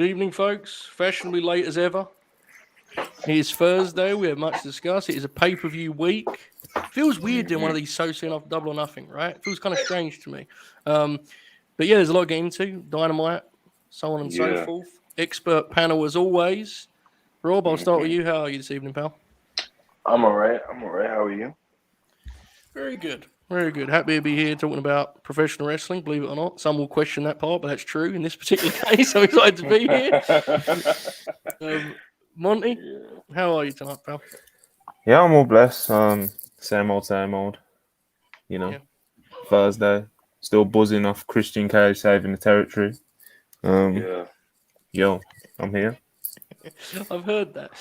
Good evening, folks. Fashionably late as ever. It is Thursday. We have much to discuss. It is a pay-per-view week. Feels weird doing one of these so soon after Double or Nothing, right? It feels kind of strange to me. But yeah, there's a lot to get into. Dynamite, so on and so forth. Expert panel as always. Rob, I'll start with you. How are you this evening, pal? I'm all right. How are you? Very good. Very good. Happy to be here talking about professional wrestling, believe it or not. Some will question that part, but that's true in this particular case. I'm excited to be here. Monty, how are you tonight, pal? Yeah, I'm all blessed. Same old. You know, Thursday. Still buzzing off Christian Cage saving the territory. Yo, I'm here. I've heard that.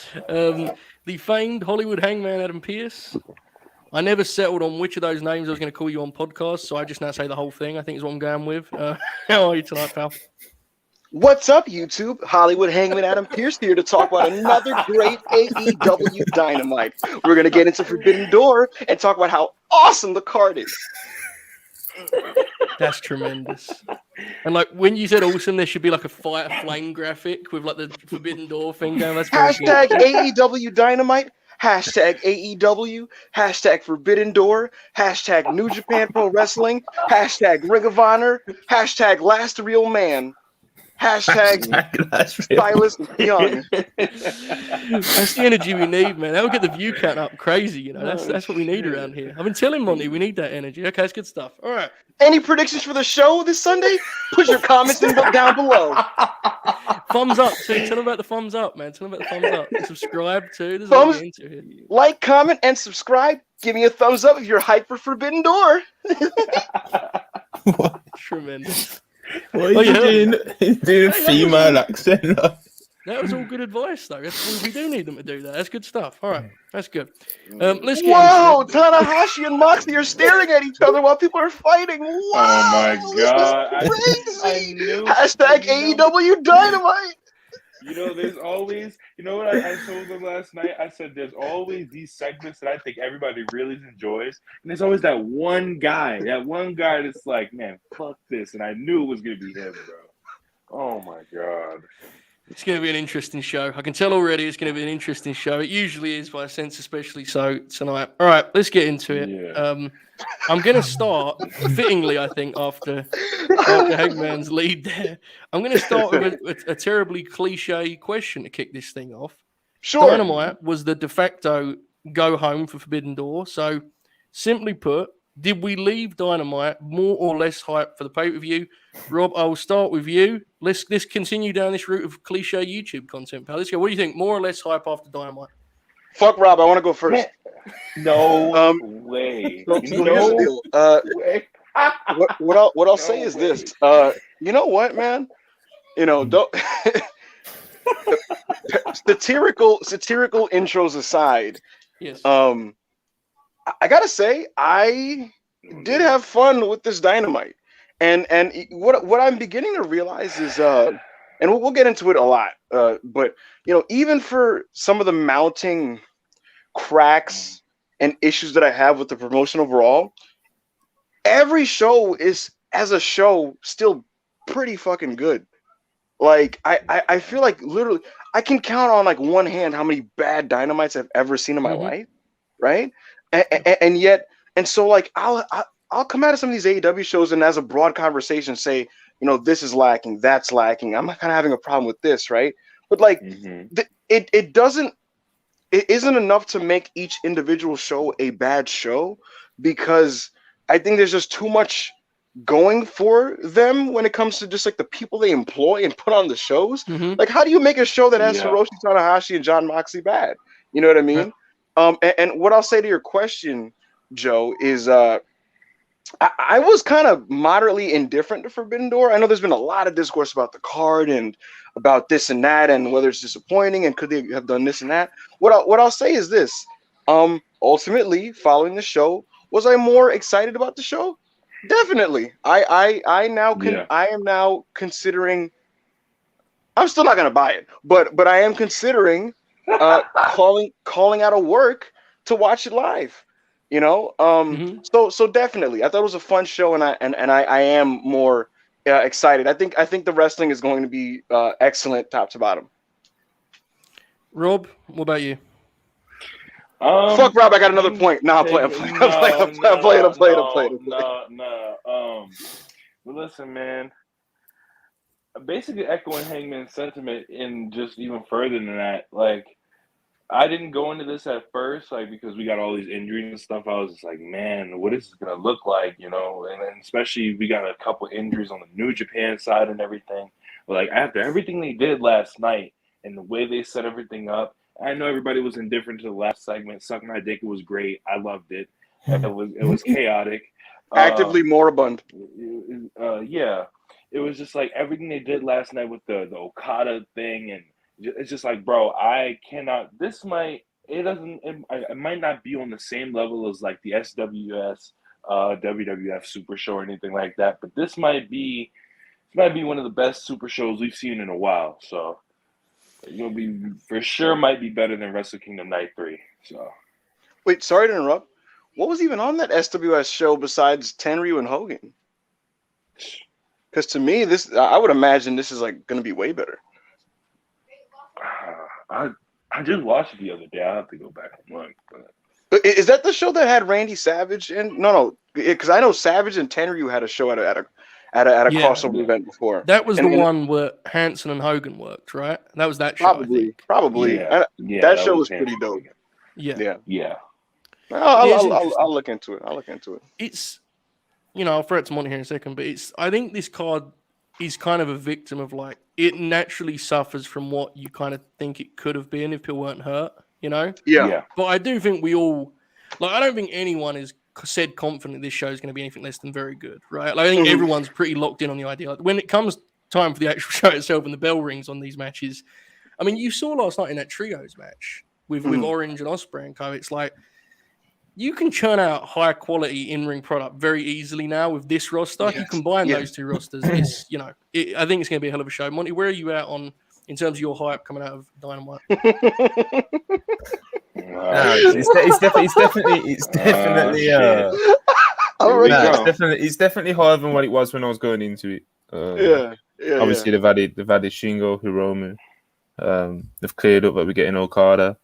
The famed Hollywood hangman Adam Pearce. I never settled on which of those names I was going to call you on podcast, so I just now say the whole thing. I think is what I'm going with. How are you tonight, pal? What's up, YouTube? Hollywood hangman Adam Pearce here to talk about another great AEW Dynamite. We're going to get into Forbidden Door and talk about how awesome the card is. That's tremendous. And like when you said awesome, there should be like a fire flame graphic with like the Forbidden Door thing down. That's hashtag AEW Dynamite. Hashtag AEW, hashtag Forbidden Door, hashtag New Japan Pro Wrestling, hashtag Ring of Honor, hashtag Last Real Man, hashtag Silas Young. That's the energy we need, man. That'll get the view count up crazy, you know. That's what we need around here. I've been telling Monty we need that energy. Okay, that's good stuff. All right. Any predictions for the show this Sunday? Put your comments down below. Thumbs up too. Tell them about the thumbs up, man. Tell them about the thumbs up. And subscribe too. There's thumbs, into here. Like, comment, and subscribe. Give me a thumbs up if you're hyped for Forbidden Door. What? Tremendous. What are you doing a female accent? That was all good advice, though. We do need them to do that. That's good stuff. All right, that's good. Let's get Whoa, Tanahashi and Moxley are staring at each other while people are fighting. Wow, oh my god! Crazy. Hashtag AEW Dynamite. You know, there's always, you know what I told them last night? I said there's always these segments that I think everybody really enjoys. And there's always that one guy that's like, man, fuck this. And I knew it was going to be him, bro. Oh, my God. It's going to be an interesting show. I can tell already it's going to be an interesting show. It usually is, but I sense especially so tonight. All right, let's get into it. Yeah. I'm going to start, fittingly, I think, after Hangman's lead there. I'm going to start with a terribly cliche question to kick this thing off. Sure. Dynamite was the de facto go-home for Forbidden Door. So, simply put, did we leave Dynamite more or less hype for the pay-per-view? Rob, I'll start with you. Let's continue down this route of cliche YouTube content, pal. Let's go. What do you think? More or less hype after Dynamite? Fuck Rob, I want to go first. No way. No way. What I'll say is this. You know what, man? You know, don't satirical intros aside. Yes. I gotta say, I did have fun with this Dynamite, and what I'm beginning to realize is, and we'll get into it a lot, but you know, even for some of the mounting cracks and issues that I have with the promotion overall, every show is, as a show, still pretty fucking good. Like I feel like literally I can count on like one hand how many bad Dynamites I've ever seen in my life, right? And yet, and so like I'll come out of some of these AEW shows and as a broad conversation say, you know, this is lacking, that's lacking. I'm kind of having a problem with this, right? But like it isn't enough to make each individual show a bad show, because I think there's just too much going for them when it comes to just like the people they employ and put on the shows. Like, how do you make a show that has Hiroshi Tanahashi and John Moxley bad? You know what I mean? And what I'll say to your question, Joe, is I was kind of moderately indifferent to Forbidden Door. I know there's been a lot of discourse about the card and about this and that and whether it's disappointing and could they have done this and that. What I'll say is this. Ultimately, following the show, was I more excited about the show? Definitely. I am now considering. I'm still not gonna buy it, but I am considering calling out of work to watch it live. You know, so definitely, I thought it was a fun show, and I am more excited. I think the wrestling is going to be excellent, top to bottom. Rob, what about you? Fuck Rob, I got another point. No, I'm playing. Well, listen, man. Basically echoing Hangman's sentiment in just even further than that. Like, I didn't go into this at first, like, because we got all these injuries and stuff. I was just like, man, what is this going to look like, you know? And then especially we got a couple injuries on the New Japan side and everything. But, like, after everything they did last night and the way they set everything up, I know everybody was indifferent to the last segment. Suck My Dick was great. I loved it. It was chaotic. Actively moribund. Yeah. It was just like everything they did last night with the Okada thing, and it's just like, bro, I cannot. It might not be on the same level as like the SWS, WWF Super Show or anything like that, but this might be one of the best Super Shows we've seen in a while. So might be better than Wrestle Kingdom Night 3. So wait, sorry to interrupt. What was even on that SWS show besides Tenryu and Hogan? Because to me, I would imagine this is like going to be way better. I just watched it the other day. I have to go back and look. But is that the show that had Randy Savage in? No, because I know Savage and Tenryu had a show at a crossover event before. That was the one where Hanson and Hogan worked, right? That was that show. Probably. Yeah. That show was pretty dope. Yeah. I'll look into it. It's, I'll throw it to Monty here in a second, but I think this card is kind of a victim of, like, it naturally suffers from what you kind of think it could have been if people weren't hurt, Yeah. But I do think we all, like, I don't think anyone is said confident this show is going to be anything less than very good, right? Like, I think everyone's pretty locked in on the idea. Like, when it comes time for the actual show itself and the bell rings on these matches, I mean, you saw last night in that trios match with Orange and Ospreay and co, it's like, you can churn out high quality in-ring product very easily now with this roster. Yes. You combine those two rosters. It's, I think it's going to be a hell of a show. Monty, where are you at in terms of your hype coming out of Dynamite? It's definitely higher than what it was when I was going into it. Obviously they've added Shingo, Hiromu. They've cleared up that we're getting Okada.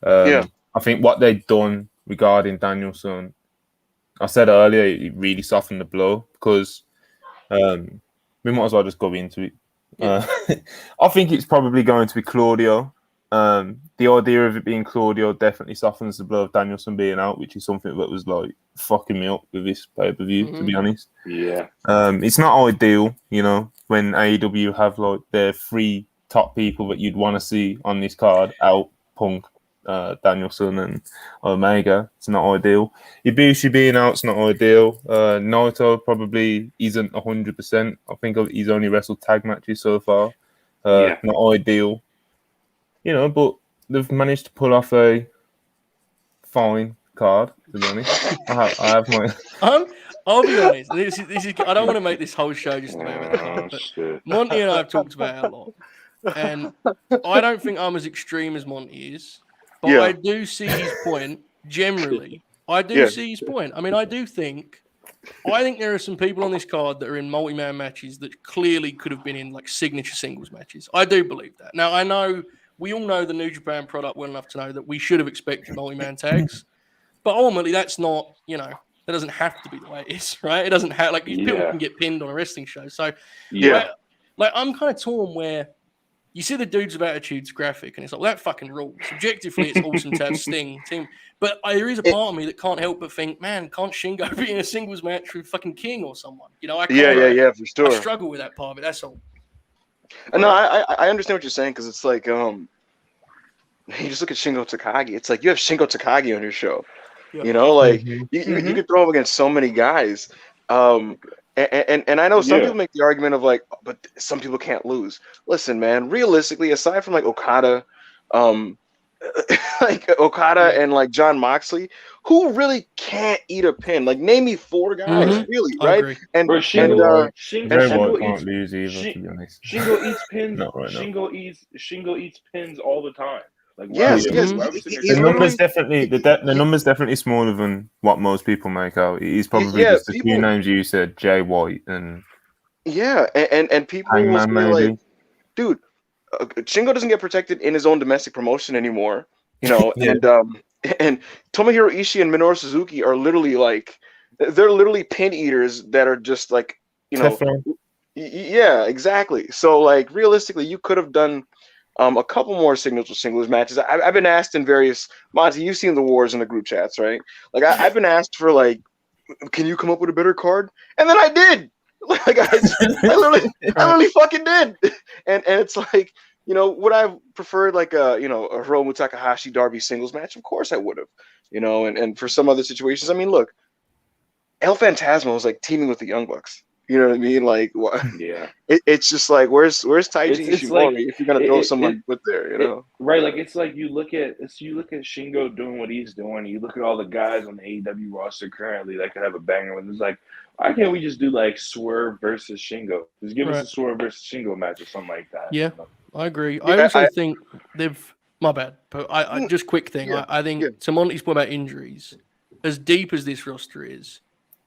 I think what they've done regarding Danielson, I said earlier, it really softened the blow because we might as well just go into it. I think it's probably going to be Claudio. The idea of it being Claudio definitely softens the blow of Danielson being out, which is something that was like fucking me up with this pay-per-view, to be honest. Yeah. It's not ideal, when AEW have like their 3 top people that you'd want to see on this card out, Punk, Danielson and Omega. It's not ideal. Ibushi being out, it's not ideal. Naito probably isn't 100%. I think he's only wrestled tag matches so far. Not ideal. But they've managed to pull off a fine card, to be honest. I have my... I'll be honest. This is. I don't want to make this whole show just about that, but Monty and I have talked about it a lot. And I don't think I'm as extreme as Monty is. But I do see his point, generally. I do see his point. I mean, I think there are some people on this card that are in multi-man matches that clearly could have been in, like, signature singles matches. I do believe that. Now, I know we all know the New Japan product well enough to know that we should have expected multi-man tags. But ultimately, that's not, that doesn't have to be the way it is, right? It doesn't have, like, people can get pinned on a wrestling show. So, I'm kind of torn where you see the Dudes of Attitude's graphic, and it's like, well, that fucking rules. Subjectively, it's awesome to have Sting team. But there is a part of me that can't help but think, man, can't Shingo be in a singles match with fucking King or someone? I can't, for sure. I struggle with that part of it. That's all. No, I understand what you're saying, because it's like, you just look at Shingo Takagi. It's like you have Shingo Takagi on your show. Yeah. You could throw him against so many guys. And I know some people make the argument of like, but some people can't lose. Listen, man, realistically, aside from like Okada, and like John Moxley, who really can't eat a pin? Like, name me 4 guys, really, right? And Shingo can't lose either, to be honest. Shingo eats pins. Shingo eats pins all the time. Like, the numbers definitely smaller than what most people make out. It is probably just the 2 names you said, Jay White and Yeah, and people will Hangman, say maybe. like, dude, Shingo doesn't get protected in his own domestic promotion anymore, you know, Yeah. and Tomohiro Ishii and Minoru Suzuki are literally like, they're literally pin eaters that are just like, you know, Teflon. yeah, exactly. So like realistically, you could have done a couple more singles matches. I've been asked in various Monty, you've seen the wars in the group chats, right? Like I've been asked for like, can you come up with a better card? And then I did. Like I literally fucking did. And it's like, you know, would I have preferred like a Hiromu Takahashi Darby singles match? Of course I would have. You know, and for some other situations, I mean, look, El Phantasmo was like teaming with the Young Bucks. You know what I mean? Like, what? Yeah. It's just like, where's Taiji It's Ishimori like if you're gonna throw someone with there? You know, right? Like it's like you look at Shingo doing what he's doing. You look at all the guys on the AEW roster currently that could have a banger with. It's like, why can't we just do like Swerve versus Shingo? Just give us a Swerve versus Shingo match or something like that. Yeah, I agree. Yeah, I also think they've. My bad, but I just quick thing. Yeah, I think to Monty's point about injuries, as deep as this roster is,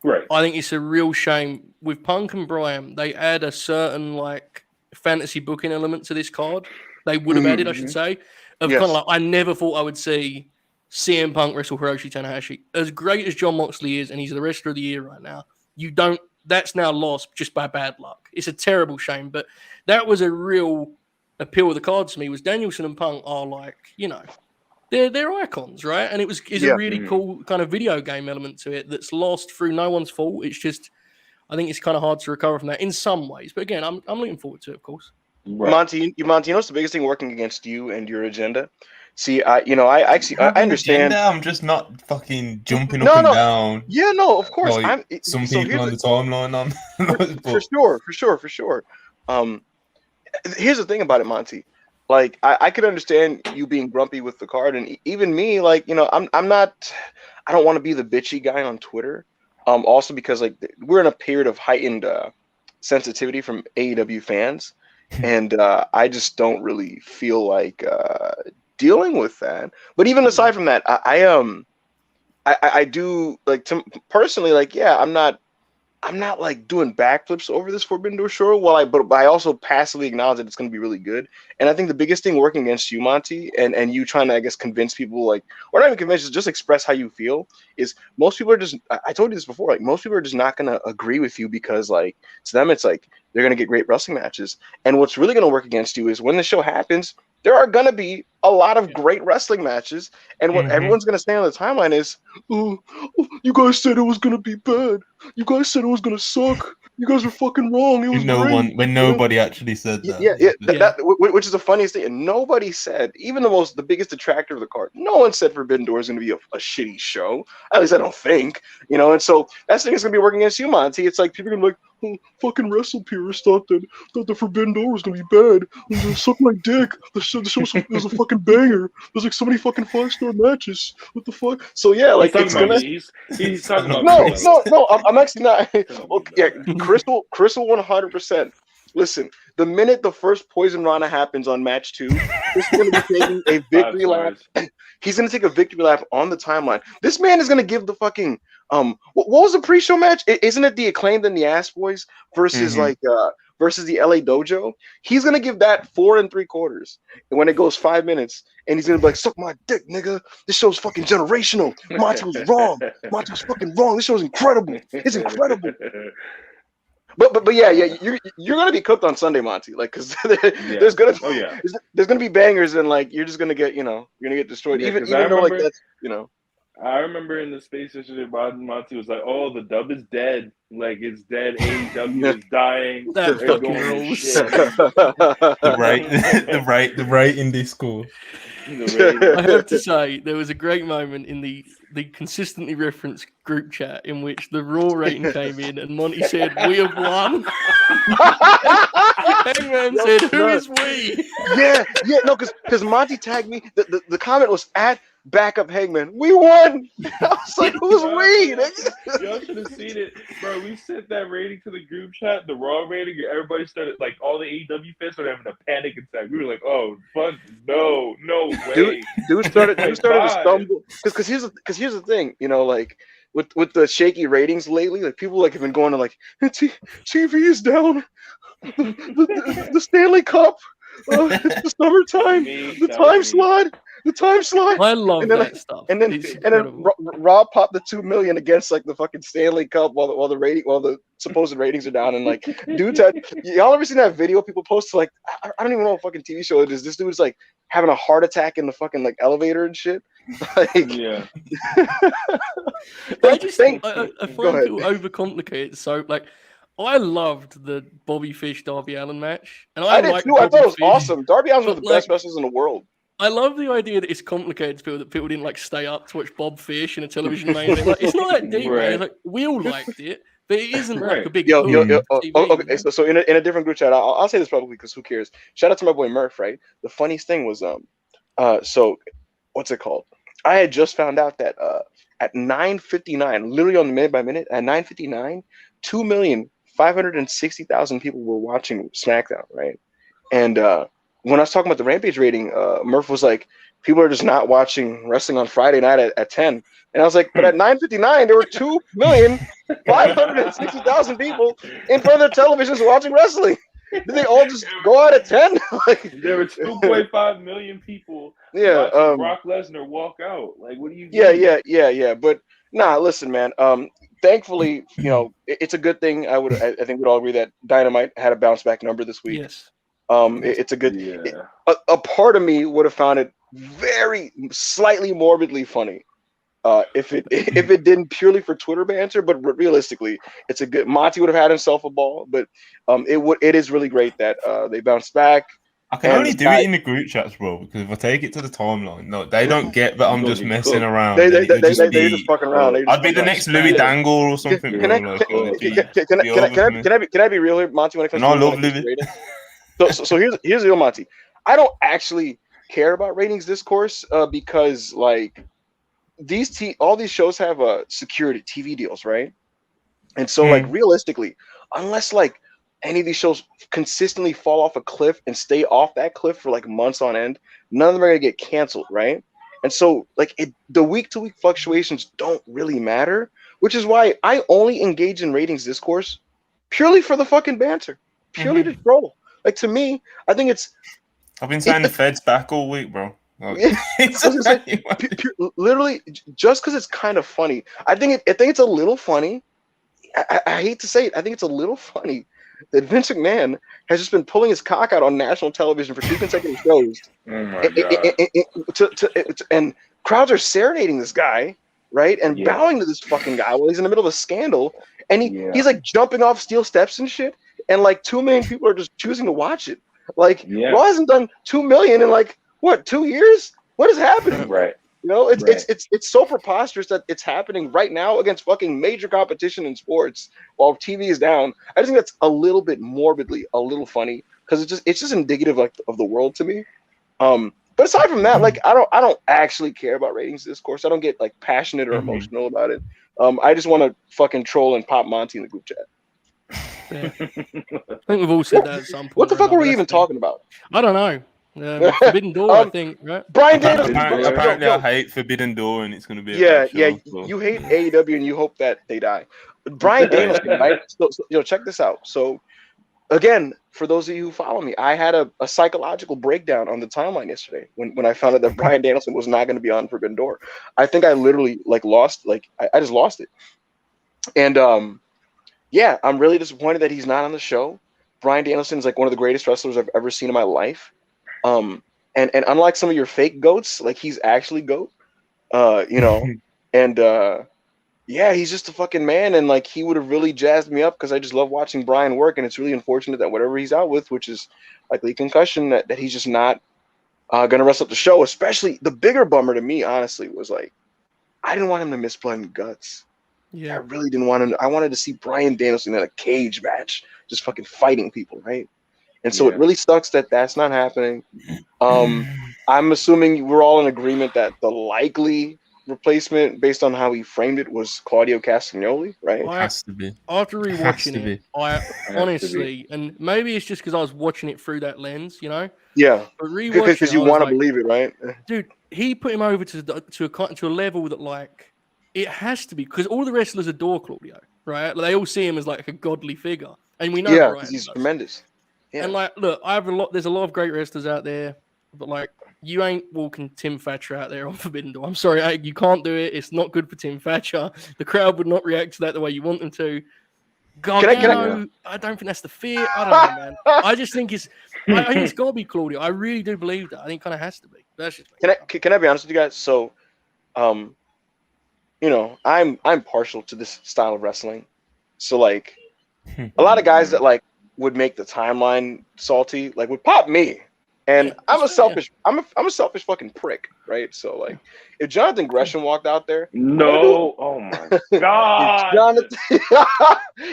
right? I think it's a real shame with Punk and Bryan. They add a certain like fantasy booking element to this card. They would have added, I should say, of kind of like I never thought I would see CM Punk wrestle Hiroshi Tanahashi. As great as Jon Moxley is, and he's the wrestler of the year right now, you don't. That's now lost just by bad luck. It's a terrible shame, but that was a real appeal of the card to me. Was Danielson and Punk are like, you know, they're icons, right? And it's a really cool kind of video game element to it that's lost through no one's fault. It's just, I think it's kind of hard to recover from that in some ways. But again, I'm looking forward to it, of course. Right. Monty, you know what's the biggest thing working against you and your agenda? See, I understand. Agenda? I'm just not fucking jumping up and down. Yeah, no, of course. Like some people on the timeline on. For sure. Here's the thing about it, Monty. Like, I could understand you being grumpy with the card, and even me, like, you know, I'm not. I don't want to be the bitchy guy on Twitter. Also because like we're in a period of heightened sensitivity from AEW fans. And I just don't really feel like dealing with that. But even aside from that, I do like personally, like, yeah, I'm not like doing backflips over this Forbidden Door show. But I also passively acknowledge that it's going to be really good. And I think the biggest thing working against you, Monty, and you trying to, I guess, convince people, like, or not even convince, just express how you feel, is most people are just, I told you this before, like, most people are just not going to agree with you because, like, to them, it's like, they're going to get great wrestling matches. And what's really going to work against you is when the show happens, there are going to be a lot of great wrestling matches. And what everyone's going to say on the timeline is, oh, you guys said it was going to be bad. You guys said it was going to suck. You guys were fucking wrong. It was great. When nobody actually said that. That, which is the funniest thing. And nobody said, even the biggest detractor of the card, no one said Forbidden Door is going to be a shitty show. At least I don't think. You know, and so that's the thing that's going to be working against you, Monty. It's like people are going to be like, oh, fucking WrestlePurists thought the Forbidden Door was going to be bad. It was gonna suck my dick. The show was a fucking banger. There's like so many fucking 5-star matches. What the fuck? So yeah, like it's gonna. He's talking about no. I'm actually not. Okay, yeah, Crystal 100%. Listen, the minute the first Poison Rana happens on match 2, he's going to be taking a victory lap. He's going to take a victory lap on the timeline. This man is going to give the fucking what was the pre-show match? Isn't it the Acclaimed and the Ass Boys versus versus the LA Dojo? He's going to give that 4 3/4. And when it goes 5 minutes, and he's going to be like, suck my dick, nigga. This show's fucking generational. Monty was wrong. Monty was fucking wrong. This show's incredible. It's incredible. But yeah, you're gonna be cooked on Sunday, Monty. Like, cause there's gonna be bangers, and like you're just gonna get, you're gonna get destroyed. Yeah, even though like that's, I remember in the space yesterday, Monty was like, "Oh, the dub is dead. Like it's dead. AEW is dying. That fucking rules." the right in this school. I have to say, there was a great moment in the consistently referenced group chat in which the Raw rating came in and Monty said, "We have won." Hangman said, "Who is we?" No, because Monty tagged me. The comment was at backup Hangman. We won. I was like, "Who's we?" Y'all should have seen it, bro. We sent that rating to the group chat, the Raw rating, and everybody started, like, all the AEW fans started having a panic attack. We were like, "Oh, fuck, no way." Dude started to stumble because here's the thing, like, with the shaky ratings lately, like people like have been going to like TV is down, the Stanley Cup, it's the summertime, the time slot. I love that stuff. And then Rob popped the 2 million against like the fucking Stanley Cup while the supposed ratings are down, and like dudes had, y'all ever seen that video people post like I don't even know what fucking TV show it is. This dude's like having a heart attack in the fucking like elevator and shit. Like, yeah. I find people overcomplicate. So like, I loved the Bobby Fish Darby Allin match, and I did too. I thought it was awesome. Darby Allin's one of the best wrestlers in the world. I love the idea that it's complicated to people, that people didn't like stay up to watch Bob Fish in a television main event. Like, it's not that deep, right? It's like, we all liked it, but it isn't like a big okay, so in a different group chat, I'll say this publicly because who cares? Shout out to my boy Murph, right? The funniest thing was so what's it called? I had just found out that at 9:59, literally on the minute by minute, at 9:59, 2,560,000 people were watching SmackDown, right? And when I was talking about the Rampage rating, Murph was like, people are just not watching wrestling on Friday night at 10. And I was like, but at 9:59, there were 2,560,000 people in front of their televisions watching wrestling. Did they all just go out at 10? Like, there were 2.5 million people. Yeah, Brock Lesnar walk out. Like, what do you? Yeah. But nah, listen, man. Thankfully, you know, it's a good thing. I think we'd all agree that Dynamite had a bounce back number this week. Yes. It's a good. Yeah. A part of me would have found it very slightly morbidly funny. If it didn't purely for Twitter banter, but realistically, it's a good. Monty would have had himself a ball, but it is really great that they bounced back. I can only do it in the group chats, bro, because if I take it to the timeline, no, they don't get that I'm just messing around. They just fucking around. I'd be the next Louis Dangle or something. Can I be real here, Monty? When it comes to I love Louis. So here's the deal, Monty. I don't actually care about ratings discourse because like all these shows have security TV deals, right? And so like realistically, unless like any of these shows consistently fall off a cliff and stay off that cliff for like months on end, none of them are gonna get canceled, right? And so like the week-to-week fluctuations don't really matter, which is why I only engage in ratings discourse purely for the fucking banter, purely to troll. Like to me, I think it's. I've been saying the Fed's back all week, bro. Literally, just because it's kind of funny. I think it's a little funny. I hate to say it. I think it's a little funny that Vince McMahon has just been pulling his cock out on national television for 2 consecutive shows. Oh my God. And crowds are serenading this guy, right? And bowing to this fucking guy while he's in the middle of a scandal. And he's like jumping off steel steps and shit. And like 2 million people are just choosing to watch it. Like Raw hasn't done 2 million in like what, 2 years? What is happening? Right. You know, it's so preposterous that it's happening right now against fucking major competition in sports while TV is down. I just think that's a little bit morbidly a little funny because it's just indicative like of the world to me. But aside from that, like I don't actually care about ratings discourse. I don't get like passionate or emotional about it. I just want to fucking troll and pop Monty in the group chat. Yeah. I think we've all said that at some point. What the fuck were we even talking about? I don't know. Forbidden Door, I think, right? Brian Danielson. Apparently, I hate Forbidden Door, and it's going to be You hate AEW, and you hope that they die. Brian Danielson, right? So, check this out. So, again, for those of you who follow me, I had a psychological breakdown on the timeline yesterday when I found out that Brian Danielson was not going to be on Forbidden Door. I think I literally I just lost it. And I'm really disappointed that he's not on the show. Brian Danielson is like one of the greatest wrestlers I've ever seen in my life. And unlike some of your fake goats, like he's actually goat, and he's just a fucking man. And like, he would have really jazzed me up because I just love watching Brian work. And it's really unfortunate that whatever he's out with, which is likely concussion, that he's just not going to wrestle up the show. Especially the bigger bummer to me, honestly, was like, I didn't want him to miss Blood and Guts. Yeah, I really didn't want him. I wanted to see Brian Danielson in a cage match, just fucking fighting people, right? And so it really sucks that that's not happening. I'm assuming we're all in agreement that the likely replacement, based on how he framed it, was Claudio Castagnoli, right? It has to be. After rewatching it, I honestly, and maybe it's just because I was watching it through that lens, you know? Yeah. But rewatching because you want to believe it, right? Dude, he put him over to a level that, like, It has to be because all the wrestlers adore Claudio, right? Like, they all see him as like a godly figure, and we know Yeah, Brian because he's does. tremendous. Yeah. And like, look, there's a lot of great wrestlers out there, but like, you ain't walking Tim Thatcher out there on Forbidden Door. I'm sorry, you can't do it. It's not good for Tim Thatcher. The crowd would not react to that the way you want them to. Gargano, I don't think that's the fear. I don't know, man. I just think I think it's got to be Claudio. I really do believe that. I think it kind of has to be. That's just me. Can I be honest with you guys? So, you know, I'm partial to this style of wrestling. So like, a lot of guys that like would make the timeline salty, like would pop me. And Yeah, I'm a that's fair, selfish, I'm a selfish fucking prick, right? So like, if Jonathan Gresham walked out there, No, oh my god!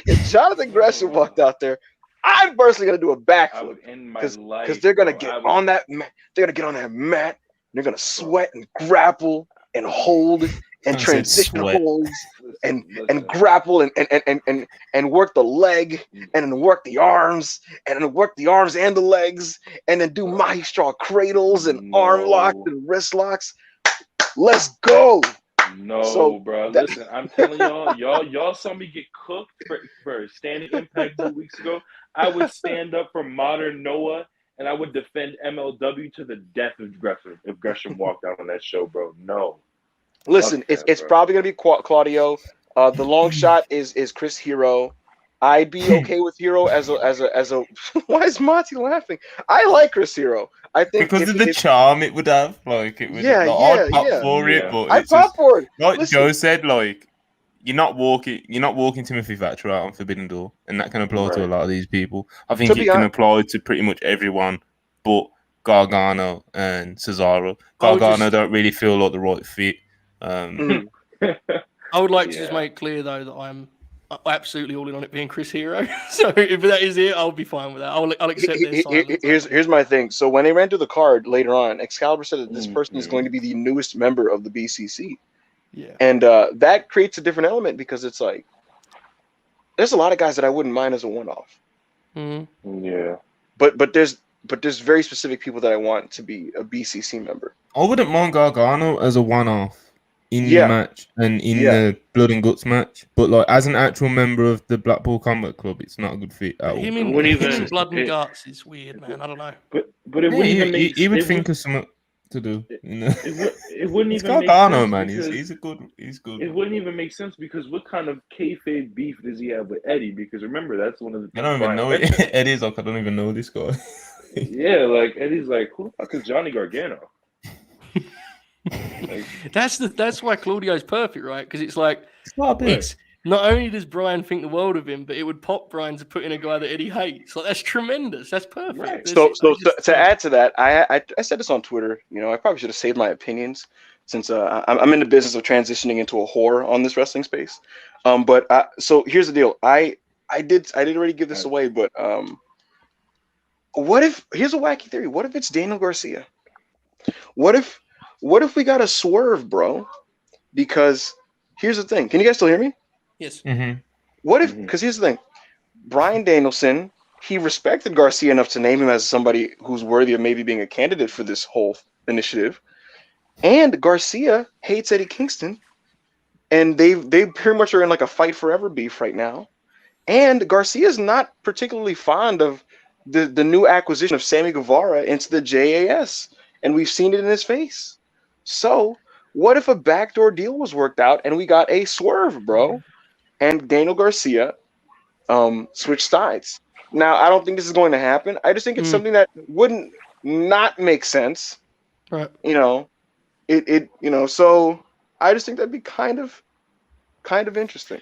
if Jonathan Gresham walked out there, I'm personally gonna do a I backflip would end my because life. they're gonna get on that mat. They're gonna get on that mat. And they're gonna sweat and grapple and hold and transition holds and grapple and work the leg and then work the arms and then work the arms and the legs and then do Maestro cradles and arm locks and wrist locks. Let's go. No, bro. Listen, I'm telling y'all saw me get cooked for standing Impact 2 weeks ago. I would stand up for Modern Noah and I would defend MLW to the death of Gresham if Gresham walked out on that show, bro. No. Listen, it's probably gonna be Claudio. The long shot is Chris Hero. I'd be okay with Hero as a. Why is Monty laughing? I like Chris Hero. I think because of the charm it would have, like it would. Yeah, I'd pop for it, but I pop for it. Like Joe said, like you're not walking Timothy Thatcher out on Forbidden Door, and that can apply to a lot of these people. I think it can apply to pretty much everyone, but Gargano and Cesaro. Gargano don't really feel like the right fit. I would like to just make clear though that I'm absolutely all in on it being Chris Hero. So if that is it, I'll be fine with that. I'll accept this. Here's my thing. So when they ran through the card later on, Excalibur said that this person is going to be the newest member of the BCC. Yeah, and that creates a different element because it's like there's a lot of guys that I wouldn't mind as a one-off. Yeah, but there's very specific people that I want to be a BCC member. I wouldn't mind Gargano as a one-off in the match and in the Blood and Guts match, but like as an actual member of the Blackpool Combat Club, it's not a good fit at all. Him in Blood and Guts is weird, man. I don't know. But it wouldn't even make. He would think of something to do. It wouldn't it's even Gargano, make sense. Man, he's good. It wouldn't even make sense because what kind of kayfabe beef does he have with Eddie? Because remember, that's one of the. I don't even know it. Eddie's like, I don't even know this guy. Yeah, like Eddie's like, who the fuck is Johnny Gargano? Like, that's why Claudio's perfect, right? Because it's like it's not only does Brian think the world of him, but it would pop Brian to put in a guy that Eddie hates. Like that's tremendous. That's perfect. Right. So to add to that, I said this on Twitter. You know, I probably should have saved my opinions since I'm in the business of transitioning into a whore on this wrestling space. So here's the deal. I did already give this away, but what if here's a wacky theory? What if it's Daniel Garcia? What if we got a swerve, bro? Because here's the thing. Can you guys still hear me? Yes. Mm-hmm. What if? Because here's the thing. Bryan Danielson, he respected Garcia enough to name him as somebody who's worthy of maybe being a candidate for this whole initiative. And Garcia hates Eddie Kingston, and they pretty much are in like a fight forever beef right now. And Garcia's not particularly fond of the new acquisition of Sammy Guevara into the JAS, and we've seen it in his face. So, what if a backdoor deal was worked out and we got a swerve, bro, and Daniel Garcia switched sides? Now, I don't think this is going to happen. I just think it's something that wouldn't not make sense. Right. You know, so I just think that'd be kind of interesting.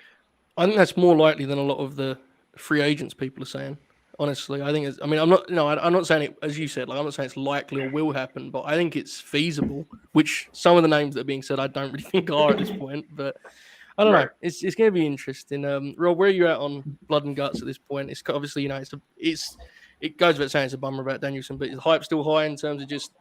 I think that's more likely than a lot of the free agents people are saying. Honestly, I think I'm not saying it, as you said, like I'm not saying it's likely or will happen, but I think it's feasible, which some of the names that are being said I don't really think are at this point, but I don't know. It's going to be interesting. Rob, where are you at on Blood and Guts at this point? It's obviously, you know, it goes without saying it's a bummer about Danielson, but is the hype still high in terms of just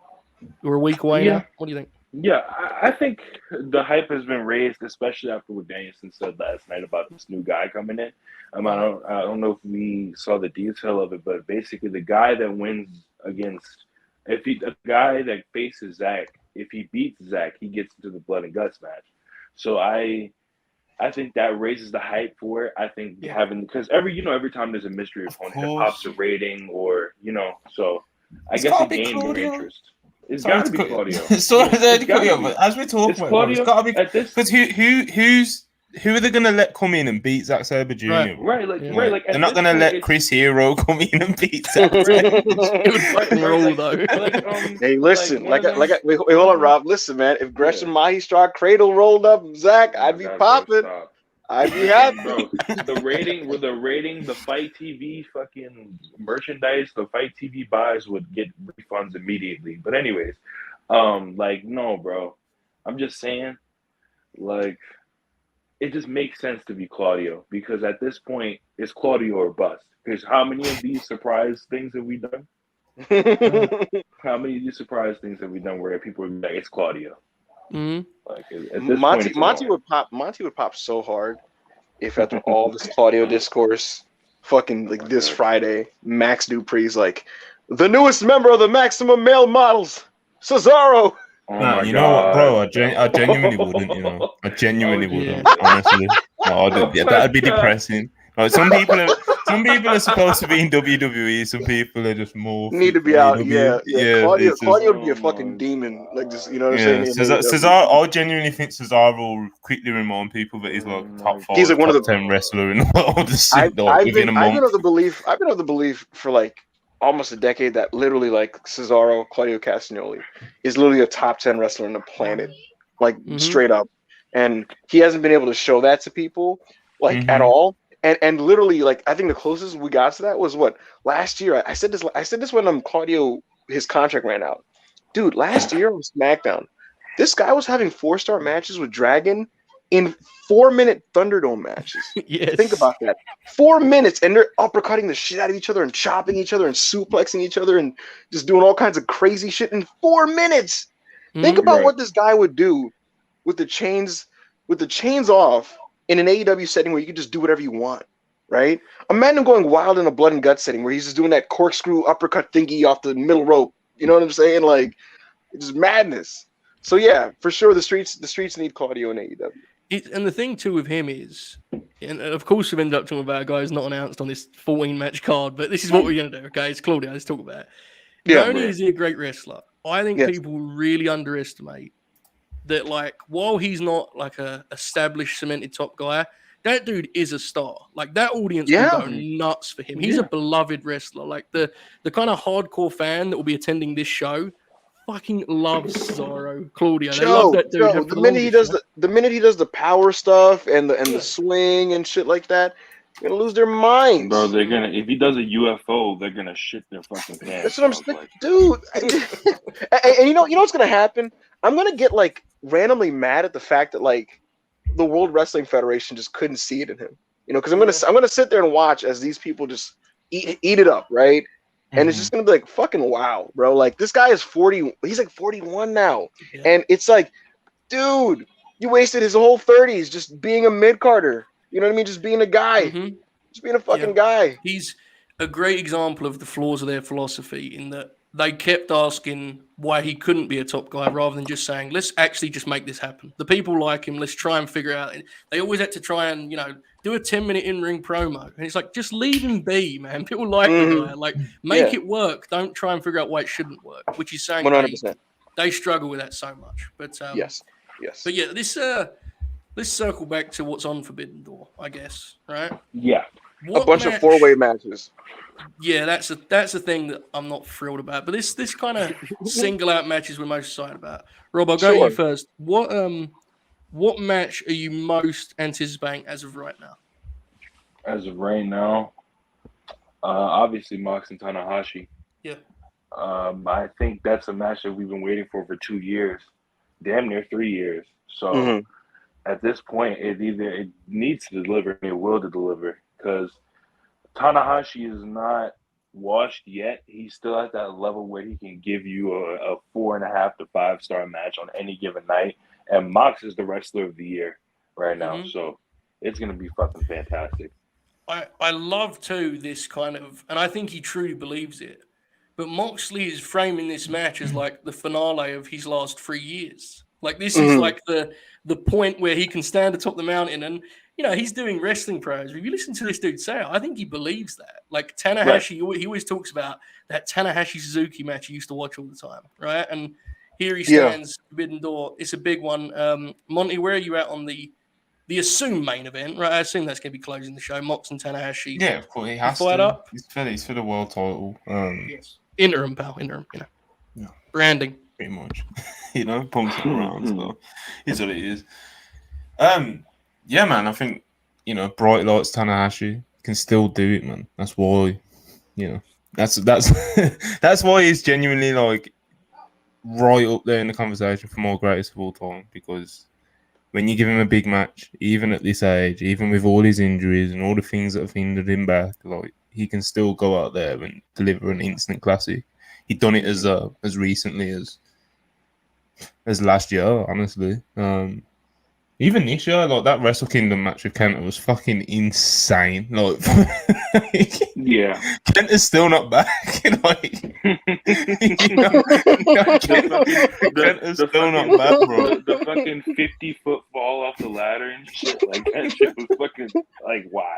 we're a week away now? What do you think? Yeah, I think the hype has been raised, especially after what Danielson said last night about this new guy coming in. I don't know if we saw the detail of it, but basically the guy that wins the guy that faces Zach, if he beats Zach, he gets into the Blood and Guts match. So I think that raises the hype for it. I think because every time there's a mystery opponent, it pops a rating or so I guess it gained more interest. It's got to be Claudio. But as we're talking about, Claudio, it's got to be at this. Because who are they gonna let come in and beat Zack Sabre Jr.? Right. They're not gonna let Chris Hero come in and beat Zack Sabre. It would fucking roll though. Hey, listen, wait, hold on, Rob. Listen, man. If Gresham Mahistral Cradle rolled up Zach, I'd be popping. I'd be happy. Bro, the rating, the Fight TV fucking merchandise, the Fight TV buys would get refunds immediately. But anyways, no, bro. I'm just saying, it just makes sense to be Claudio because at this point, it's Claudio or bust. Because how many of these surprise things have we done? How many of these surprise things have we done where people are like, it's Claudio? Mm-hmm. Monty would pop so hard if after all this Claudio discourse, fucking this Friday, Max Dupree's like the newest member of the Maximum Male Models, Cesaro. Know what, bro? I genuinely wouldn't. I genuinely wouldn't. Honestly, that'd be depressing. Like some people are supposed to be in WWE. Some people are just more need to be out. Yeah. Claudio would be a Oh fucking demon. Just what I'm saying. Cesaro, I genuinely think Cesaro will quickly remind people that he's like top 5, he's like one of the 10 wrestler in the world. I've been of the belief for almost a decade that literally Cesaro, Claudio Castagnoli is literally a top 10 wrestler on the planet, straight up, and he hasn't been able to show that to people at all. And literally, I think the closest we got to that was last year. I said this when Claudio, his contract ran out. Dude, last year on SmackDown, this guy was having 4-star matches with Dragon in 4-minute Thunderdome matches. Yes. Think about that. 4 minutes, and they're uppercutting the shit out of each other and chopping each other and suplexing each other and just doing all kinds of crazy shit in 4 minutes. Think about what this guy would do with the chains off in an AEW setting where you can just do whatever you want, right? Imagine him going wild in a blood and guts setting where he's just doing that corkscrew uppercut thingy off the middle rope. You know what I'm saying? It's just madness. So yeah, for sure, the streets need Claudio in AEW. And the thing too with him is, and of course we've ended up talking about a guy who's not announced on this 14-match card, but this is what we're going to do, okay? It's Claudio, let's talk about it. Not only is he a great wrestler, I think people really underestimate that, while he's not a established, cemented top guy, that dude is a star. That audience will go nuts for him. He's a beloved wrestler. The kind of hardcore fan that will be attending this show fucking loves Cesaro, Claudio. They love that dude. The minute he does the power stuff and the swing and shit like that, they're gonna lose their minds. Bro, they're gonna if he does a UFO, they're gonna shit their fucking pants. That's what I'm saying, dude. And you know what's gonna happen? I'm gonna get randomly mad at the fact that the World Wrestling Federation just couldn't see it in him. Because I'm gonna sit there and watch as these people just eat it up, right? And it's just gonna be fucking wow, bro. This guy is 40. He's 41 now, and it's dude, you wasted his whole 30s just being a mid-carder. You know what I mean? Just being a guy, just being a fucking guy. He's a great example of the flaws of their philosophy in that they kept asking why he couldn't be a top guy rather than just saying, let's actually just make this happen. The people like him. Let's try and figure out. They always had to try and, do a 10-minute in-ring promo. And it's just leave him be, man. People like the guy. Make it work. Don't try and figure out why it shouldn't work, which is saying 100%. They struggle with that so much. But yes. But yeah, let's circle back to what's on Forbidden Door, I guess, right? Yeah. A bunch of 4-way matches. Yeah, that's a thing that I'm not thrilled about. But this kind of single out matches we're most excited about. Rob, I'll go to you first. What match are you most anticipating as of right now? As of right now, obviously Mox and Tanahashi. Yeah. I think that's a match that we've been waiting for 2 years, damn near 3 years. So at this point, it needs to deliver, it will deliver, because Tanahashi is not washed yet. He's still at that level where he can give you a 4.5 to 5-star match on any given night. And Mox is the wrestler of the year right now. So it's going to be fucking fantastic. I love, too, this kind of, and I think he truly believes it, but Moxley is framing this match as the finale of his last 3 years. Like this is like the point where he can stand atop the mountain, and he's doing wrestling pros. If you listen to this dude say it, I think he believes that. Like Tanahashi, he always talks about that Tanahashi Suzuki match he used to watch all the time, right? And here he stands, Forbidden Door. It's a big one. Monty, where are you at on the assumed main event? Right, I assume that's going to be closing the show. Mox and Tanahashi. Yeah, of course he has fight to. Up. He's for the world title. Yes, interim, pal, interim. Yeah. Branding. Pretty much, pumps it around. So it's what it is. Yeah, man. I think Bright Lights Tanahashi can still do it, man. That's why, that's that's why he's genuinely like right up there in the conversation for more greatest of all time. Because when you give him a big match, even at this age, even with all his injuries and all the things that have hindered him back, like he can still go out there and deliver an instant classic. He'd done it as recently as last year, honestly. Even this year, like that Wrestle Kingdom match with Kenta was fucking insane. Like, Kenta's still not back. Kenta's still not back, bro. The fucking 50-foot fall off the ladder and shit, like that shit was fucking like wow.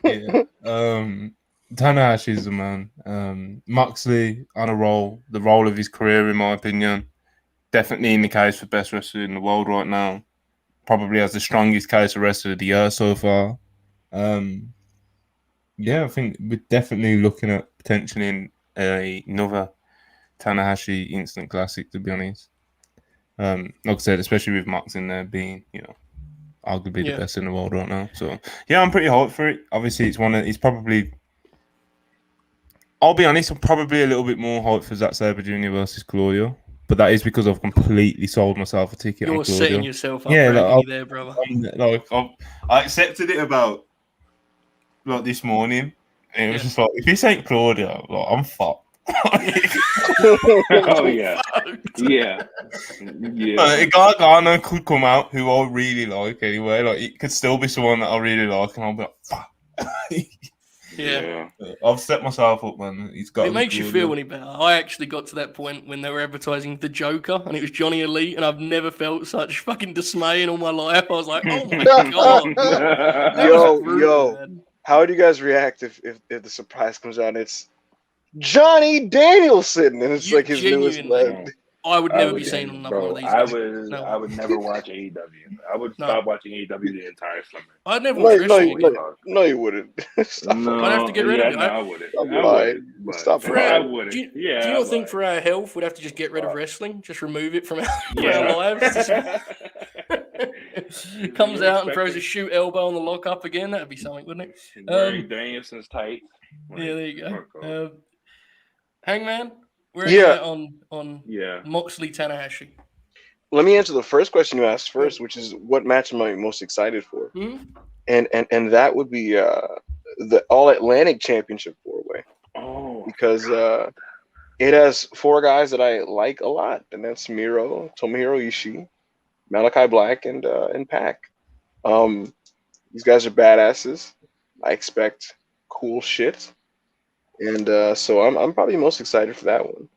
Yeah. Tanahashi's the man. Moxley on a roll, the role of his career, in my opinion. Definitely in the case for best wrestler in the world right now. Probably has the strongest case for wrestler of the year so far. I think we're definitely looking at potentially another Tanahashi instant classic, to be honest. Like I said, especially with Mox in there being, arguably the best in the world right now. So yeah, I'm pretty hyped for it. Obviously, it's probably. I'll be honest, I'm probably a little bit more hyped for Zack Sabre Jr. versus Claudio, but that is because I've completely sold myself a ticket. You're on Claudio. setting yourself up, there, brother. I accepted it about this morning, and it was just like, if this ain't Claudio, I'm fucked. Oh yeah. Gargano could come out, who I really like anyway. Like it could still be someone that I really like, and I'll be like, fuck. Yeah, I've set myself up, man. It makes you feel any better. I actually got to that point when they were advertising the Joker, and it was Johnny Elite, and I've never felt such fucking dismay in all my life. I was like, oh my god, yo, man. How would you guys react if the surprise comes out and it's Johnny Danielson, and it's like his newest leg? I would never be seen on another one of these. I would never watch AEW. I would stop watching AEW the entire summer. I'd never watch wrestling. No, you wouldn't. I'd have to get rid of it. No, I wouldn't. Stop. I wouldn't. Do you not think for our health we'd have to just get rid of wrestling? Just remove it from our lives? Comes out and throws a shoot elbow on the lockup again. That'd be something, wouldn't it? Wearing Danielson's tights. Yeah, there you go. Hangman? Where are you at on Moxley Tanahashi? Let me answer the first question you asked first, which is what match am I most excited for? Mm-hmm. And that would be the All Atlantic Championship 4-way. Oh, because it has 4 guys that I like a lot, and that's Miro, Tomohiro Ishii, Malachi Black, and Pac. These guys are badasses. I expect cool shit. And so I'm probably most excited for that one.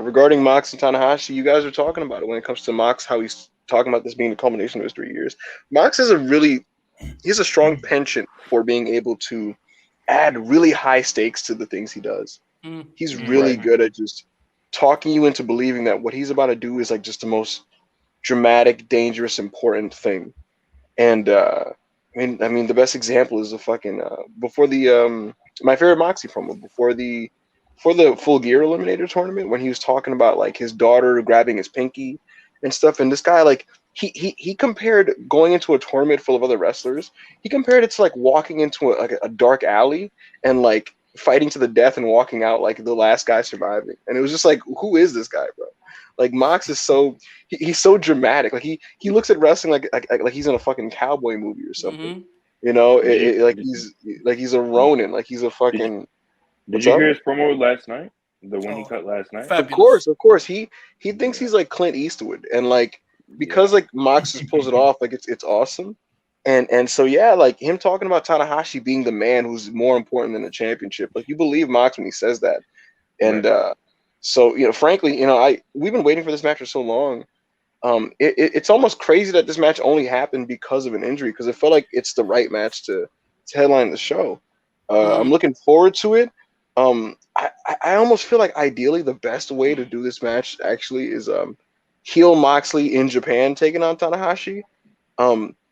Regarding Mox and Tanahashi, you guys are talking about it when it comes to Mox, how he's talking about this being the culmination of his 3 years. Mox is he's a strong penchant for being able to add really high stakes to the things he does. He's really good at just talking you into believing that what he's about to do is like just the most dramatic, dangerous, important thing. And I mean, the best example is the fucking before the my favorite Moxie promo before the Full Gear Eliminator tournament, when he was talking about like his daughter grabbing his pinky and stuff, and this guy like he compared going into a tournament full of other wrestlers. He compared it to like walking into a dark alley and like fighting to the death and walking out like the last guy surviving. And it was just like, who is this guy, bro? Like Mox is he's so dramatic. Like he looks at wrestling like he's in a fucking cowboy movie or something. You know, he's a Ronin, like he's a fucking. Did you hear his promo last night? The one he cut last night. Fabulous. Of course. He thinks he's like Clint Eastwood, and like because like Mox just pulls it off, like it's awesome. And so yeah, like him talking about Tanahashi being the man who's more important than the championship. Like you believe Mox when he says that, and so frankly, we've been waiting for this match for so long. It's almost crazy that this match only happened because of an injury, because it felt like it's the right match to headline the show. I'm looking forward to it. I almost feel like ideally the best way to do this match actually is heel Moxley in Japan taking on Tanahashi.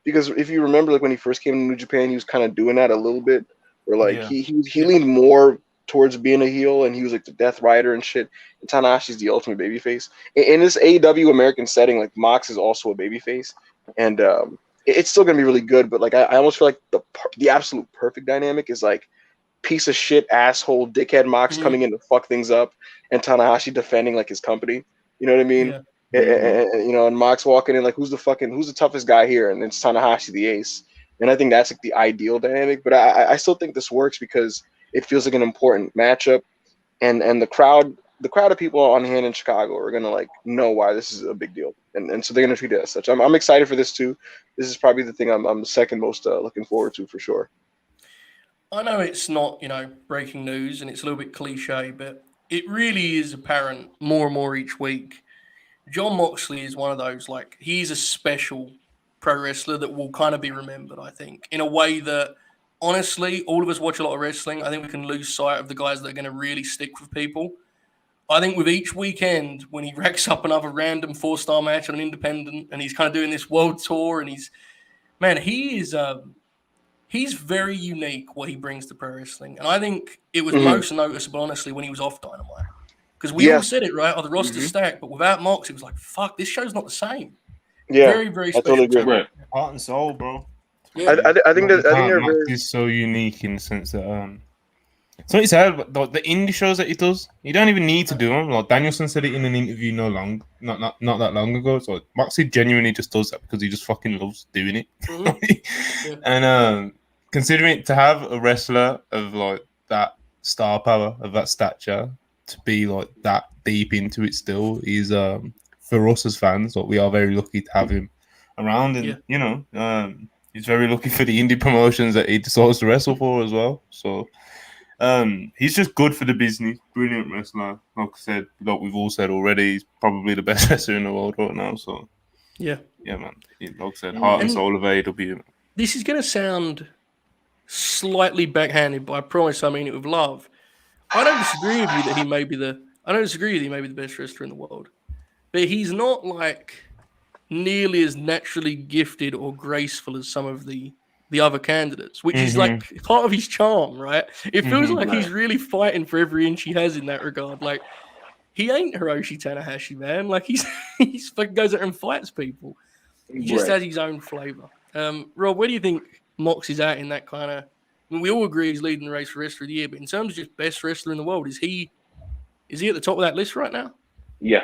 Because if you remember, like when he first came to New Japan, he was kind of doing that a little bit, where like he leaned more towards being a heel, and he was like the Death Rider and shit. And Tanahashi's the ultimate babyface. In this AEW American setting, like Mox is also a babyface, and it's still gonna be really good. But like I almost feel like the absolute perfect dynamic is like piece of shit asshole dickhead Mox coming in to fuck things up, and Tanahashi defending like his company. You know what I mean? And Mox walking in like, who's the toughest guy here? And it's Tanahashi, the ace. And I think that's like the ideal dynamic. But I still think this works because it feels like an important matchup, and the crowd of people on hand in Chicago are gonna like know why this is a big deal, and so they're gonna treat it as such. I'm excited for this too. This is probably the thing I'm second most looking forward to for sure. I know it's not breaking news and it's a little bit cliche, but it really is apparent more and more each week. Jon Moxley is one of those, like, he's a special pro wrestler that will kind of be remembered, I think, in a way that, honestly, all of us watch a lot of wrestling. I think we can lose sight of the guys that are going to really stick with people. I think with each weekend, when he racks up another random 4-star match on an independent and he's kind of doing this world tour and he's very unique what he brings to pro wrestling. And I think it was most noticeable, honestly, when he was off Dynamite. Because we all said it, right? Oh, the roster's stacked, but without Mox, it was like, fuck, this show's not the same. Yeah, very, very special. I totally agree. Right. Heart and soul, bro. Yeah. I think they're Mox very... is so unique in the sense that so what he said, the indie shows that he does, you don't even need to do them. Like Danielson said it in an interview not that long ago. So Moxley genuinely just does that because he just fucking loves doing it. And considering to have a wrestler of like that star power, of that stature, to be like that deep into it still is for us as fans, like we are very lucky to have him around, and he's very lucky for the indie promotions that he decides to wrestle for as well. So he's just good for the business, brilliant wrestler. Like I said, like we've all said already, he's probably the best wrestler in the world right now. So yeah, man. Like I said, heart and soul of AEW. This is going to sound slightly backhanded, but I promise I mean it with love. I don't disagree with you that he may be the best wrestler in the world, but he's not like nearly as naturally gifted or graceful as some of the other candidates, which is like part of his charm, right? It feels like he's really fighting for every inch he has in that regard. Like, he ain't Hiroshi Tanahashi, man. Like, he's fucking goes out and fights people. He just has his own flavor. Rob, where do you think Mox is at in that kind of? I mean, we all agree he's leading the race for Wrestler of the Year, but in terms of just best wrestler in the world, is he at the top of that list right now? Yeah,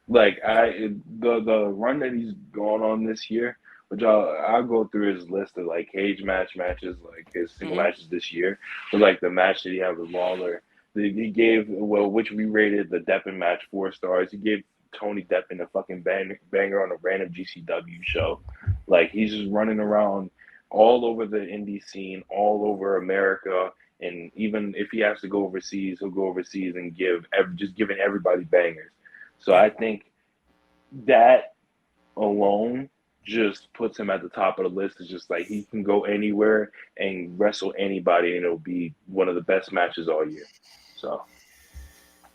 like the run that he's gone on this year, which I'll go through his list of like cage matches, like his single matches this year. But like the match that he had with Lawler, he gave which we rated the Deppen match 4 stars. He gave Tony Deppen a fucking banger on a random GCW show. Like, he's just running around all over the indie scene, all over America, and even if he has to go overseas, he'll go overseas and giving everybody bangers. So I think that alone just puts him at the top of the list. It's just like he can go anywhere and wrestle anybody, and it'll be one of the best matches all year. So,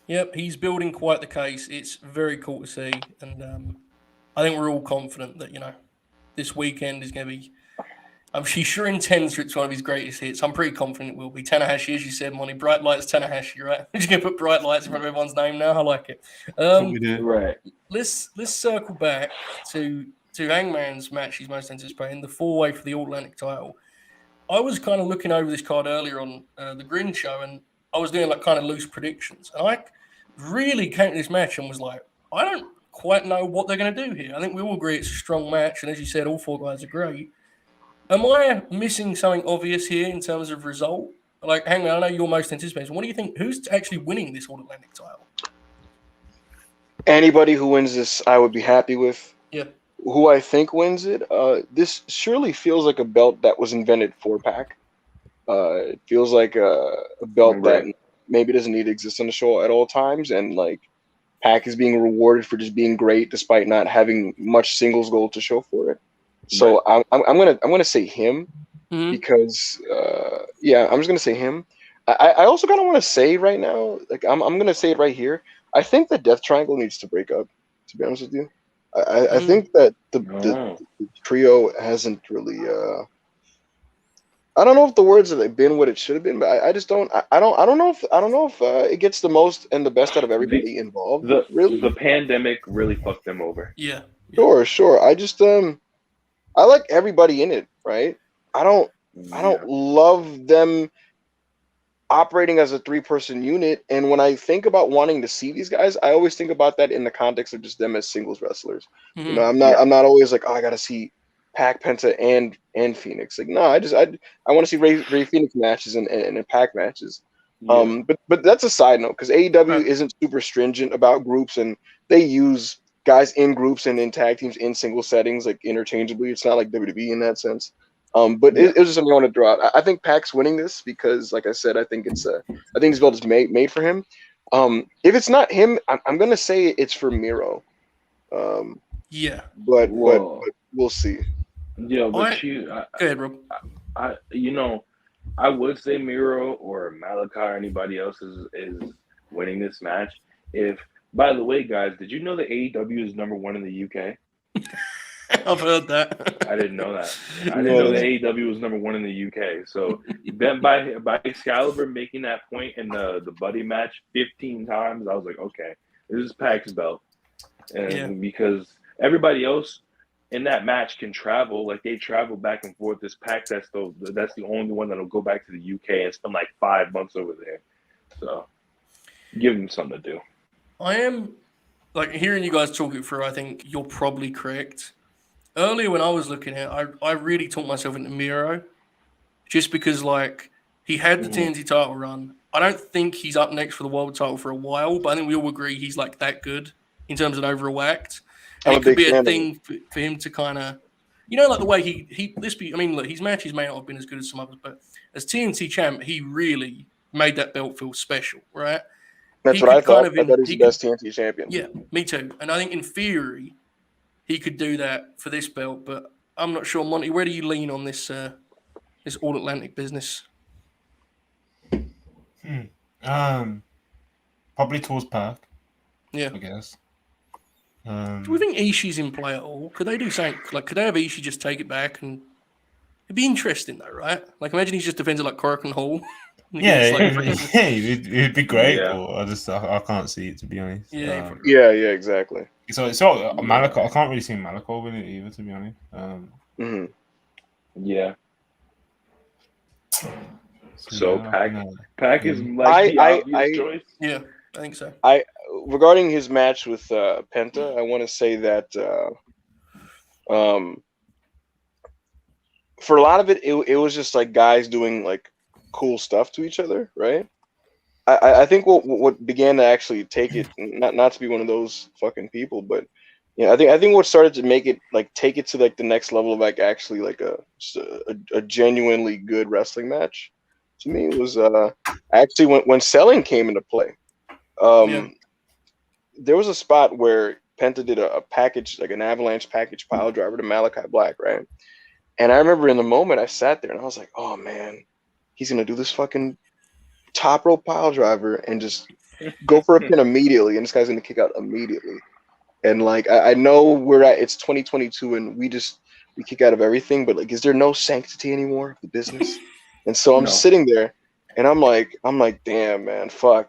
yep, he's building quite the case. It's very cool to see, and I think we're all confident that this weekend is going to be. He sure intends for it's one of his greatest hits. I'm pretty confident it will be. Tanahashi, as you said, Monty. Bright lights, Tanahashi, right? We're just going to put bright lights in front of everyone's name now. I like it. Right. Let's circle back to Hangman's match he's most anticipating, the 4-way for the All-Atlantic title. I was kind of looking over this card earlier on the Grin show, and I was doing like kind of loose predictions. And I really came to this match and was like, I don't quite know what they're going to do here. I think we all agree it's a strong match, and as you said, all 4 guys are great. Am I missing something obvious here in terms of result? Like, Hangman, I know you're most anticipated. What do you think? Who's actually winning this All-Atlantic title? Anybody who wins this, I would be happy with. Yeah. Who I think wins it, this surely feels like a belt that was invented for Pac. It feels like a belt that maybe doesn't need to exist on the show at all times, and like Pac is being rewarded for just being great despite not having much singles gold to show for it. So I'm gonna say him because I'm just gonna say him. I also kind of want to say right now, like I'm gonna say it right here. I think the Death Triangle needs to break up. To be honest with you, I think that the trio hasn't really. I don't know if the words have been what it should have been, but I just don't. I don't know if it gets the most and the best out of everybody involved. The pandemic really fucked them over. Yeah. Sure. I just I like everybody in it, right? I don't love them operating as a 3-person unit. And when I think about wanting to see these guys, I always think about that in the context of just them as singles wrestlers. You know, I'm not always like, oh, I gotta see Pac, Penta, and Phoenix. Like, no, I want to see Ray Phoenix matches and Pac matches. But that's a side note because AEW isn't super stringent about groups, and they use guys in groups and in tag teams in single settings like interchangeably. It's not like WWE in that sense. But it was just something I want to draw out. I think Pac's winning this because, like I said, I think this belt is made for him. If it's not him, I'm gonna say it's for Miro. But we'll see. Yeah, but go ahead, Rob. I would say Miro or Malachi or anybody else is winning this match. By the way, guys, did you know that AEW is #1 in the UK? I've heard that. I didn't know that. I didn't know that AEW was #1 in the UK. So then by Excalibur making that point in the Buddy match 15 times, I was like, okay, this is Pac's belt. And because everybody else in that match can travel, like they travel back and forth. This Pac, that's the only one that'll go back to the UK and spend like 5 months over there. So give him something to do. I am like hearing you guys talk it through. I think you're probably correct. Earlier when I was looking at it, I really talked myself into Miro just because like he had the TNT title run. I don't think he's up next for the world title for a while, but I think we all agree he's like that good in terms of an overall act. And it could be a thing for him to kind of, like the way look, his matches may not have been as good as some others, but as TNT champ, he really made that belt feel special, right? That's what I thought. I thought he's the best TNT champion. Yeah, me too. And I think in theory, he could do that for this belt, but I'm not sure. Monty, where do you lean on this this All Atlantic business? Probably towards Pac. Yeah, I guess. Do we think Ishii's in play at all? Could they do something like? Could they have Ishii just take it back? And it'd be interesting though, right? Like imagine he's just defended like Korakuen Hall. It'd be great. Yeah. But I can't see it, to be honest. Yeah, exactly. So it's not Malako. I can't really see Malako win it either, to be honest. Yeah. So Pac is like the obvious choice. Yeah, I think so. Regarding his match with Penta, I want to say that for a lot of it was just like guys doing like cool stuff to each other, right? I think what began to actually take it, not to be one of those fucking people, but I think what started to make it like take it to like the next level of like actually like a genuinely good wrestling match to me was actually when selling came into play. There was a spot where Penta did a package, like an avalanche package pile driver to Malachi Black, right? And I remember in the moment I sat there and I was like, oh man, he's gonna do this fucking top rope pile driver and just go for a pin immediately, and this guy's gonna kick out immediately. And like I know it's 2022 and we kick out of everything, but like, is there no sanctity anymore of the business? And so I'm sitting there and I'm like, damn man, fuck.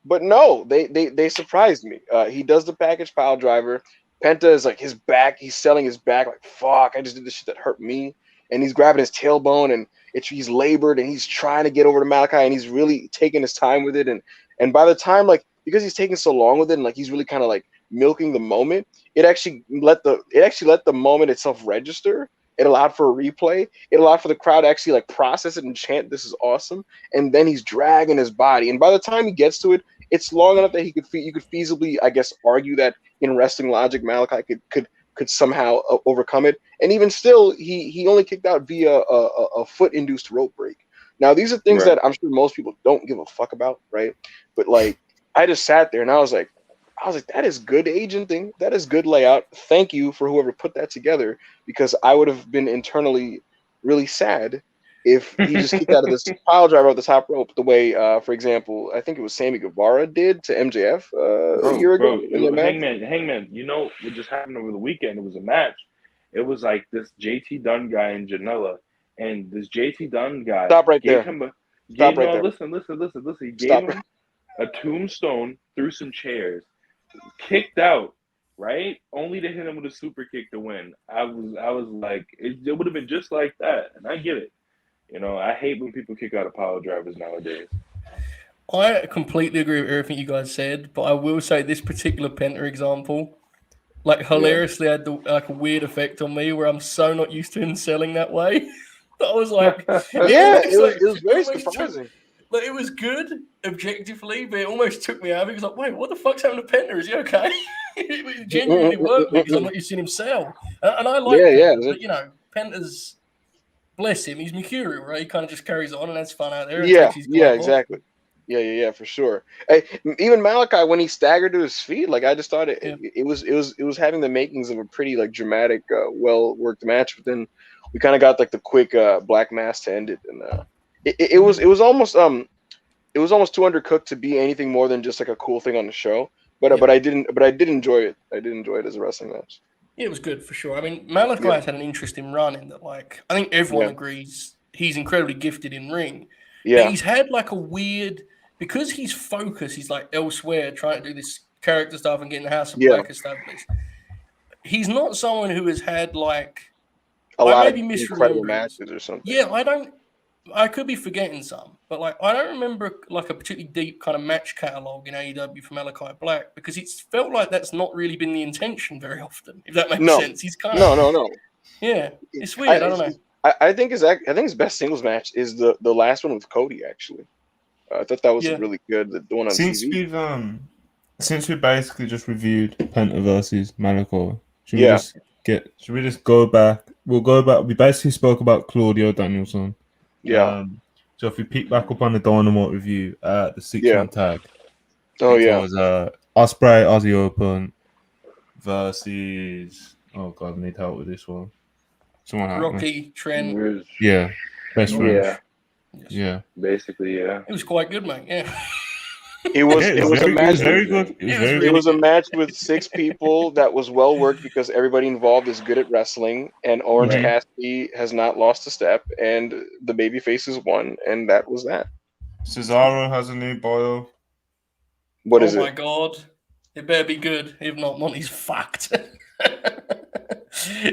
But no, they surprised me. He does the package pile driver. Penta is like his back. He's selling his back like, fuck, I just did this shit that hurt me. And he's grabbing his tailbone and he's labored and he's trying to get over to Malachi and he's really taking his time with it. And by the time, like, because he's taking so long with it and like he's really kind of like milking the moment, it actually let the moment itself register. It allowed for a replay. It allowed for the crowd to actually like process it and chant, "This is awesome." And then he's dragging his body. And by the time he gets to it, it's long enough that you could feasibly, I guess, argue that in wrestling logic, Malachi could somehow overcome it. And even still, he only kicked out via a foot-induced rope break. Now, these are things that I'm sure most people don't give a fuck about, right? But like, I just sat there and I was like, I was like, that is good agenting. That is good layout. Thank you for whoever put that together, because I would have been internally really sad if he just kicked out of this pile driver at the top rope the way, for example, I think it was Sammy Guevara did to MJF a year ago. Hangman, you know what just happened over the weekend? It was a match. It was like this JT Dunn guy in Janela, and this JT Dunn guy Stop right gave there. him listen. He gave him a tombstone through some chairs, kicked out, right? Only to hit him with a super kick to win. I was like, it would have been just like that, and I get it. You know, I hate when people kick out of power drivers nowadays. I completely agree with everything you guys said, but I will say this particular Penta example, like hilariously had like a weird effect on me where I'm so not used to him selling that way. I was like, it was very surprising. Like, it was good objectively, but it almost took me out. It was like, wait, what the fuck's happened to Penta? Is he okay? It genuinely worked me because I'm not used to seeing him sell, and I like Penta, but you know, Penta's, bless him, he's mercurial, right? He kind of just carries on and has fun out there. Exactly. Yeah, for sure. Even Malachi, when he staggered to his feet, like I just thought it was having the makings of a pretty like dramatic, well worked match. But then we kind of got like the quick black mass to end it, and it was almost too undercooked to be anything more than just like a cool thing on the show. But I did enjoy it. I did enjoy it as a wrestling match. Yeah, it was good for sure. I mean, Malachi has had an interesting run in that, like, I think everyone agrees he's incredibly gifted in ring. Yeah. But he's had like a weird, because he's focused, he's like elsewhere trying to do this character stuff and getting the House of Black established. He's not someone who has had like a lot of incredible matches or something. Yeah, I could be forgetting some, but like I don't remember like a particularly deep kind of match catalogue in AEW for Malachi Black, because it's felt like that's not really been the intention very often. If that makes sense, he's kind of no. Yeah, it's weird. I don't know. I think his best singles match is the last one with Cody. Actually, I thought that was really good. The one on TV. Since we basically just reviewed Penta versus Malachi, should we just go back? We'll go back. We basically spoke about Claudio Danielson. Yeah. So if we pick back up on the Dynamite review, the 6-man tag. Oh it was Ospreay, Aussie Open versus. Oh god, I need help with this one. Someone help Rocky me. Trent. Yeah, best friends. Yeah. Basically, yeah. It was quite good, mate. Yeah. It was a match. It was very good. It was a match with 6 people that was well worked because everybody involved is good at wrestling, and Orange Cassidy has not lost a step, and the baby faces won, and that was that. Cesaro has a new bio. What is it? Oh my god. It better be good. If not, Monty's fucked. The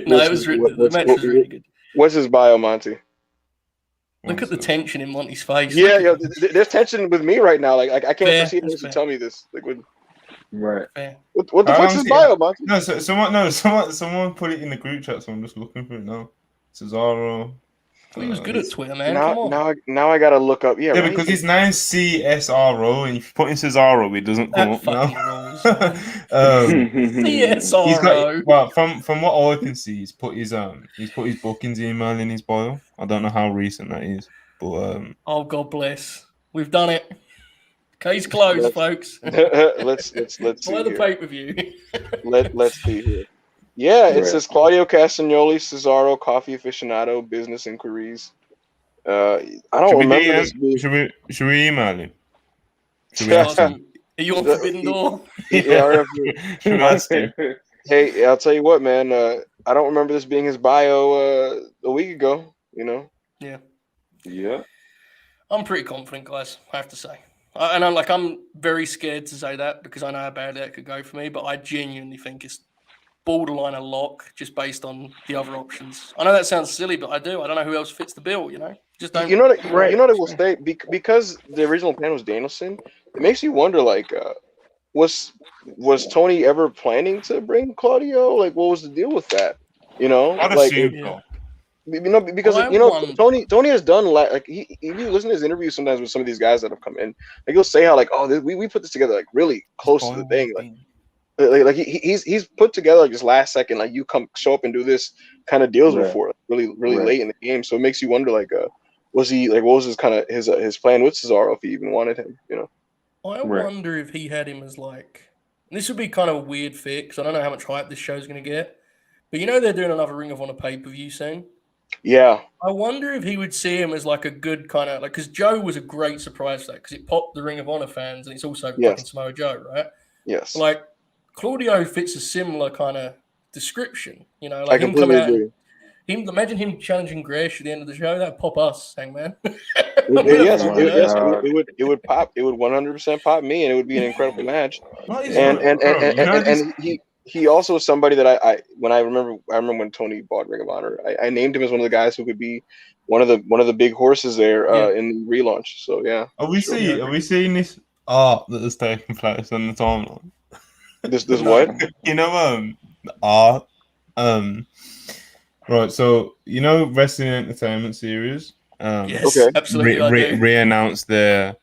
match was really good. What's his bio, Monty? Look at the tension in Monty's face. Yeah. There's tension with me right now. Like I can't proceed unless you tell me this. Like, right. What the fuck's his bio, Monty? No, someone put it in the group chat, so I'm just looking for it now. Cesaro. He was good at Twitter, man. Come on. Now I gotta look up. Yeah, because his name's CSRO, and if you put in Cesaro, it doesn't come up now. CSRO. From what I can see, he's put his bookings email in his bio. I don't know how recent that is, but oh, God bless. We've done it. Case closed, folks. Let's play the pay-per-view. Let's see here. Yeah, it says Claudio Castagnoli, Cesaro, Coffee Aficionado, Business Inquiries. I don't remember this. Should we email him? Should we ask him? Are you on Forbidden Door? Yeah, should we ask him? Hey, I'll tell you what, man. I don't remember this being his bio a week ago. You know? Yeah. I'm pretty confident, guys. I have to say. I'm very scared to say that because I know how bad that could go for me. But I genuinely think it's borderline a lock just based on the other options. I know that sounds silly, but I do. I don't know who else fits the bill, you know? Just don't. You know what I will say? Because the original plan was Danielson, it makes you wonder, like, was Tony ever planning to bring Claudio? Like, what was the deal with that? You know? I'd assume so. You know, because Tony has done like if you listen to his interviews sometimes with some of these guys that have come in, like he'll say how like, oh, we put this together like really close to the thing, like he's put together like this last second, like you show up and do this kind of deals before, like, really late in the game. So it makes you wonder, like, was he like, what was his kind of his plan with Cesaro if he even wanted him, you know? I wonder if he had him as like This would be kind of a weird fit because I don't know how much hype this show's going to get. But you know they're doing another Ring of Honor pay-per-view soon? Yeah. I wonder if he would see him as like a good kind of like, because Joe was a great surprise for that because it popped the Ring of Honor fans and it's also fucking Samoa Joe, right? Yes. Like Claudio fits a similar kind of description, you know, I like him completely coming out. agree. Imagine him challenging Gresh at the end of the show. That'd pop us, Hangman. It would pop. It would 100% pop me, and it would be an incredible match. And he also is somebody that I remember when Tony bought Ring of Honor. I named him as one of the guys who could be one of the big horses there in the relaunch. So yeah. Are we seeing this art that is taking place on the timeline? This what? You know, art. Right, so you know Wrestling Entertainment Series. Yes, absolutely. Re-announced their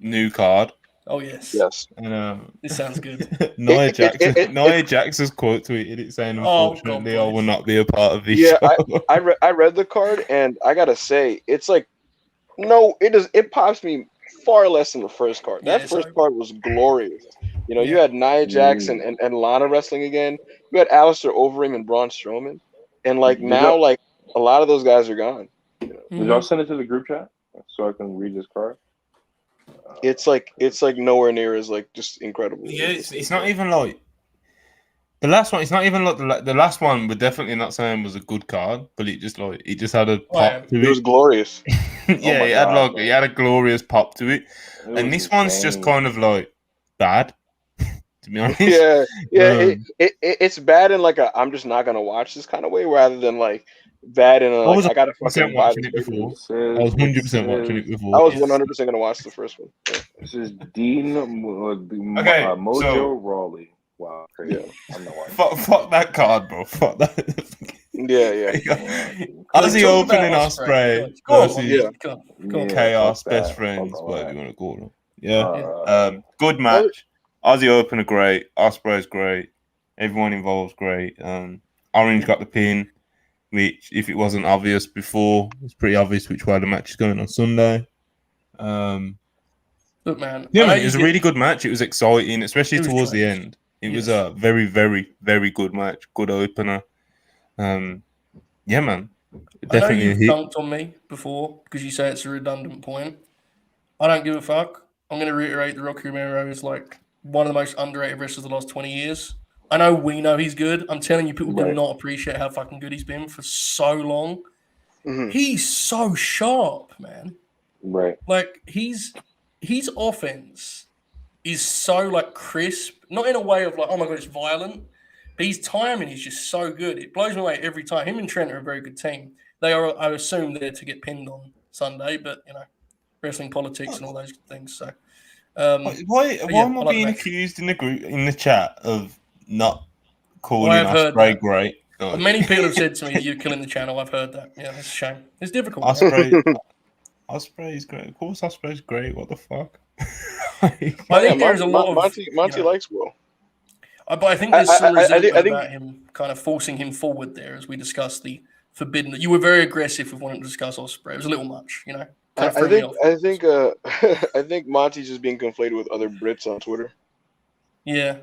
new card. Oh yes, yes. And this sounds good. Nia Jax's quote tweeted it saying, "Unfortunately, I will not be a part of this." Yeah, show. I read the card, and I gotta say, it's like, no, it pops me far less than the first card. That first card was glorious. You know, you had Nia Jax and Lana wrestling again. You had Alistair Overeem and Braun Strowman. And like now, like a lot of those guys are gone. You know? Did y'all send it to the group chat so I can read this card? It's like nowhere near as like just incredible. Yeah, it's not even like the last one. It's not even like the last one. We're definitely not saying was a good card, but it just had a pop to it. It was glorious. Yeah, it had a glorious pop to it, and this one's just kind of like bad. To be honest. It's bad in like I'm just not gonna watch this kind of way, rather than like bad in I gotta fucking watching it before. I was 100% watching it before. I was 100% gonna watch the first one. Yeah. This is Dean Mojo Rawley. Wow, crazy. Fuck that card, bro. Fuck that. Yeah. Ozzy opening Ospreay versus Chaos Best Friends, whatever you want to call them. Yeah. Good match. Ozzy opener great. Ospreay's great. Everyone involved's great. Orange got the pin, which if it wasn't obvious before, it's pretty obvious which way the match is going on Sunday. Look, man. Yeah, man, it was a really good match. It was exciting, especially towards the end. It was a very, very, very good match. Good opener. Yeah, man. Definitely I know you dunked on me before because you say it's a redundant point. I don't give a fuck. I'm going to reiterate that Rocky Romero is like one of the most underrated wrestlers of the last 20 years. I know we know he's good. I'm telling you, people do not appreciate how fucking good he's been for so long. Mm-hmm. He's so sharp, man. Right. Like his offense is so like crisp, not in a way of like, oh my god, it's violent, but his timing is just so good. It blows me away every time. Him and Trent are a very good team. They are, I assume, there to get pinned on Sunday, but you know, wrestling politics and all those things. So. Why am I being accused in the group in the chat of not calling Ospreay great? No. Many people have said to me, "You're killing the channel." I've heard that. Yeah, it's a shame. It's difficult. Ospreay's great. Of course, Ospreay's great. What the fuck? I think there's a lot of Monty likes Will. But I think there's some resentment about him kind of forcing him forward there, as we discussed the forbidden. You were very aggressive with wanting to discuss Ospreay. It was a little much, you know. I think Monty's just being conflated with other Brits on Twitter. Yeah,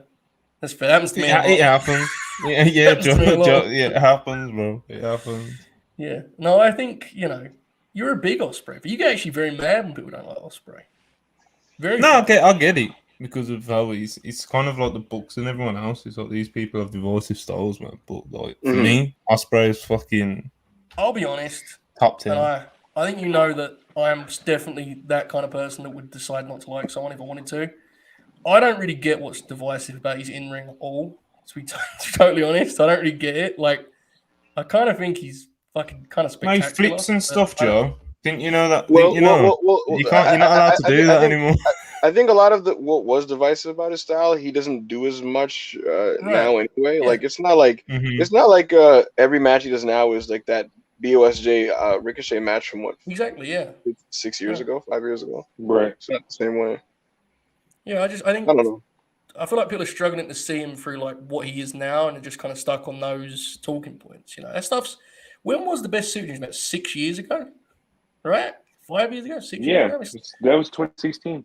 that's fair. That happens to me. It happens. It happens, bro. It happens. Yeah. No, I think you're a big Ospreay, but you get actually very mad when people don't like Ospreay. I get it because of how it's kind of like the Bucks and everyone else. It's like these people have divisive styles, man. But like for me, Ospreay is fucking. I'll be honest. Top 10. And I think you know that I am definitely that kind of person that would decide not to like someone if I wanted to. I don't really get what's divisive about his in-ring at all, to be totally honest. I don't really get it. Like, I kind of think he's fucking kind of spectacular. He flips and stuff, Joe. Didn't you know that? You're not allowed to do that anymore. I think a lot of what was divisive about his style, he doesn't do as much now anyway. Yeah. Like, it's not like every match he does now is like that BOSJ Ricochet match from what? Exactly, yeah. 5 years ago. Right. It's not the same way. Yeah, I think I don't know. I feel like people are struggling to see him through like what he is now, and they're just kind of stuck on those talking points. You know, that stuff's. When was the best suit? About 6 years ago, right? 5 years ago, 6 years ago. Yeah, that was 2016.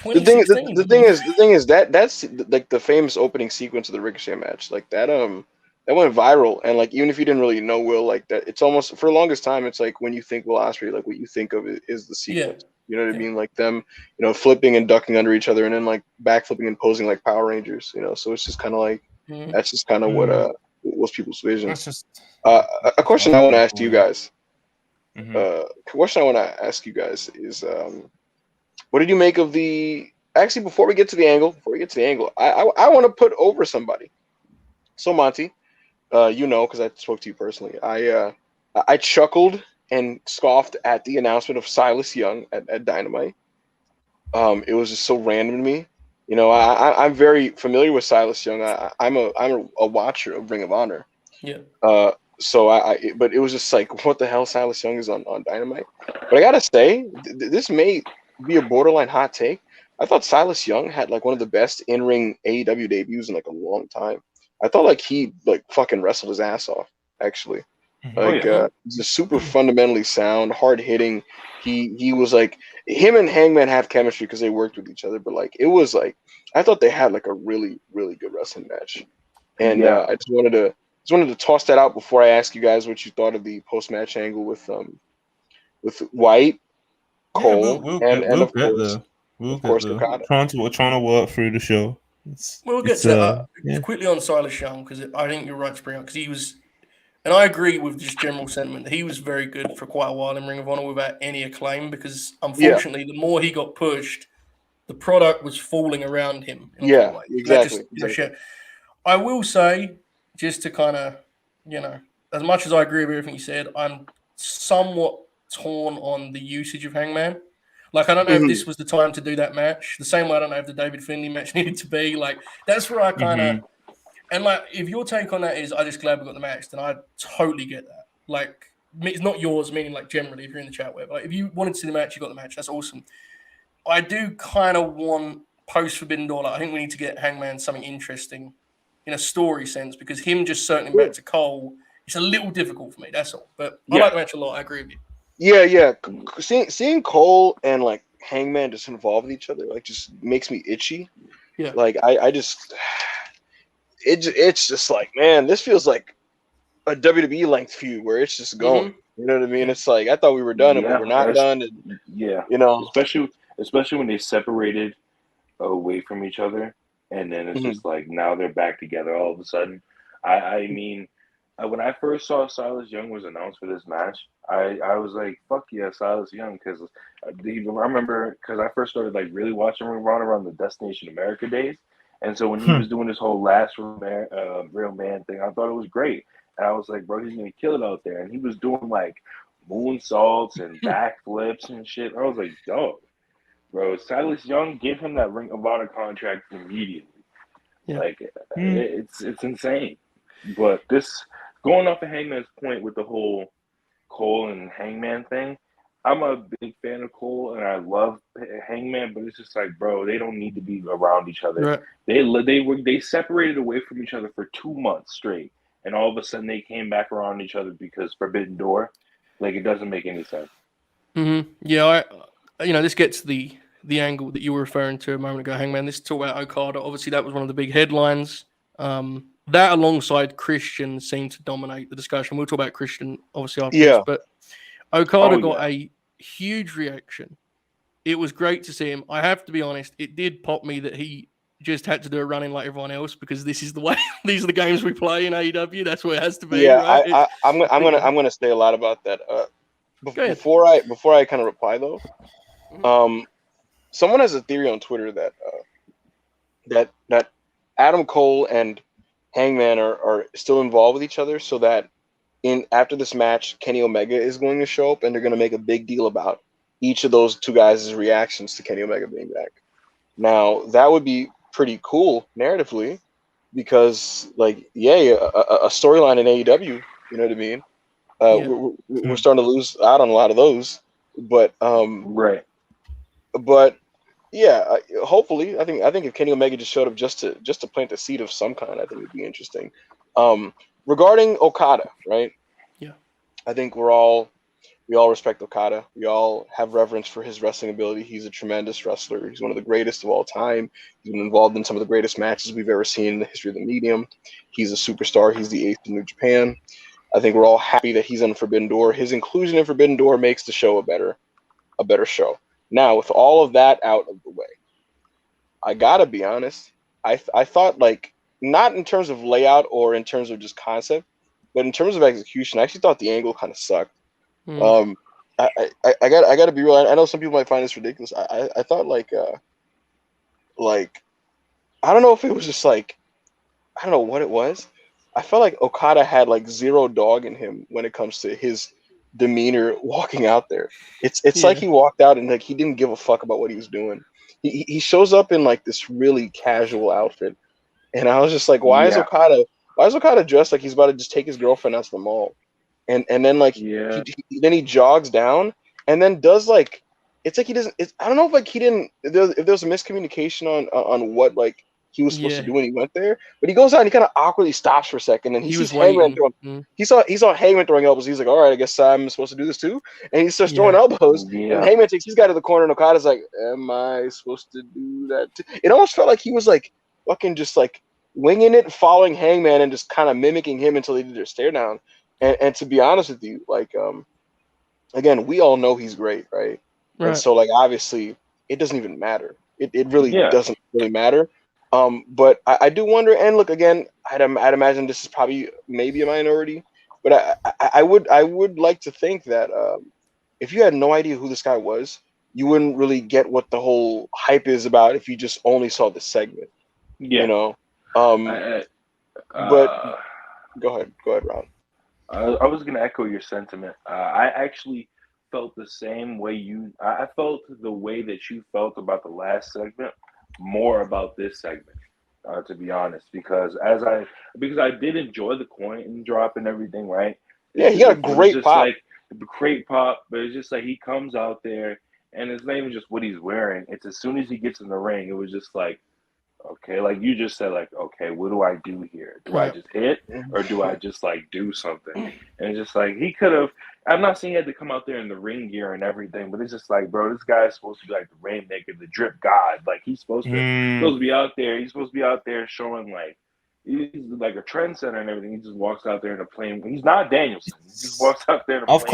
2016. The thing is that's like the famous opening sequence of the Ricochet match. Like that went viral, and like even if you didn't really know Will like that, it's almost for the longest time. It's like when you think Will Ospreay, like what you think of it is the sequence. You know what I mean? Like them, flipping and ducking under each other, and then like backflipping and posing like Power Rangers. So it's just kind of like that's just kind of what was people's vision. That's just a question I want to ask you guys. Mm-hmm. A question I want to ask you guys is, what did you make of the? Actually, before we get to the angle, I want to put over somebody. So Monty, because I spoke to you personally. I chuckled and scoffed at the announcement of Silas Young at Dynamite. It was just so random to me. I'm very familiar with Silas Young. I'm a watcher of Ring of Honor. Yeah. But it was just like, what the hell? Silas Young is on Dynamite. But I gotta say, this may be a borderline hot take. I thought Silas Young had like one of the best in-ring AEW debuts in like a long time. I thought like he like fucking wrestled his ass off. Actually, he's a super fundamentally sound, hard hitting. He was like, him and Hangman have chemistry because they worked with each other. But like it was like, I thought they had like a really really good wrestling match, and I just wanted to toss that out before I ask you guys what you thought of the post-match angle with White, Cole, and of course Okada. We're trying to work through the show. We'll get to that quickly on Silas Young, because I think you're right to bring up, because he was, and I agree with just general sentiment, he was very good for quite a while in Ring of Honor without any acclaim, because unfortunately the more he got pushed, the product was falling around him. Exactly. I will say, just to kind of, as much as I agree with everything you said, I'm somewhat torn on the usage of Hangman. Like, I don't know if this was the time to do that match. The same way I don't know if the David Finlay match needed to be. Like, that's where I kind of... And, like, if your take on that is, I'm just glad we got the match, then I totally get that. Like, it's not yours, meaning, like, generally, if you're in the chat, whatever. Like, if you wanted to see the match, you got the match. That's awesome. I do kind of want, post-Forbidden Door, like, I think we need to get Hangman something interesting in a story sense, because him just circling back to Cole, it's a little difficult for me, that's all. But I like the match a lot, I agree with you. Yeah. Seeing Cole and like Hangman just involved with each other like just makes me itchy. Yeah. Like I just it's just like, man, this feels like a WWE length feud where it's just going. You know what I mean? It's like I thought we were done, but we're not done. And, especially when they separated away from each other, and then it's just like now they're back together all of a sudden. I mean, when I first saw Silas Young was announced for this match, I was like, fuck yeah, Silas Young, because I remember, because I first started like really watching Ring of Honor around the Destination America days, and so when he was doing this whole last real man thing, I thought it was great, and I was like, bro, he's gonna kill it out there, and he was doing like moonsaults and backflips and shit. I was like, dog, bro, Silas Young, give him that Ring of Honor contract immediately. Like it's insane. But this, going off of Hangman's point with the whole Cole and Hangman thing, I'm a big fan of Cole and I love Hangman, but it's just like, bro, they don't need to be around each other. Right. They separated away from each other for 2 months straight, and all of a sudden they came back around each other because Forbidden Door. Like, it doesn't make any sense. Yeah, this gets the angle that you were referring to a moment ago, Hangman. This is talk about Okada. Obviously, that was one of the big headlines. That alongside Christian seemed to dominate the discussion. We'll talk about Christian obviously after this, but Okada got a huge reaction. It was great to see him. I have to be honest, it did pop me that he just had to do a run in like everyone else, because this is the way. These are the games we play in AEW. That's where it has to be. Yeah, right? I'm gonna say a lot about that. Before I kind of reply though, someone has a theory on Twitter that Adam Cole and Hangman are still involved with each other, so that after this match, Kenny Omega is going to show up, and they're going to make a big deal about each of those two guys' reactions to Kenny Omega being back. Now, that would be pretty cool narratively, because, like, a storyline in AEW, you know what I mean? We're starting to lose out on a lot of those, but right. But yeah, hopefully, I think if Kenny Omega just showed up just to plant a seed of some kind, I think it'd be interesting. Regarding Okada, right? Yeah, I think we're all We all respect Okada. We all have reverence for his wrestling ability. He's a tremendous wrestler. He's one of the greatest of all time. He's been involved in some of the greatest matches we've ever seen in the history of the medium. He's a superstar. He's the ace of New Japan. I think we're all happy that he's on Forbidden Door. His inclusion in Forbidden Door makes the show a better show. Now, with all of that out of the way, I gotta be honest. I thought, like, not in terms of layout or in terms of just concept, but in terms of execution, I actually thought the angle kind of sucked. I gotta be real. I know some people might find this ridiculous. I thought like I don't know if it was just like, I don't know what it was. I felt like Okada had like zero dog in him when it comes to his demeanor walking out there. It's like he walked out and like he didn't give a fuck about what he was doing. He shows up in like this really casual outfit, and I was just like, why is Okada dressed like he's about to just take his girlfriend out to the mall? And then like he jogs down and then does like, it's like he doesn't. I don't know if like he didn't. If there's a miscommunication on what like he was supposed to do when he went there, but he goes out and he kind of awkwardly stops for a second and he sees Hangman throwing. He saw Hangman throwing elbows. He's like, all right, I guess I'm supposed to do this too. And he starts throwing elbows. And Hangman takes his guy to the corner and Okada's like, am I supposed to do that too? It almost felt like he was like fucking just like winging it, following Hangman and just kind of mimicking him until they did their stare down. And to be honest with you, like, again, we all know he's great, right? And so, like, obviously, it doesn't even matter. It really doesn't really matter. But I do wonder, and look, again, I'd imagine this is probably maybe a minority, but I would like to think that if you had no idea who this guy was, you wouldn't really get what the whole hype is about if you just only saw the segment. You know? But go ahead, Ron. I was going to echo your sentiment. I actually felt the same way I felt the way that you felt about the last segment, more about this segment, to be honest, because I did enjoy the coin drop and everything, right? Yeah, he got a great pop. Like great pop, but it's just like he comes out there and it's not even just what he's wearing. It's as soon as he gets in the ring, it was just like, okay, like you just said, like, okay, what do I do here? Do I just hit or do I just like do something? And it's just like he could have. I'm not saying he had to come out there in the ring gear and everything, but it's just like, bro, this guy is supposed to be like the rainmaker, the drip god. Like he's supposed to be out there. He's supposed to be out there showing like he's like a trendsetter and everything. He just walks out there in a plain. He's not Danielson. He just walks out there in a plain. I've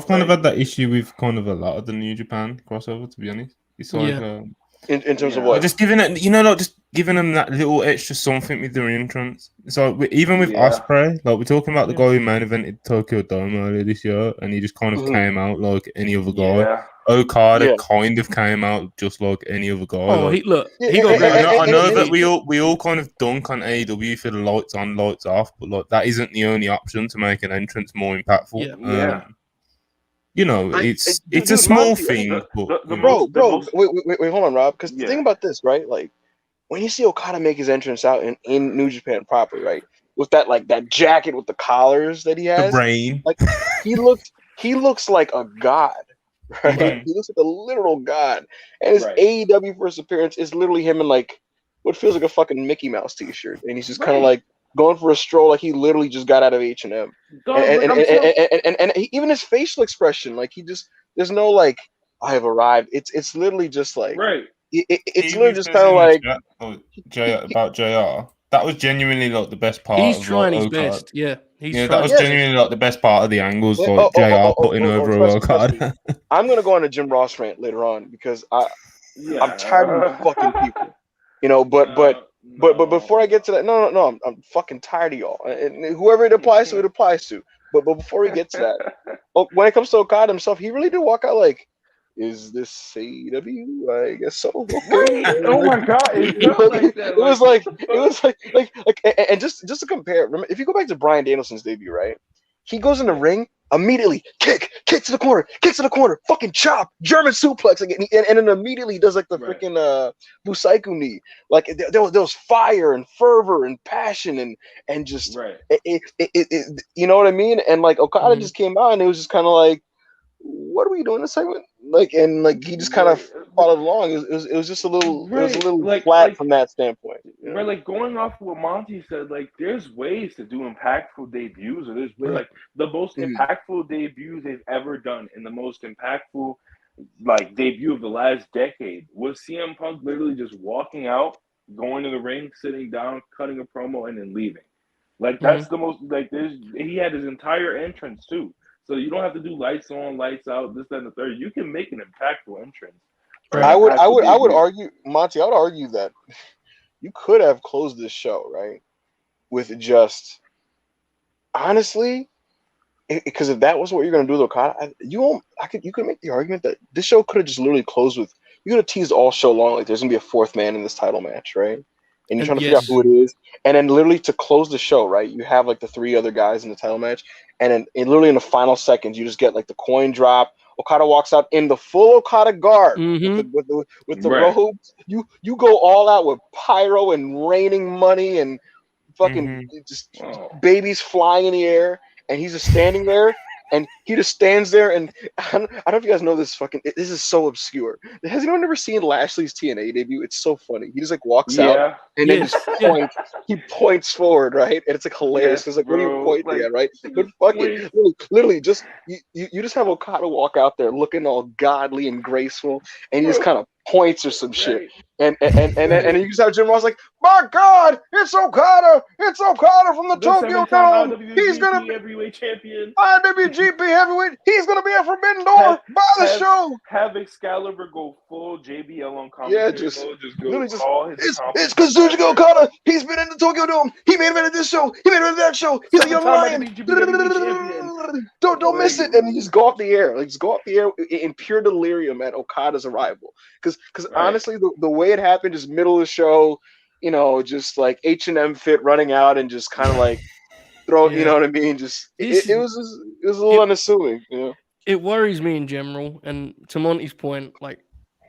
kind of had that issue with kind of a lot of the New Japan crossover. To be honest, it's like. In terms of what? Just giving it, like just giving them that little extra something with their entrance. So even with Ospreay, like we're talking about the guy who main evented Tokyo Dome earlier this year, and he just kind of came out like any other guy. Okada kind of came out just like any other guy. Oh, like, he got. I know that we all kind of dunk on AEW for the lights on, lights off, but like that isn't the only option to make an entrance more impactful. You know, it's a small thing. Bro, wait, hold on, Rob. Because the thing about this, right? Like, when you see Okada make his entrance out in New Japan proper, right? With that jacket with the collars that he has, the brain, like he looks like a god, right? He looks like a literal god. And his AEW first appearance is literally him in like what feels like a fucking Mickey Mouse t-shirt, and he's just kind of like going for a stroll, like he literally just got out of H&M. And even his facial expression, like there's no like I have arrived. It's literally just like it's literally just kind of like about JR. That was genuinely like the best part. He's trying his best. Yeah, that was genuinely like the best part of the angles. Like JR putting over Okada. I'm gonna go on a Jim Ross rant later on because I'm tired of fucking people. You know, but before I get to that, no, I'm fucking tired of y'all. And whoever it applies to, it applies to. But before we get to that, when it comes to Okada himself, he really did walk out like, "Is this AEW? I guess so." Okay. Oh my god! It was like, and just to compare, remember, if you go back to Bryan Danielson's debut, right? He goes in the ring immediately, kick to the corner, fucking chop, German suplex again, and then immediately does like the freaking Busaiku knee. Like there was fire and fervor and passion and just it you know what I mean? And like Okada just came out and it was just kind of like, what are we doing this segment? Like, and like he just kind of followed along. It was just a little flat from that standpoint. You know? Right, like going off of what Monty said, like there's ways to do impactful debuts, or there's ways, like the most impactful debuts they've ever done, and the most impactful like debut of the last decade was CM Punk literally just walking out, going to the ring, sitting down, cutting a promo, and then leaving. Like that's the most like he had his entire entrance too. So you don't have to do lights on, lights out, this, that, and the third. You can make an impactful entrance. Right. I would argue, Monty, I would argue that you could have closed this show, right? With just honestly, because if that was what you're gonna do with Okada, you could make the argument that this show could have just literally closed with you could have teased all show long, like there's gonna be a fourth man in this title match, right? And you're trying to figure out who it is. And then literally to close the show, right, you have like the three other guys in the title match. And then literally in the final seconds, you just get like the coin drop. Okada walks out in the full Okada garb with the robes. You go all out with pyro and raining money and fucking just babies flying in the air. And he's just standing there. And he just stands there, and I don't know if you guys know this. This is so obscure. Has anyone ever seen Lashley's TNA debut? It's so funny. He just like walks out and then just points. He points forward, right? And it's like hilarious because like what are you pointing at, right? But fucking literally, just you just have Okada walk out there looking all godly and graceful, and he just kind of points or some shit, and you just have Jim Ross like, my God, it's Okada from the Tokyo Dome. He's gonna be heavyweight champion, IWGP heavyweight. He's gonna be at Forbidden Door. Buy the show. Have Excalibur go full JBL on commentary. Yeah, just it's Kazuchika Okada. He's been in the Tokyo Dome. He made it at this show. He made it at that show. He's a young lion. Don't miss it. And he just go off the air, in pure delirium at Okada's arrival. Because honestly, the way it happened, just middle of the show, you know, just like H&M fit running out and just kind of like throw, you know what I mean? Just it was a little unassuming, you know. It worries me in general, and to Monty's point, like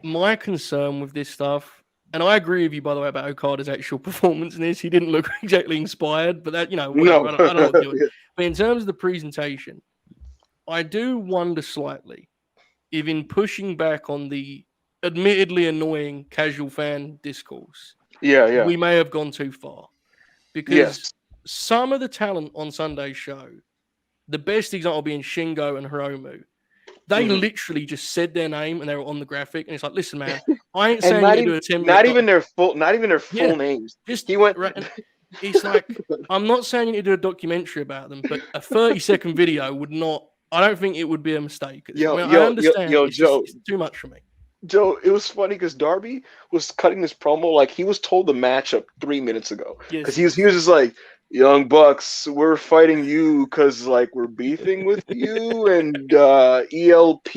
my concern with this stuff, and I agree with you by the way about Okada's actual performance in this. He didn't look exactly inspired, but that I don't know what to do. But in terms of the presentation, I do wonder slightly if in pushing back on the admittedly annoying casual fan discourse, we may have gone too far. Because some of the talent on Sunday's show, the best example being Shingo and Hiromu, they literally just said their name and they were on the graphic, and it's like, listen, man, I ain't saying you do a 10-minute. Not even their full names. Just he went. It's like I'm not saying you need to do a documentary about them, but a 30-second video would not. I don't think it would be a mistake. I understand. It's too much for me. Joe, it was funny because Darby was cutting this promo like he was told the matchup 3 minutes ago. Because he was just like, Young Bucks, we're fighting you because like we're beefing with you and ELP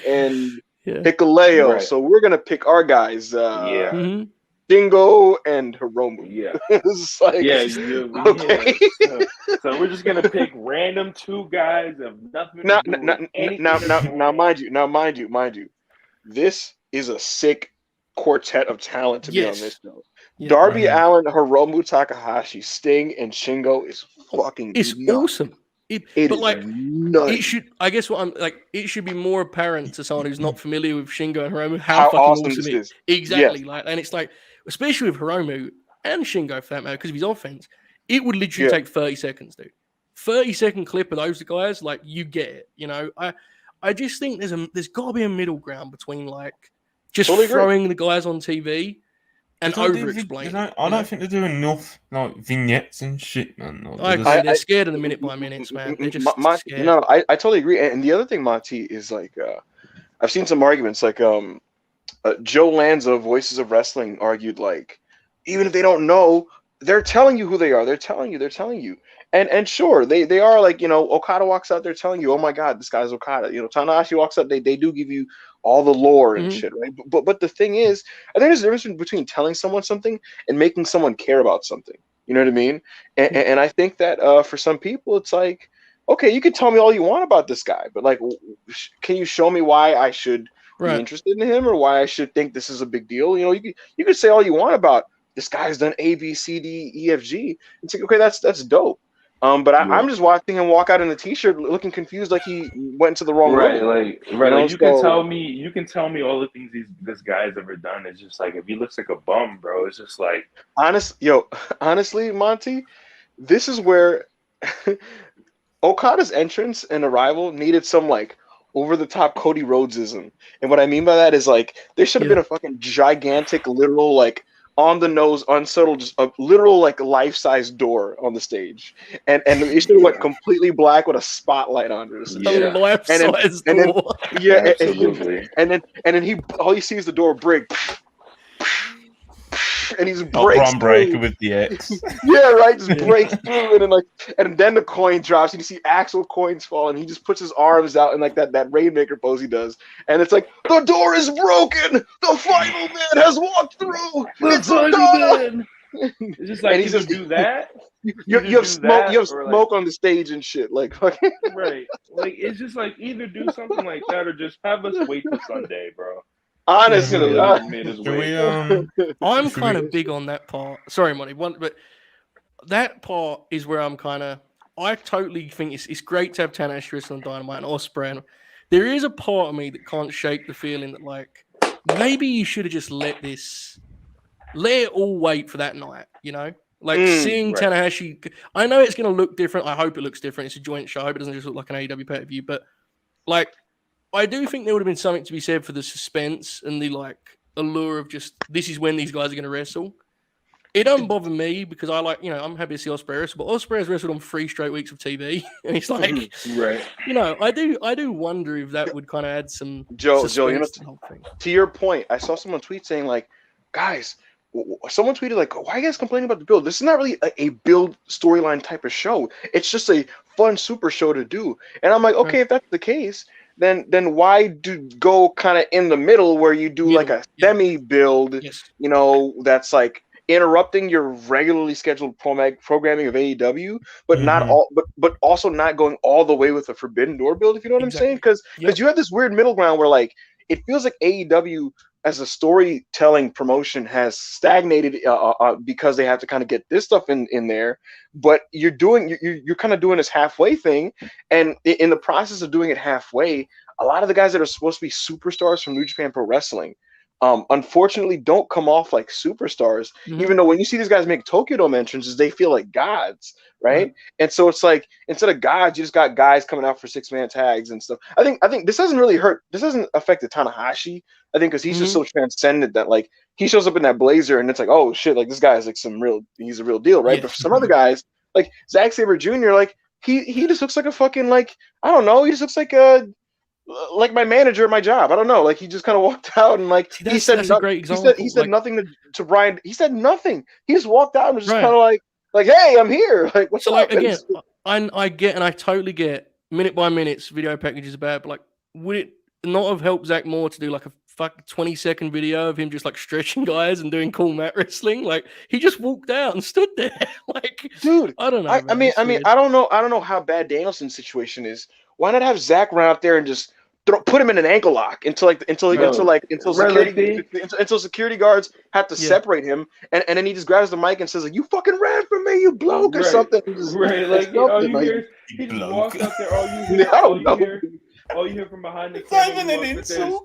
and Hikuleo. Right. So we're gonna pick our guys. Dingo and Hiromu. Yeah. It's like, okay. So we're just gonna pick random two guys of nothing. Now, mind you. This is a sick quartet of talent to be on this show. Yeah. Darby Allin, Hiromu Takahashi, Sting, and Shingo is fucking awesome. Nuts. It should. I guess what I'm like. It should be more apparent to someone who's not familiar with Shingo and Hiromu how fucking awesome this is. Exactly. Yes. Like, and it's like, especially with Hiromu and Shingo for that matter, because of his offense, it would literally take 30 seconds, dude. 30-second clip of those guys, like you get it. You know, I just think there's got to be a middle ground between like just throwing the guys on TV and over-explaining. I don't think they're doing enough like vignettes and shit, man. They're scared of the minute-by-minutes, man. They're just scared. No, I totally agree. And the other thing, Monty, is like I've seen some arguments like Joe Lanza, Voices of Wrestling, argued like even if they don't know, they're telling you who they are. They're telling you. And sure, they are like, you know, Okada walks out there telling you, oh my God, this guy's Okada. You know, Tanahashi walks out, they do give you all the lore and shit, right? But the thing is, I think there's a difference between telling someone something and making someone care about something. You know what I mean? And I think that for some people, it's like, okay, you can tell me all you want about this guy, but like, can you show me why I should be interested in him or why I should think this is a big deal? You know, you could say all you want about this guy's done A, B, C, D, E, F, G. It's like, okay, that's dope. But I'm just watching him walk out in a t-shirt, looking confused, like he went into the wrong room. Like you can tell me all the things this guy's ever done. It's just like if he looks like a bum, bro. It's just like honestly, Monty, this is where Okada's entrance and arrival needed some like over the top Cody Rhodesism. And what I mean by that is like there should have been a fucking gigantic, literal, like on the nose, unsubtle, just a literal like life-size door on the stage. And it should have went completely black with a spotlight under it. Life-size door. Absolutely. And then he all you see is the door break. And he's breaking with the X. Yeah, right. Just breaks through, and then the coin drops, and you see actual coins fall, and he just puts his arms out in like that Rainmaker pose he does, and it's like the door is broken. The final man has walked through. It's done. It's just like, you do that. You have smoke. You have smoke on the stage and shit. Like fucking right. Like it's just like either do something like that or just have us wait till Sunday, bro. Honestly, I'm kind of big on that part. Sorry, Monty, but that part is where I'm kind of. I totally think it's great to have Tanahashi wrestle on Dynamite and Ospreay. And there is a part of me that can't shake the feeling that like maybe you should have just let it all wait for that night. You know, like seeing Tanahashi. I know it's going to look different. I hope it looks different. It's a joint show. I hope it doesn't just look like an AEW pay-per-view. But like. I do think there would have been something to be said for the suspense and the like allure of just this is when these guys are going to wrestle. It don't bother me because I like, I'm happy to see Ospreay wrestle, but Ospreay has wrestled on 3 straight weeks of TV, and it's like, I do wonder if that would kind of add some Joe, to the whole thing. To your point, I saw someone tweet saying like, guys, someone tweeted like, why are you guys complaining about the build? This is not really a build storyline type of show. It's just a fun super show to do. And I'm like, okay, if that's the case. Then why go kind of in the middle where you do like a semi build, that's like interrupting your regularly scheduled programming of AEW, but not all, but also not going all the way with a Forbidden Door build, if you know what I'm saying? Because you have this weird middle ground where like it feels like AEW as a storytelling promotion has stagnated because they have to kind of get this stuff in there, but you're kind of doing this halfway thing, and in the process of doing it halfway, a lot of the guys that are supposed to be superstars from New Japan Pro Wrestling, unfortunately, don't come off like superstars. Even though when you see these guys make Tokyo Dome entrances, they feel like gods, right? And so it's like instead of gods, you just got guys coming out for 6-man tags and stuff. I think this doesn't really hurt. This doesn't affect Tanahashi. I think because he's just so transcendent that like he shows up in that blazer and it's like, oh shit, like this guy is like he's a real deal, right? But for some other guys, like Zack Sabre Jr., like he just looks like a fucking like I don't know, he just looks like my manager at my job. I don't know. Like he just kind of walked out and like he said a great example. He said nothing to Brian. He said nothing. He just walked out and was just kind of like, hey, I'm here. Like what's up? Like again, I get and I totally get minute by minutes video packages about, but like would it not have helped Zach more to do like a 20-second video of him just like stretching guys and doing cool mat wrestling? Like he just walked out and stood there. Like dude, I don't know. I mean, I don't know how bad Danielson's situation is. Why not have Zach run out there and just put him in an ankle lock until security guards have to separate him, and then he just grabs the mic and says like, "You fucking ran from me, you bloke," or something. Like all you hear, he just walks out there. All you hear from behind the camera.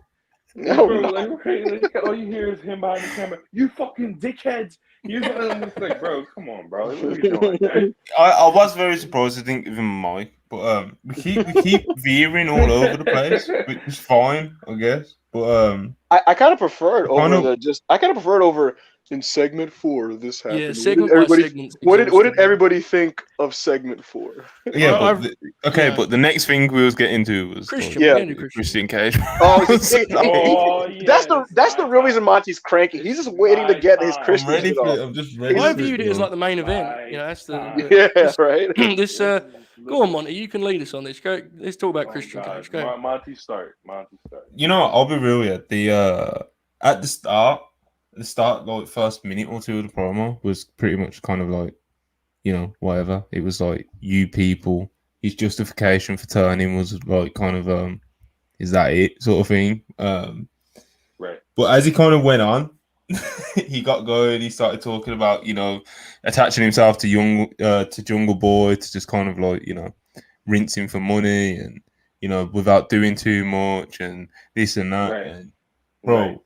All you hear is him behind the camera. You fucking dickheads! It's like, bro, come on, bro. What are you doing, man? I was very surprised. I think even Mike, but we keep veering all over the place, which is fine, I guess. But I kind of prefer it over in segment 4. This happened. Yeah, segment what did everybody think of segment 4? Yeah, but the next thing we was getting to was Christian Cage. That's the real reason Monty's cranky. He's just waiting to get his Christian. I'm just ready. I viewed it as like the main event. That's the right. This go on, Monty. You can lead us on this. Go. Let's talk about Christian Cage. Go. Monty start. You know, I'll be real with you. At the start, like first minute or two of the promo was pretty much kind of like, whatever. It was like, you people, his justification for turning was like kind of is that it sort of thing. Right. But as he kind of went on, he got going. He started talking about, attaching himself to Jungle Boy to just kind of like, rinsing for money and, without doing too much and this and that. Right. And, bro,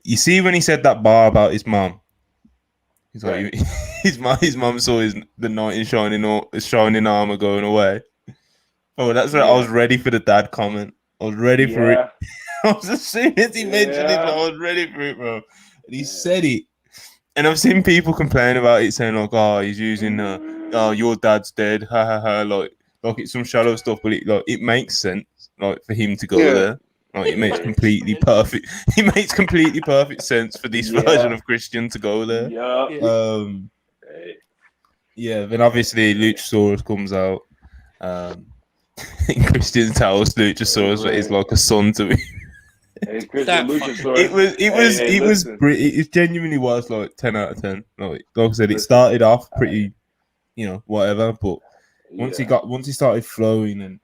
you see when he said that bar about his mom, he's like, his mom saw the knight in shining armor going away. Oh, that's right. I was ready for the dad comment. I was ready for it. I was, as soon as he mentioned it, I was ready for it, bro. And he said it. And I've seen people complain about it, saying like, "Oh, he's using your dad's dead, ha ha ha." Like it's some shallow stuff, but it makes sense, like for him to go there. Like it makes completely perfect. It makes completely perfect sense for this version of Christian to go there. Then obviously Luchasaurus comes out. Christian tells Luchasaurus that he's like a son to him. It genuinely was like 10 out of 10. Like I said, it started off pretty, whatever. But once he started flowing and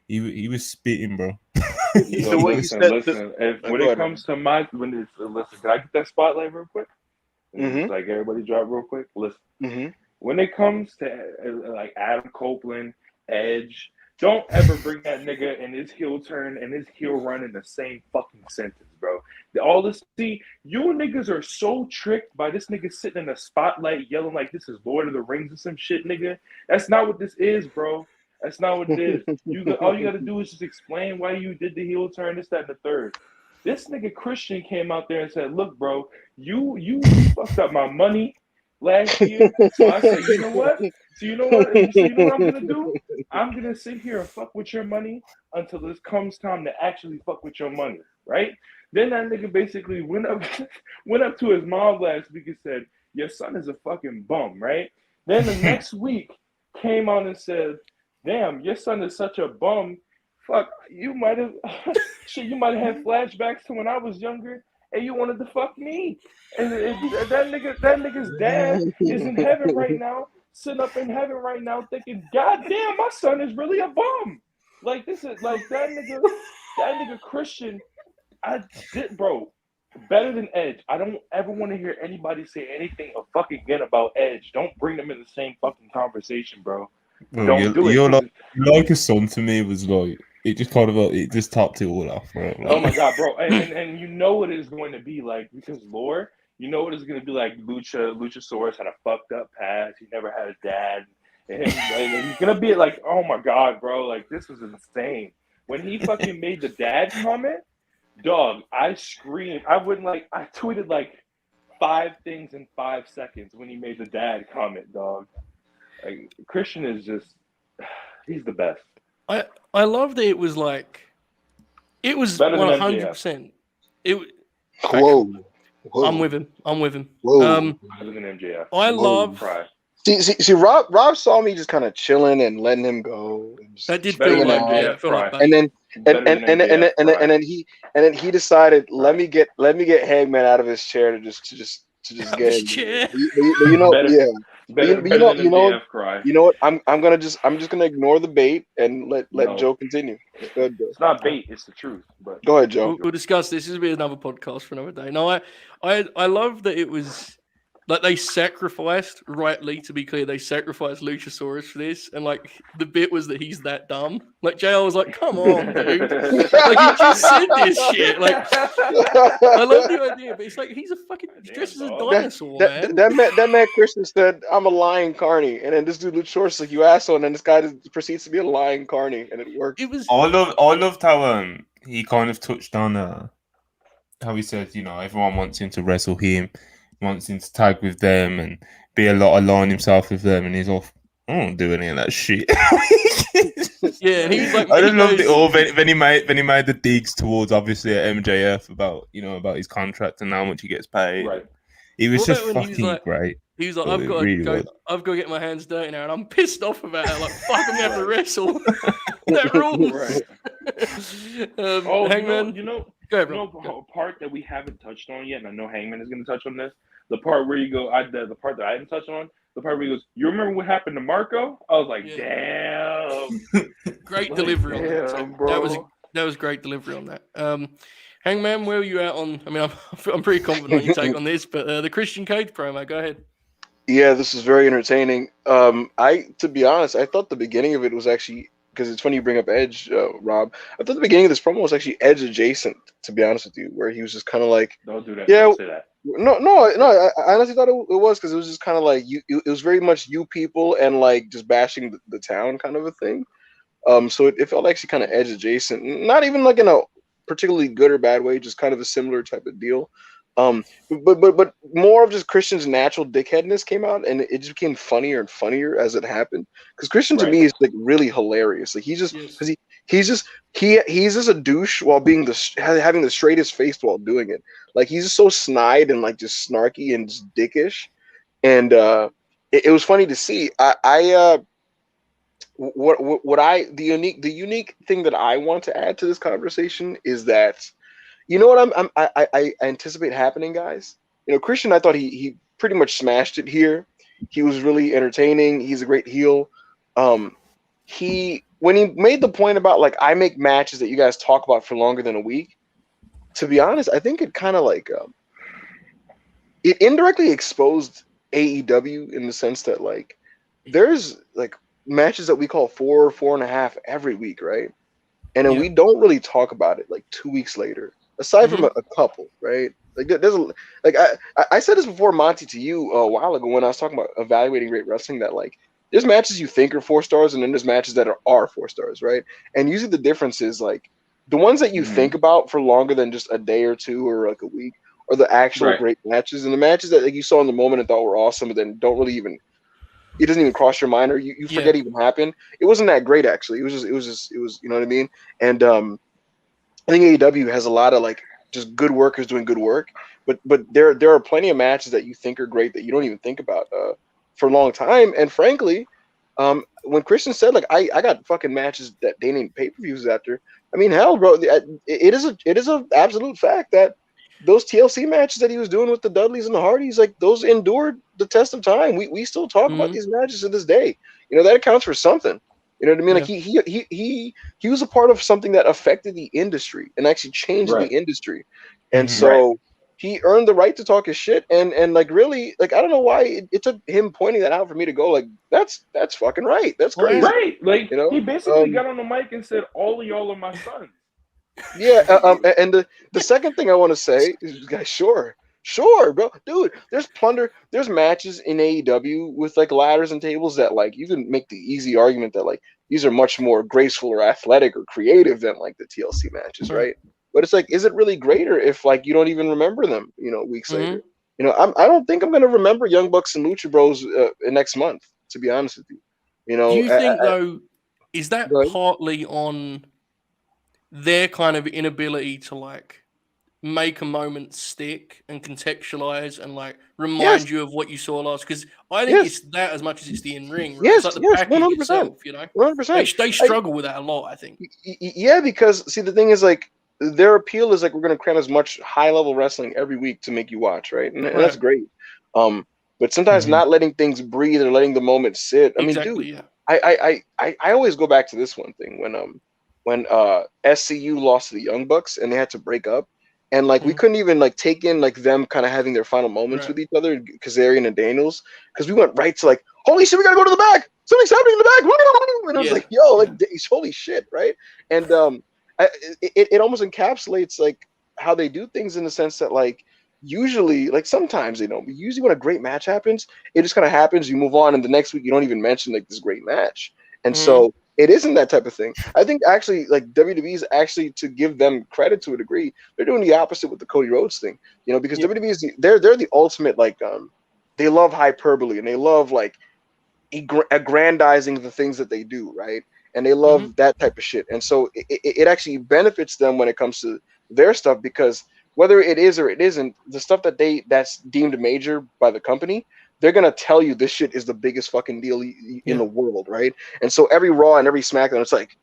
he was spitting, bro. Listen. When it comes to listen, can I get that spotlight real quick? Like everybody drop real quick. Listen, when it comes to like Adam Copeland, Edge. Don't ever bring that nigga and his heel turn and his heel run in the same fucking sentence, bro. You niggas are so tricked by this nigga sitting in the spotlight yelling like this is Lord of the Rings or some shit, nigga. That's not what this is, bro. That's not what it is. All you gotta do is just explain why you did the heel turn, this, that, and the third. This nigga Christian came out there and said, look, bro, you fucked up my money last year. So I said, you know what? So you know what I'm gonna do? I'm gonna sit here and fuck with your money until it comes time to actually fuck with your money, right? Then that nigga basically went up to his mom last week and said, your son is a fucking bum, right? Then the next week came on and said, damn, your son is such a bum. Fuck, you might have had flashbacks to when I was younger and you wanted to fuck me. And that nigga's dad is in heaven right now, sitting up in heaven right now thinking, God damn, my son is really a bum. Like this is like that nigga Christian, bro, better than Edge. I don't ever want to hear anybody say anything of fucking again about Edge. Don't bring them in the same fucking conversation, bro. Don't do it. You're like a son to me was like it just kind of it just topped it all off, right? Oh my god, bro, and you know what it's going to be like because lore. You know what it's going to be like. Luchasaurus had a fucked up past. He never had a dad, and he's going to be like, oh my god, bro, like this was insane. When he fucking made the dad comment, dog, I screamed. I tweeted like 5 things in 5 seconds when he made the dad comment, dog. Like Christian is just, he's the best. I love that it was like, it was 100%. Whoa. I'm with him. Whoa. Better than MJF. I love. See, Rob saw me just kind of chilling and letting him go. That did feel like MJF. And then he decided, let me get Hangman out of his chair to just get him. Chair. You know, yeah. You know what? I'm just gonna ignore the bait and let Joe continue. Go ahead, Joe. It's not bait, it's the truth. But go ahead, Joe. We'll discuss this. This will be another podcast for another day. No, I love that it was like they sacrificed, rightly to be clear, they sacrificed Luchasaurus for this, and like the bit was that he's that dumb. Like JL was like, "Come on, dude!" Like he just said this shit. Like I love the idea, but it's like he's a fucking dressed as a dinosaur, man. That man Christian said, "I'm a lying carny," and then this dude Luchasaurus is like, "You asshole," and then this guy proceeds to be a lying carny, and it worked. It was. I loved how he kind of touched on how he said, everyone wants him to wrestle him. Wants him to tag with them and align himself with them, and he's off. I don't do any of that shit. Yeah, and he was like, I just loved it all. Then he made the digs towards obviously MJF about his contract and how much he gets paid. Right. He was just fucking great. He was like, I've got to get my hands dirty now, and I'm pissed off about it. Like, fuck, I'm gonna have to wrestle. That rules. Right. Hangman, go ahead, bro. A part that we haven't touched on yet, and I know Hangman is going to touch on this. The part where you go, the part that I haven't touched on, the part where he goes, you remember what happened to Marco? I was like, damn. Great delivery on that, bro. That was great delivery on that. Hangman, where are you at on? I mean, I'm pretty confident on your take on this, but the Christian Cage promo, go ahead. Yeah, this is very entertaining. To be honest, I thought the beginning of it was actually, because it's funny you bring up Edge, Rob. I thought the beginning of this promo was actually Edge adjacent. To be honest with you, where he was just kind of like, don't do that. Yeah, Don't say that. no. I honestly thought it was, because it was just kind of like it was very much you people and like just bashing the town kind of a thing. So it felt actually kind of Edge adjacent, not even like in a particularly good or bad way, just kind of a similar type of deal. But more of just Christian's natural dickheadness came out, and it just became funnier and funnier as it happened. Because Christian to me is like really hilarious. Like he's just because he's just a douche while being having the straightest face while doing it. Like he's just so snide and like just snarky and just dickish, and it was funny to see. The unique thing that I want to add to this conversation is that, you know what I anticipate happening, guys? You know, Christian, I thought he pretty much smashed it here. He was really entertaining. He's a great heel. When he made the point about like, I make matches that you guys talk about for longer than a week, to be honest, I think it kind of like it indirectly exposed AEW in the sense that like there's like matches that we call 4 or 4.5 every week, right? And then we don't really talk about it like 2 weeks later. Aside from a couple, right? Like I said this before, Monty, to you a while ago when I was talking about evaluating great wrestling, that like there's matches you think are 4 stars, and then there's matches that are 4 stars, right? And usually the difference is like the ones that you think about for longer than just a day or two or like a week are the actual great matches, and the matches that like you saw in the moment and thought were awesome, but then don't really even, it doesn't even cross your mind, or you forget even happened. It wasn't that great actually. It was you know what I mean? And I think AEW has a lot of like just good workers doing good work, but there are plenty of matches that you think are great that you don't even think about for a long time. And frankly, when Christian said like I got fucking matches that they named pay-per-views after, I mean, hell, bro, it is a absolute fact that those TLC matches that he was doing with the Dudleys and the Hardys, like those endured the test of time. We still talk about these matches to this day. You know, that accounts for something. You know what I mean? Like he was a part of something that affected the industry and actually changed the industry. And so he earned the right to talk his shit. And like really, like I don't know why it took him pointing that out for me to go like that's fucking right. That's crazy. Right. Like you know? He basically got on the mic and said, all of y'all are my sons. Yeah, and the second thing I want to say is, guys, sure, bro, dude. There's matches in AEW with like ladders and tables that like you can make the easy argument that like these are much more graceful or athletic or creative than like the TLC matches, right? But it's like, is it really greater if like you don't even remember them, you know, weeks later? You know, I don't think I'm gonna remember Young Bucks and Lucha Bros next month, to be honest with you. You know, do you think though, is that partly on their kind of inability to like make a moment stick and contextualize and like remind you of what you saw last? Because I think it's that as much as it's the in-ring, right? It's like the package 100%. Itself, you know? 100%. They struggle with that a lot, I think. Yeah, because see, the thing is like their appeal is like we're going to cram as much high-level wrestling every week to make you watch, right? And that's great. But sometimes not letting things breathe or letting the moment sit. I mean, dude, I always go back to this one thing when SCU lost to the Young Bucks and they had to break up, and like we couldn't even like take in like them kind of having their final moments with each other, Kazarian and Daniels, because we went right to like, holy shit, we gotta go to the back, something's happening in the back, and I was like, yo, like holy shit, right? And it almost encapsulates like how they do things in the sense that like usually, like sometimes they don't, but usually when a great match happens, it just kind of happens, you move on, and the next week you don't even mention like this great match. And so it isn't that type of thing. I think actually, like WWE is actually, to give them credit to a degree, they're doing the opposite with the Cody Rhodes thing. You know, because WWE is they're the ultimate like they love hyperbole and they love like aggrandizing the things that they do, right? And they love that type of shit. And so it actually benefits them when it comes to their stuff, because whether it is or it isn't, the stuff that's deemed major by the company, they're going to tell you this shit is the biggest fucking deal in the world, right? And so every Raw and every SmackDown, it's like,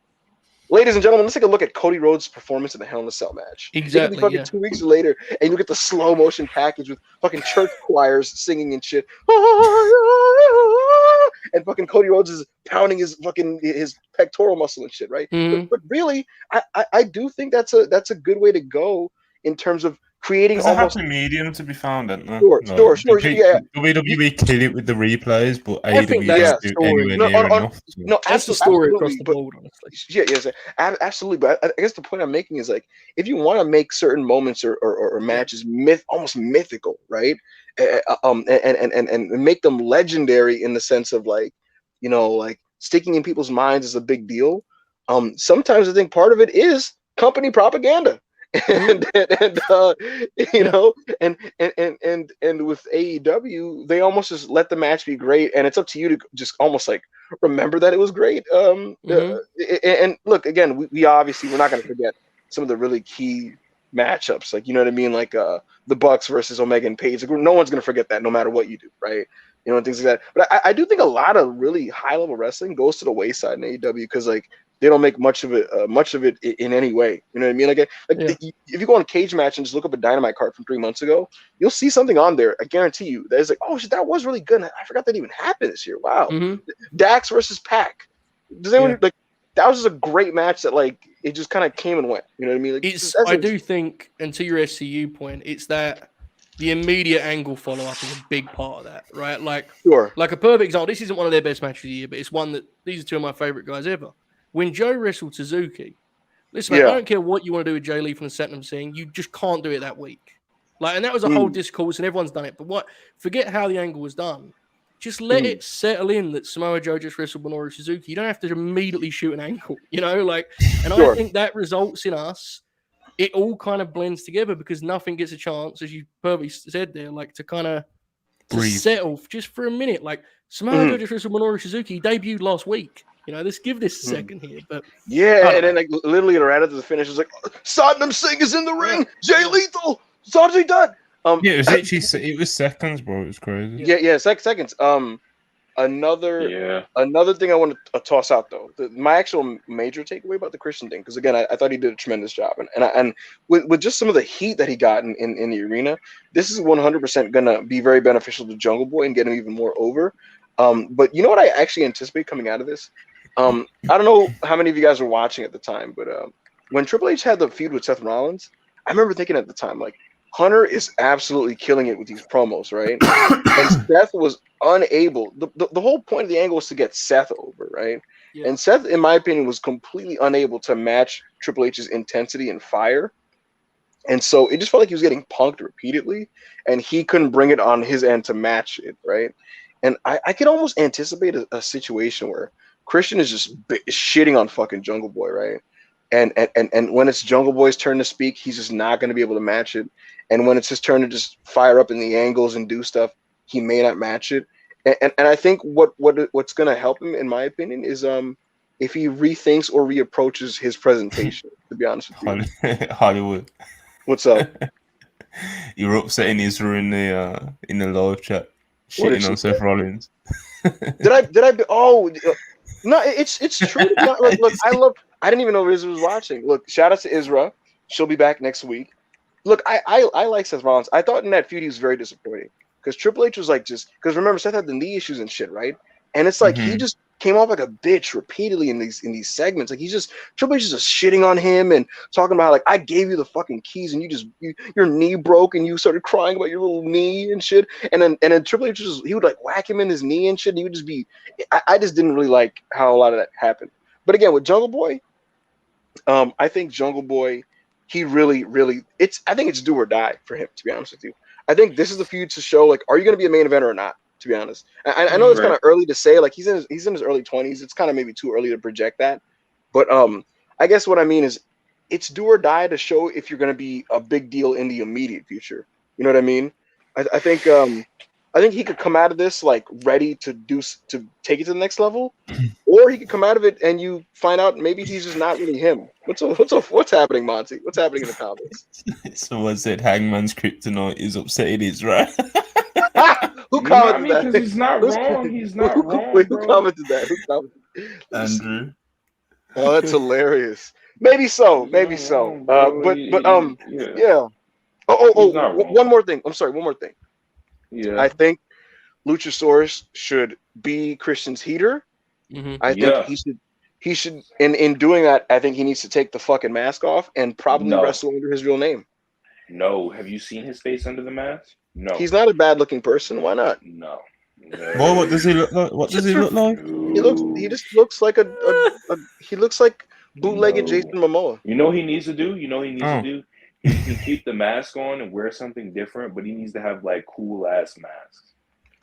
ladies and gentlemen, let's take a look at Cody Rhodes' performance in the Hell in a Cell match. Exactly. It could be fucking 2 weeks later, and you get the slow motion package with fucking church choirs singing and shit. And fucking Cody Rhodes is pounding his pectoral muscle and shit, right? But really, I do think that's a good way to go in terms of creating There's almost a happy medium to be found, isn't there? Sure. Yeah. WWE kill it with the replays, but I think AEW that's don't the do story. anywhere near enough. No, that's the story across absolutely. the But board, honestly. yes, absolutely. But I guess the point I'm making is like, if you want to make certain moments or matches almost mythical, right? And make them legendary in the sense of like, you know, like sticking in people's minds is a big deal. Sometimes I think part of it is company propaganda. And you know, and with AEW, they almost just let the match be great, and it's up to you to just almost like remember that it was great. And look, again, we obviously we're not going to forget some of the really key matchups, like, you know what I mean, like the Bucks versus Omega and Page. Like, no one's going to forget that, no matter what you do, right? You know, and things like that. But I do think a lot of really high level wrestling goes to the wayside in AEW because like they don't make much of it in any way. You know what I mean? Like if you go on Cage Match and just look up a Dynamite card from 3 months ago, you'll see something on there. I guarantee you that is like, oh shit, that was really good. I forgot that even happened this year. Wow. Dax versus Pac. Does anyone like that was just a great match that like it just kind of came and went. You know what I mean? Like, I do think, and to your SCU point, it's that the immediate angle follow-up is a big part of that, right? Like, like a perfect example, this isn't one of their best matches of the year, but it's one that these are two of my favorite guys ever. When Joe wrestled Suzuki, listen, man, I don't care what you want to do with Jay Lee from the Satnam scene, you just can't do it that week. Like, and that was a whole discourse, and everyone's done it. But forget how the angle was done. Just let it settle in that Samoa Joe just wrestled Minoru Suzuki. You don't have to immediately shoot an angle, you know? Like, and I think that results in us. It all kind of blends together because nothing gets a chance, as you perfectly said there, like to kind of settle just for a minute. Like Samoa Joe just wrestled Minoru Suzuki, debuted last week. You know, let's give this a second here. But and then like literally right after the finish, it's like Satnam Singh is in the ring, Jay Lethal, Sanjay Dutt. It was actually it was seconds, bro. It was crazy. Seconds. Another thing I want to toss out though, my actual major takeaway about the Christian thing, because again, I thought he did a tremendous job, and with just some of the heat that he got in the arena, this is 100% gonna be very beneficial to Jungle Boy and get him even more over. But you know what I actually anticipate coming out of this? I don't know how many of you guys were watching at the time, but when Triple H had the feud with Seth Rollins, I remember thinking at the time, like, Hunter is absolutely killing it with these promos, right? And Seth was unable. The whole point of the angle was to get Seth over, right? Yeah. And Seth, in my opinion, was completely unable to match Triple H's intensity and fire. And so it just felt like he was getting punked repeatedly, and he couldn't bring it on his end to match it, right? And I could almost anticipate a situation where Christian is just shitting on fucking Jungle Boy, right? And when it's Jungle Boy's turn to speak, he's just not going to be able to match it. And when it's his turn to just fire up in the angles and do stuff, he may not match it. And I think what's going to help him, in my opinion, is if he rethinks or reapproaches his presentation. To be honest with you, Hollywood. What's up? You were upsetting Israel in the live chat, shitting on Seth Rollins. Did I? Oh, no, it's true. Look, I didn't even know Israel was watching. Look, shout out to Israel. She'll be back next week. Look, I like Seth Rollins. I thought in that feud he was very disappointing because Triple H was like because remember Seth had the knee issues and shit, right? And it's like he just came off like a bitch repeatedly in these segments. Like Triple H is just shitting on him and talking about like, I gave you the fucking keys and your knee broke and you started crying about your little knee and shit. And then Triple H he would like whack him in his knee and shit. And he would just be. I just didn't really like how a lot of that happened. But again, with Jungle Boy, I think Jungle Boy. He really, I think it's do or die for him, to be honest with you. I think this is the feud to show, like, are you going to be a main eventer or not, to be honest? I know it's kind of early to say, like, he's in his early 20s. It's kind of maybe too early to project that. But I guess what I mean is it's do or die to show if you're going to be a big deal in the immediate future. You know what I mean? I think he could come out of this, like, ready to take it to the next level. Or he could come out of it and you find out maybe he's just not really him. What's happening, Monty? What's happening in the comments? Someone said Hangman's kryptonite is upsetting Israel. Who commented that? Because he's not wrong. He's not wrong. Wait, who commented that? Andrew. Oh, that's hilarious. Maybe so. Yeah. Oh. One more thing. I'm sorry. One more thing. Yeah. I think Luchasaurus should be Christian's heater. I think he should in doing that, I think he needs to take the fucking mask off and probably wrestle under his real name. No. Have you seen his face under the mask? No. He's not a bad-looking person. Why not? No. Well, what does he look like? What does he look like? He just looks like he looks like bootlegged Jason Momoa. You know what he needs to do? You know what he needs to do? He can keep the mask on and wear something different, but he needs to have like cool ass masks.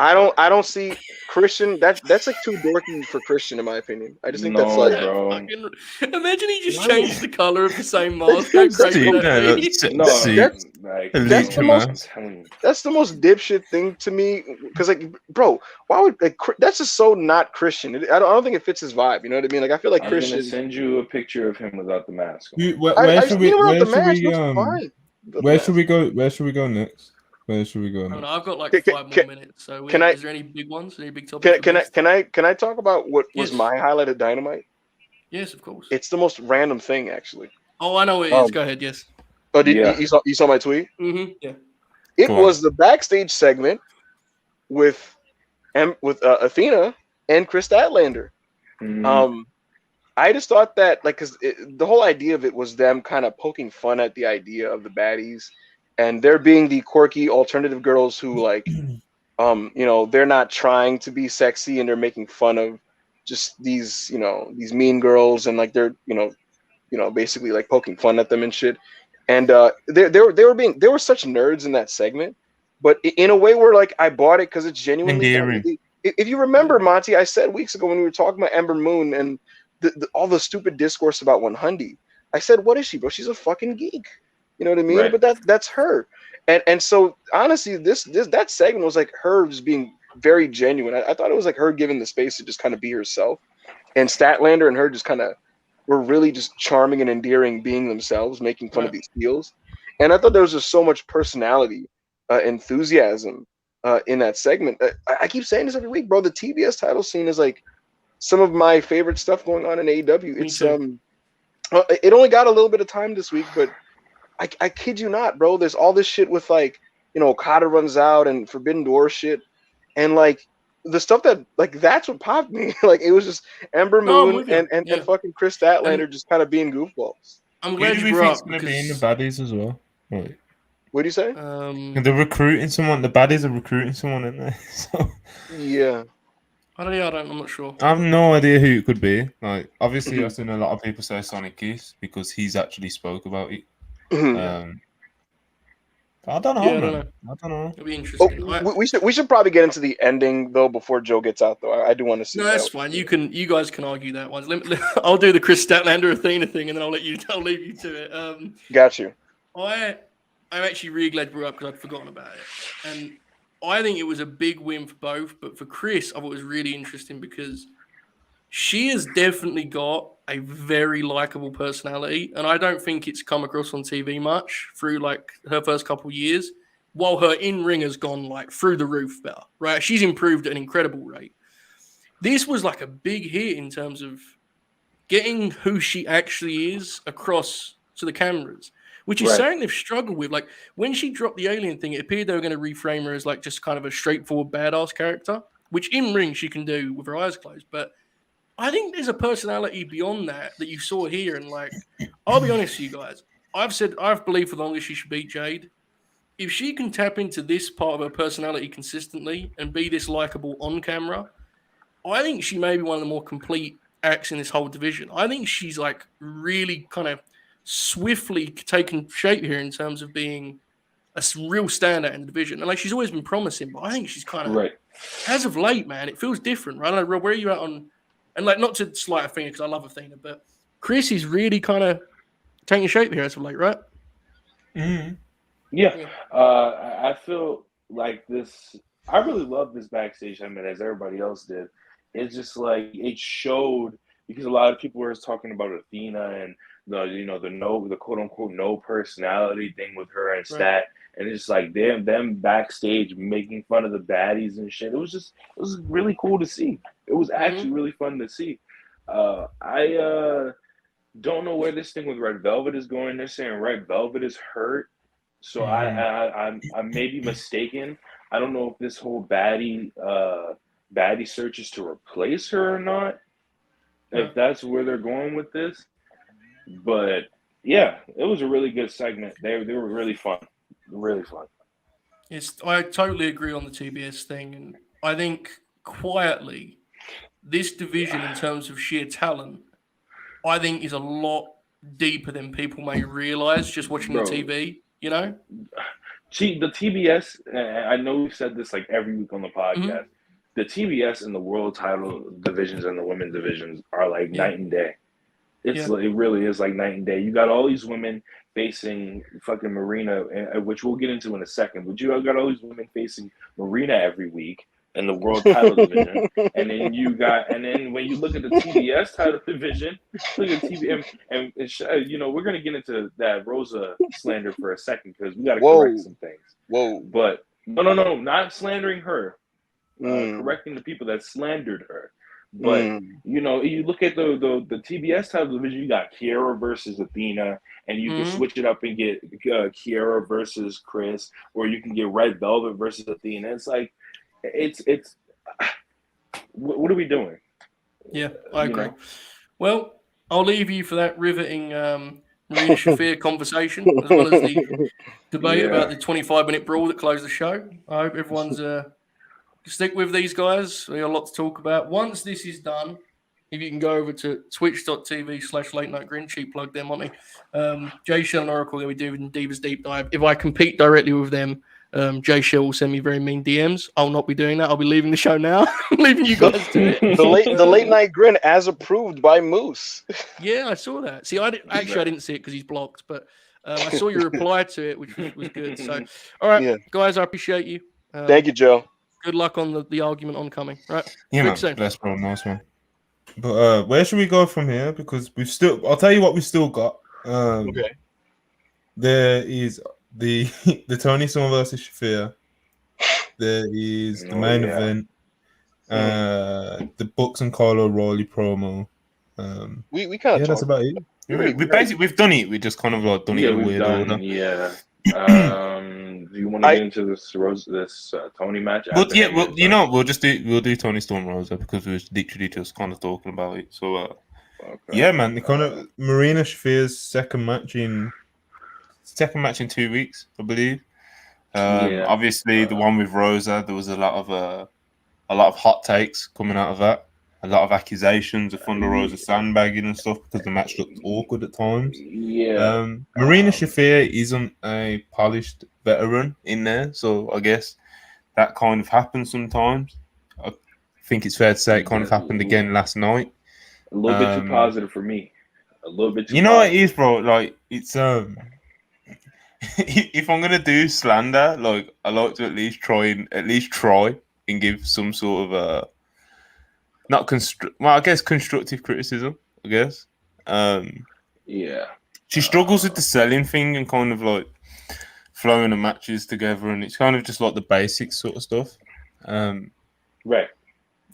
I don't see Christian. That's like too dorky for Christian, in my opinion. I just think that's like. Bro. Imagine he just changed the color of the same mask. That's the most dipshit thing to me. Because like, bro, why would that's just so not Christian? I don't think it fits his vibe. You know what I mean? Like, I feel like Christian. I'm gonna send you a picture of him without the mask. Where should we go? Where should we go next? Where should we go? I've got like 5 more minutes. So, is there any big ones? Any big topics? Can I talk about what was my highlight of Dynamite? Yes, of course. It's the most random thing, actually. Oh, I know what it is. Go ahead. Yes. Oh, you saw my tweet? Mm-hmm. Yeah. It was the backstage segment with Athena and Chris Statlander. Mm-hmm. I just thought that because the whole idea of it was them kind of poking fun at the idea of the baddies. And they're being the quirky alternative girls who they're not trying to be sexy and they're making fun of just these mean girls and like they're basically like poking fun at them and shit. And they were such nerds in that segment, but in a way where like I bought it because it's genuinely. If you remember, Monty, I said weeks ago when we were talking about Ember Moon and all the stupid discourse about Hundy, I said, "What is she, bro? She's a fucking geek." You know what I mean? Right. But that's her. And so honestly, that segment was like her just being very genuine. I thought it was like her giving the space to just kind of be herself. And Statlander and her just kind of were really just charming and endearing, being themselves, making fun of these heels. And I thought there was just so much personality, enthusiasm in that segment. I keep saying this every week, bro. The TBS title scene is like some of my favorite stuff going on in AEW. It's it only got a little bit of time this week, but I kid you not, bro. There's all this shit with like, Okada runs out and Forbidden Door shit. And like the stuff that like that's what popped me. Like it was just Ember Moon and fucking Chris Statlander just kind of being goofballs. I'm glad you brought up going to be in the baddies as well. Right. What do you say? They're recruiting someone. The baddies are recruiting someone in there. So. Yeah. I'm not sure. I have no idea who it could be. Like obviously I've seen a lot of people say Sonic Youth because he's actually spoke about it. I don't know. I don't know. It'll be interesting. We should probably get into the ending though before Joe gets out though. I do want to see. No, that's fine. You guys can argue that one. I'll do the Chris Statlander Athena thing, and then I'll leave you to it. Got you. I'm actually really glad you brought up because I'd forgotten about it, and I think it was a big win for both. But for Chris, I thought it was really interesting because she has definitely got a very likable personality, and I don't think it's come across on TV much through like her first couple of years, while her in-ring has gone like through the roof better, right? She's improved at an incredible rate. This was like a big hit in terms of getting who she actually is across to the cameras, which is something they've struggled with. Like when she dropped the alien thing, it appeared they were going to reframe her as like just kind of a straightforward badass character, which in-ring she can do with her eyes closed, but I think there's a personality beyond that you saw here. And like, I'll be honest with you guys. I've believed for the longest she should beat Jade. If she can tap into this part of her personality consistently and be this likable on camera, I think she may be one of the more complete acts in this whole division. I think she's like really kind of swiftly taken shape here in terms of being a real standout in the division. And like, she's always been promising, but I think she's kind of, as of late, man, it feels different, right? I don't know, Rob, where are you at on, and like, not to slight Athena because I love Athena, but Chris is really kind of taking shape here as of late, right? Mm-hmm. Yeah. I feel like this. I really love this backstage segment as everybody else did. It's just like it showed because a lot of people were talking about Athena and the quote unquote no personality thing with her and Stat, and it's just like them backstage making fun of the baddies and shit. It was really cool to see. It was actually really fun to see. I don't know where this thing with Red Velvet is going. They're saying Red Velvet is hurt, so I may be mistaken. I don't know if this whole baddie search is to replace her or not. If that's where they're going with this, but yeah, it was a really good segment. They were really fun. Really fun. I totally agree on the TBS thing, and I think quietly, this division in terms of sheer talent, I think is a lot deeper than people may realize just watching the TV. You know, the TBS. I know we've said this like every week on the podcast. Mhm. The TBS and the world title divisions and the women's divisions are like Yeah. night and day. It really is like night and day. You got all these women facing fucking Marina, which we'll get into in a second. But you got all these women facing Marina every week in the world title division, and then when you look at the TBS title division, look at TV, and we're gonna get into that Rosa slander for a second because we got to correct some things. But no, not slandering her, correcting the people that slandered her. But you look at the TBS title division, you got Kiera versus Athena, and you can switch it up and get Kiera versus Chris, or you can get Red Velvet versus Athena. It's like, it's what are we doing? Yeah, I agree. Well, I'll leave you for that riveting Marina Shafir conversation, as well as the debate about the 25-minute brawl that closed the show. I hope everyone's stick with these guys. We got a lot to talk about. Once this is done, if you can go over to twitch.tv/late-night-grin, cheap plug them, Monty. Jay Shell and Oracle, we do in Divas Deep Dive. If I compete directly with them, Jay Shell will send me very mean DMs. I'll not be doing that. I'll be leaving the show now. Leaving you guys to it. The late night grin as approved by Moose. Yeah, I saw that. See, I didn't see it because he's blocked, but I saw your reply to it, which was good. So, all right, guys, I appreciate you. Thank you, Joe. Good luck on the argument oncoming. Right? Yeah, man. Bless, bro. Nice one. But where should we go from here? Because I'll tell you what we've still got. Okay. There is the Tony Storm versus Shafir. There is the main event. The Bucks and Kyle O'Reilly promo. We kind of that's about it. We've done it. We just kind of like done it in a weird order. Yeah. Do you want to get into this Tony match? We'll do Tony Storm Rosa because we were literally just kind of talking about it. So yeah, man, the kind of Marina Shafir's second match in 2 weeks, I believe. Obviously, the one with Rosa, there was a lot of hot takes coming out of that. A lot of accusations of Thunder Rosa sandbagging and stuff because the match looked awkward at times. Yeah. Marina Shafir isn't a polished veteran in there, so I guess that kind of happens sometimes. I think it's fair to say it kind of happened again last night. A little bit too positive for me. A little bit too positive. What it is, bro? Like, it's if I'm gonna do slander, like, I like to at least try and give some sort of I guess constructive criticism. I guess. She struggles with the selling thing and kind of like flowing the matches together, and it's kind of just like the basic sort of stuff. Right.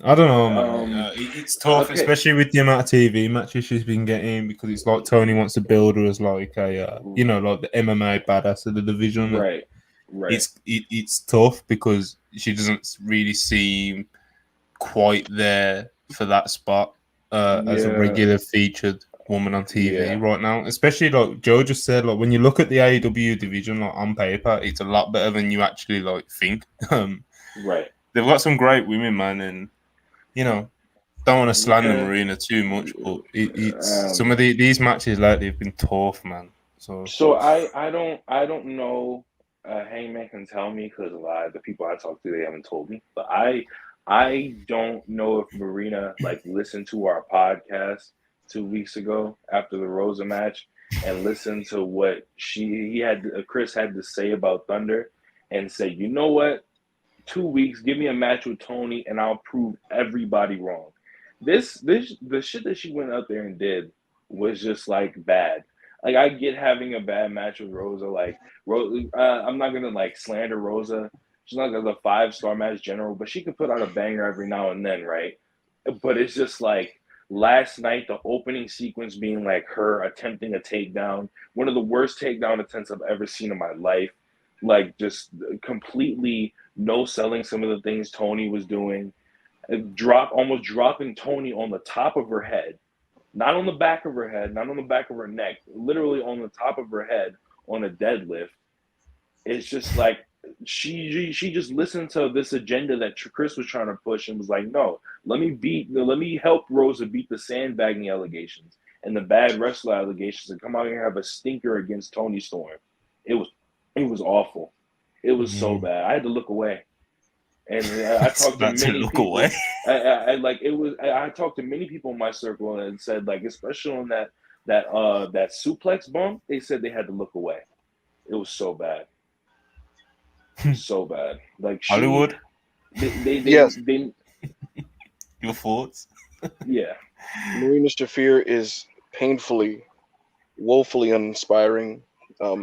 I don't know, man. It's tough, especially with the amount of TV matches she's been getting, because it's like Tony wants to build her as like a, like the MMA badass of the division. Right. It's tough because she doesn't really seem quite there for that spot as a regular featured woman on TV right now. Especially like Joe just said, like when you look at the AEW division, like on paper, it's a lot better than you actually like think. Right. They've got some great women, man, and don't want to slander Marina too much, but it's some of these matches lately have been tough, man. So I don't know. Hangman can tell me because a lot of the people I talk to, they haven't told me. But I don't know if Marina like listened to our podcast 2 weeks ago after the Rosa match and listened to what Chris had to say about Thunder and say, you know what? 2 weeks, give me a match with Tony, and I'll prove everybody wrong. The shit that she went out there and did was just like bad. Like, I get having a bad match with Rosa. Like, I'm not gonna like slander Rosa. She's not a 5-star match general, but she can put out a banger every now and then, right? But it's just like last night, the opening sequence being like her attempting a takedown, one of the worst takedown attempts I've ever seen in my life. Like, just completely no selling some of the things Tony was doing. Almost dropping Tony on the top of her head. Not on the back of her head, not on the back of her neck, literally on the top of her head on a deadlift. it's just like she just listened to this agenda that Chris was trying to push and was like, no, let me help Rosa beat the sandbagging allegations and the bad wrestler allegations and come out here and have a stinker against Toni Storm. It was awful. It was so bad. I had to look away. And I talked to many people. I talked to many people in my circle and said, like, especially on that suplex bump, they said they had to look away. It was so bad. So bad. Like Hollywood. Yes. Your thoughts? Yeah. Marina Shafir is painfully, woefully uninspiring. I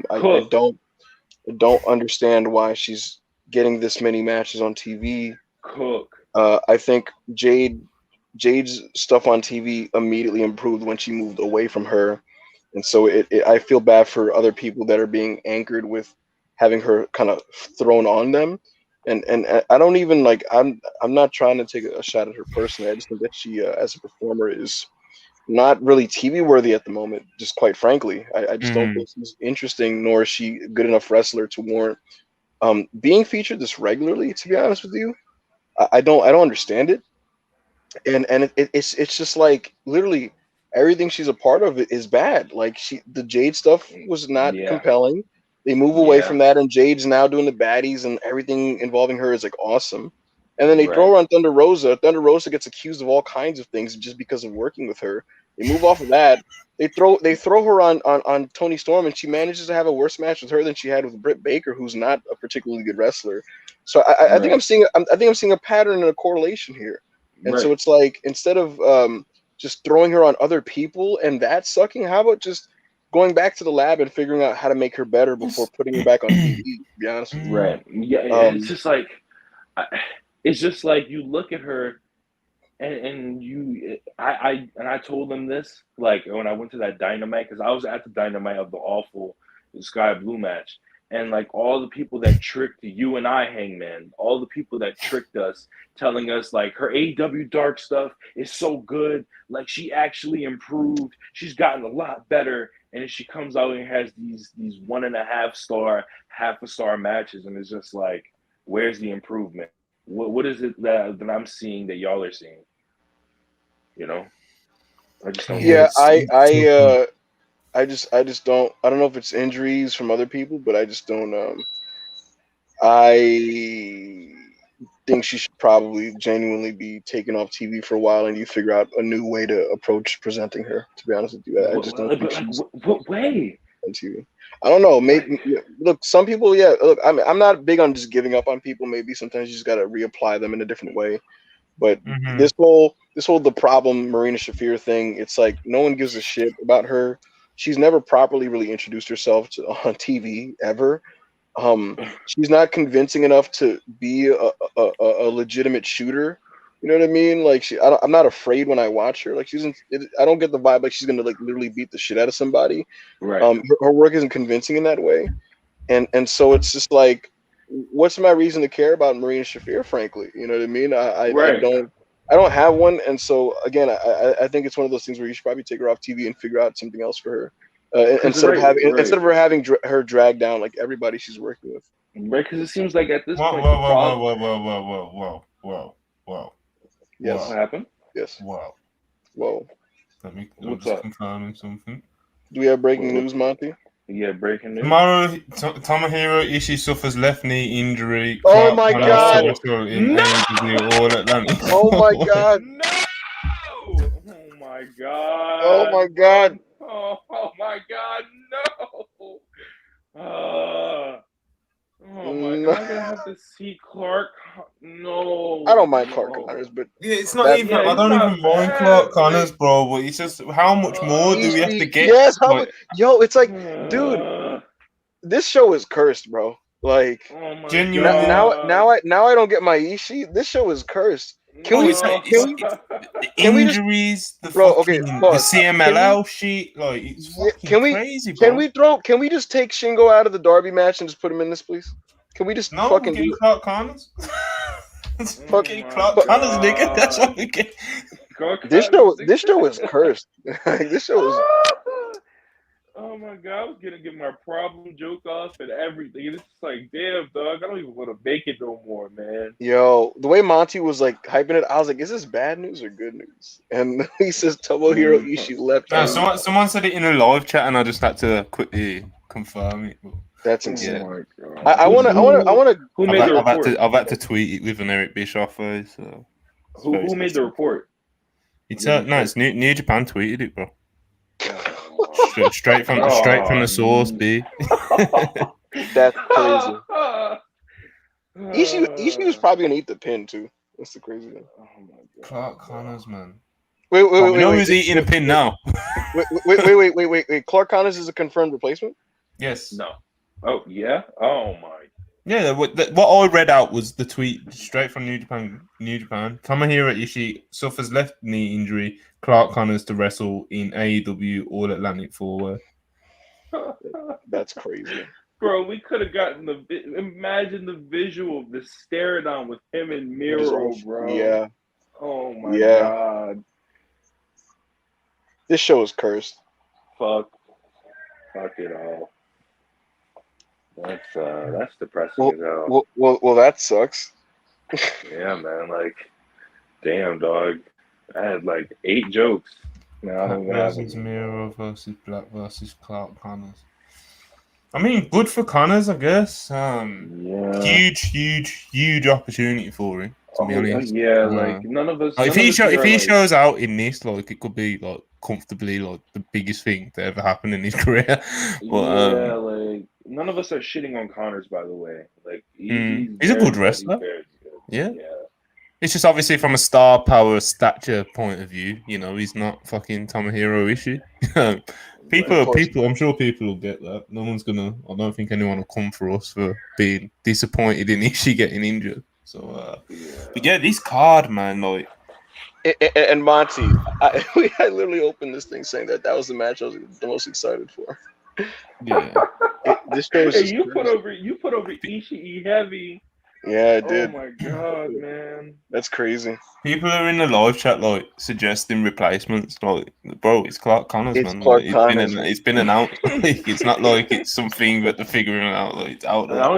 don't understand why she's getting this many matches on TV. I think Jade's stuff on TV immediately improved when she moved away from her, and so I feel bad for other people that are being anchored with having her kind of thrown on them, and I don't even like I'm not trying to take a shot at her personally. I just think that she as a performer is not really TV worthy at the moment. Just quite frankly, I just don't think she's interesting, nor is she a good enough wrestler to warrant being featured this regularly. To be honest with you, I don't understand it, and it's just like literally everything she's a part of is bad. Like the Jade stuff was not compelling. They move away from that, and Jade's now doing the baddies, and everything involving her is like awesome. And then they throw her on Thunder Rosa. Thunder Rosa gets accused of all kinds of things just because of working with her. They move off of that. They throw her on Toni Storm, and she manages to have a worse match with her than she had with Britt Baker, who's not a particularly good wrestler. So I think I'm seeing a pattern and a correlation here. And so it's like instead of just throwing her on other people and that sucking, how about just going back to the lab and figuring out how to make her better before putting her back on TV, to be honest with you. Right. Yeah, it's just like you look at her and I told them this, like when I went to that Dynamite, because I was at the Dynamite of the awful Sky Blue match, and like all the people that tricked you and I, Hangman, all the people that tricked us, telling us like her AEW dark stuff is so good, like she actually improved, she's gotten a lot better. And then she comes out and has these 1.5 star, half a star matches, and it's just like, where's the improvement? What is it that I'm seeing that y'all are seeing? You know, I just don't. Yeah, I just don't. I don't know if it's injuries from other people, but I just don't. I think she should probably genuinely be taken off TV for a while, and you figure out a new way to approach presenting her. To be honest with you, I just don't think she's what way on TV. I don't know. Maybe look, some people. Yeah, look, I'm not big on just giving up on people. Maybe sometimes you just got to reapply them in a different way. But this whole the problem Marina Shafir thing, it's like no one gives a shit about her. She's never properly really introduced herself on TV ever. She's not convincing enough to be a legitimate shooter. You know what I mean? Like I'm not afraid when I watch her. Like I don't get the vibe like she's gonna like literally beat the shit out of somebody. Right. Her work isn't convincing in that way, and so it's just like, what's my reason to care about Marina Shafir? Frankly, you know what I mean? I don't have one, and so again, I think it's one of those things where you should probably take her off TV and figure out something else for her. Instead of her having her dragged down like everybody she's working with. Right, because it seems like at this point, whoa. Yes. What happened? Yes. Wow. Whoa. I'm What's just up? confirming something. Do we have breaking news, Monty? Yeah, breaking news. Tomorrow, Tomohiro Ishii suffers left knee injury. Oh my God! In AEW All Atlantic. Oh my God! No! Oh my God! Oh my God! Oh my God! No! Oh my God! I'm gonna have to see Clark. No, I don't mind Clark Connors, but yeah, it's not even. I don't even mind Clark Connors, bro. But it's just how much more do we have to get? Yes, yo, it's like, dude, this show is cursed, bro. Like, genuinely. Now I don't get my Ishii. This show is cursed. Can we injuries, the CMLL shit, like it's crazy, bro. Can we just take Shingo out of the Darby match and just put him in this, please? Can we just fucking do Clark Connors? Fucking Clark Connors, nigga. That's what we get. This show is cursed. This show is. Oh my god, I was gonna get my problem joke off and everything. And it's just like, damn, dog, I don't even want to make it no more, man. Yo, the way Monty was like hyping it, I was like, is this bad news or good news? And he says Tomohiro Ishii left. No, someone said it in a live chat, and I just had to quickly confirm it. That's insane. Oh my god. I want to. Who made the report? I've had to tweet it with an Eric Bischoff face. So Who made the report? It's New Japan tweeted it, bro. Straight from the source, B. That's crazy. Ishii was probably gonna eat the pin too. That's the crazy thing. Oh my god. Clark Connors, man. Wait. Who's eating a pin now? Wait. Clark Connors is a confirmed replacement? Yes. No. Oh yeah. Oh my. Yeah, what I read out was the tweet straight from New Japan. Tomohiro Ishii suffers left knee injury. Clark Connors to wrestle in AEW All Atlantic 4-Way. That's crazy. Bro, we could have gotten imagine the visual of the stare-down with him and Miro, bro. Yeah. Oh my god. This show is cursed. Fuck it all. That's depressing as hell. Well, that sucks. Yeah, man. Like, damn, dog. I had like 8 jokes. Now I don't have versus Miro versus Black versus Clark Connors. I mean, good for Connors, I guess. Huge opportunity for him. To be honest. Yeah, like none of us. If he shows out in this, like it could be like comfortably like the biggest thing to ever happen in his career. But, like none of us are shitting on Connors, by the way. Like he's a good wrestler. Yeah. It's just obviously from a star power stature point of view, you know, he's not fucking Tomohiro Ishii. People, I'm sure people will get that. I don't think anyone will come for us for being disappointed in Ishii getting injured. So, but yeah, this card, man, like. And Monty, I literally opened this thing saying that was the match I was the most excited for. Yeah. This show is you put over Ishii heavy. Yeah, I did. Oh my god, man. That's crazy. People are in the live chat like suggesting replacements. Like, bro, it's Clark Connors, man. It's been announced. Like, it's not like it's something that they're figuring out. Like, it's out there. I